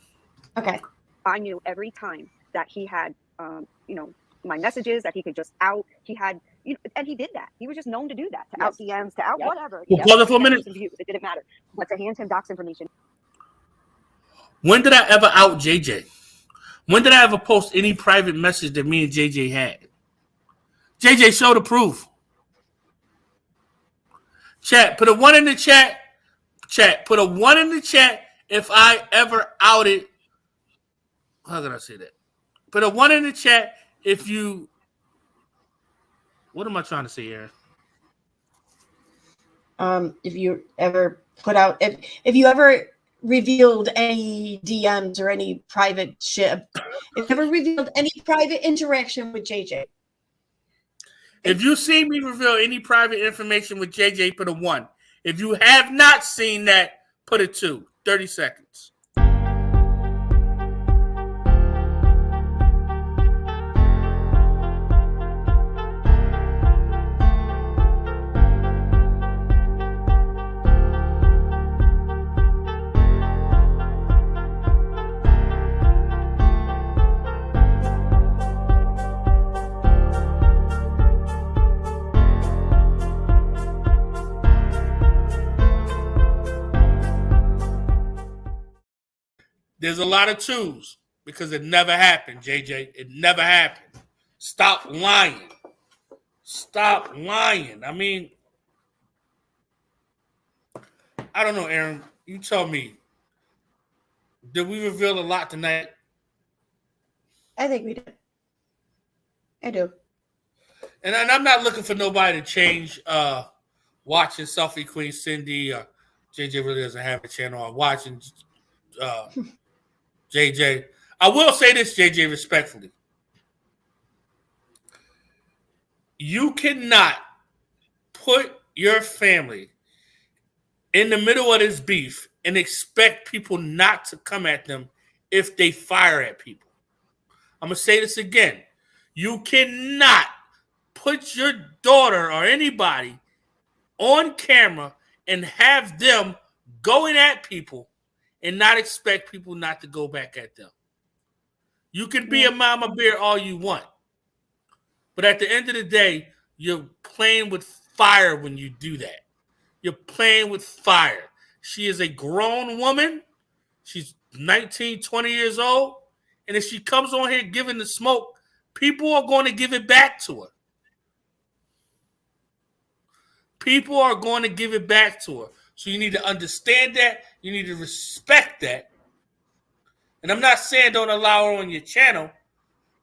Okay. I knew every time that he had, my messages that he could just out. He had, and he did that. He was just known to do that, to out DMs, to out whatever. We'll pause it for a minute. It didn't matter. But to hand him docs information. When did I ever out JJ? When did I ever post any private message that me and JJ had? JJ, show the proof. Chat, put a 1 in the chat. Put a 1 in the chat if I ever outed. How can I say that? Put a 1 in the chat if you. What am I trying to say here? If you ever put out, if you ever revealed any DMs or any private shit, if you ever revealed any private interaction with JJ. If you see me reveal any private information with JJ, put a 1. If you have not seen that, put a 2. 30 seconds. There's a lot of twos because it never happened, JJ. It never happened. Stop lying. Stop lying. I mean, I don't know, Aaron. You tell me. Did we reveal a lot tonight? I think we did. I do. And I'm not looking for nobody to change watching Selfie Queen Cindy. JJ really doesn't have a channel. I'm watching JJ. I will say this, JJ, respectfully. You cannot put your family in the middle of this beef and expect people not to come at them if they fire at people. I'm going to say this again. You cannot put your daughter or anybody on camera and have them going at people and not expect people not to go back at them. You can be a mama bear all you want. But at the end of the day, you're playing with fire when you do that. You're playing with fire. She is a grown woman. She's 19, 20 years old. And if she comes on here giving the smoke, people are going to give it back to her. People are going to give it back to her. So you need to understand that. You need to respect that. And I'm not saying don't allow her on your channel,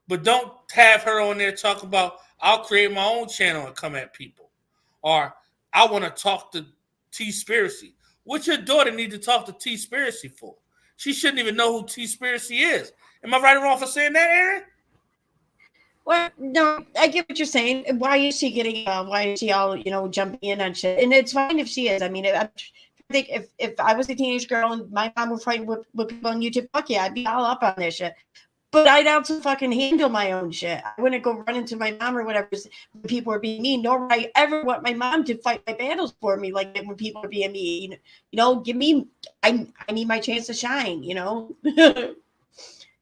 but don't have her on there talk about, I'll create my own channel and come at people. Or I want to talk to T-Spiracy. What's your daughter need to talk to T-Spiracy for? She shouldn't even know who T-Spiracy is. Am I right or wrong for saying that, Aaron? Well, no, I get what you're saying. Why is she getting? Why is she all jumping in on shit? And it's fine if she is. I mean, I think if I was a teenage girl and my mom were fighting with people on YouTube, fuck yeah, I'd be all up on this shit. But I'd also fucking handle my own shit. I wouldn't go run into my mom or whatever when people were being mean. Nor would I ever want my mom to fight my battles for me, like when people are being mean. Give me. I need my chance to shine.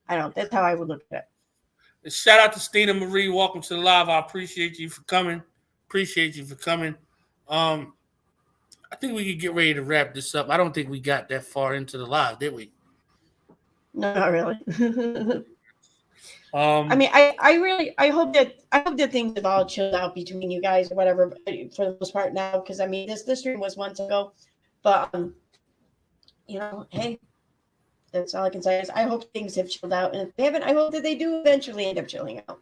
I don't. That's how I would look at it. Shout out to Stina Marie. Welcome to the live. I appreciate you for coming. I think we could get ready to wrap this up. I don't think we got that far into the live, did we? No, not really. I mean, I hope that things have all chilled out between you guys or whatever for the most part now. Because I mean, this stream was months ago, but hey. That's all I can say is I hope things have chilled out. And if they haven't, I hope that they do eventually end up chilling out.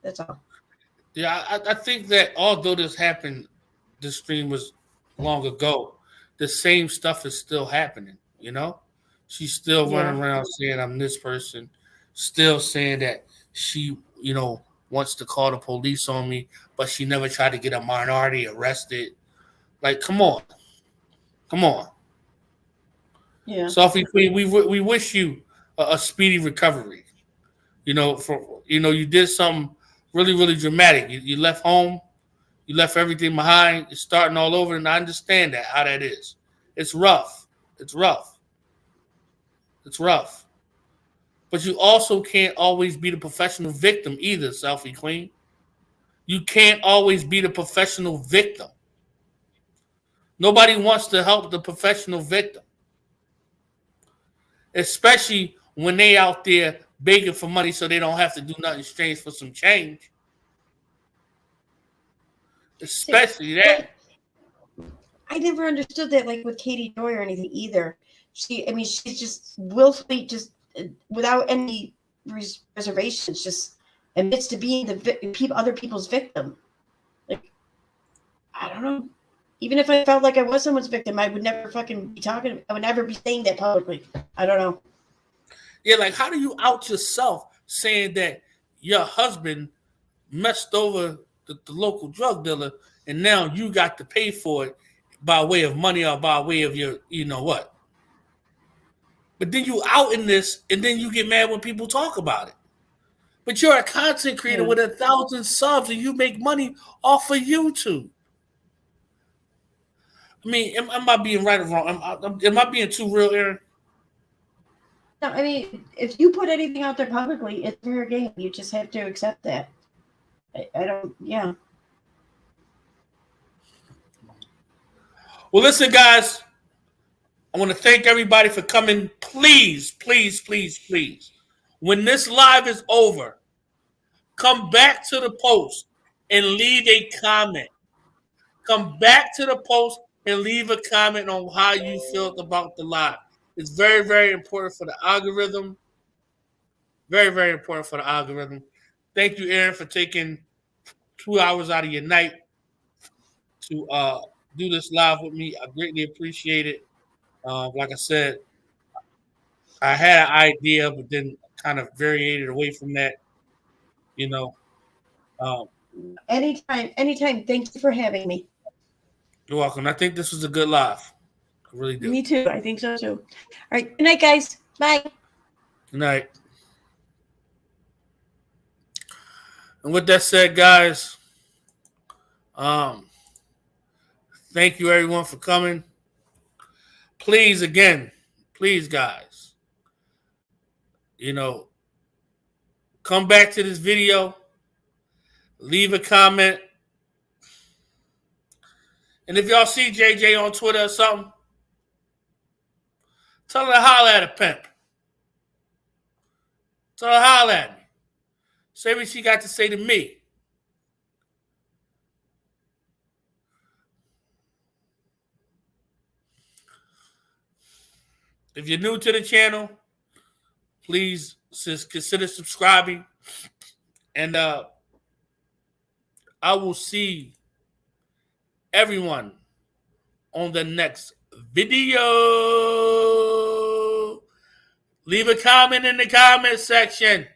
That's all. Yeah, I think that although this happened, this stream was long ago, the same stuff is still happening, She's still running around saying I'm this person, still saying that she, wants to call the police on me, but she never tried to get a minority arrested. Like, come on. Yeah. Sophie Queen, we wish you a speedy recovery. You did something really, really dramatic. You left home, you left everything behind. You're starting all over, and I understand how that is. It's rough. But you also can't always be the professional victim either, Sophie Queen. You can't always be the professional victim. Nobody wants to help the professional victim. Especially when they out there begging for money so they don't have to do nothing strange for some change. Especially that. I never understood that, like with Katie Joy or anything either. She's just willfully, just without any reservations, just admits to being other people's victim. Like, I don't know. Even if I felt like I was someone's victim, I would never fucking be talking. I would never be saying that publicly. I don't know. Yeah, like how do you out yourself saying that your husband messed over the local drug dealer and now you got to pay for it by way of money or by way of your, what? But then you out in this and then you get mad when people talk about it. But you're a content creator with 1,000 subs and you make money off of YouTube. I mean, am I being right or wrong? Am I being too real, Aaron? No, I mean, if you put anything out there publicly, it's fair game. You just have to accept that. I don't, yeah. Well, listen, guys. I want to thank everybody for coming. Please, please, please, please. When this live is over, come back to the post and leave a comment. Come back to the post and leave a comment on how you felt about the live. It's very, very important for the algorithm. Very, very important for the algorithm. Thank you, Aaron, for taking 2 hours out of your night to do this live with me. I greatly appreciate it. Like I said, I had an idea, but then kind of variated away from that. You know. Anytime. Thank you for having me. You're welcome. I think this was a good live. I really do. Me too. I think so too. All right. Good night, guys. Bye. Good night. And with that said, guys, thank you everyone for coming. Please, again, please, guys, come back to this video, leave a comment. And if y'all see JJ on Twitter or something, tell her to holler at a pimp. Tell her to holler at me. Say what she got to say to me. If you're new to the channel, please consider subscribing. And I will see everyone on the next video. Leave a comment in the comment section.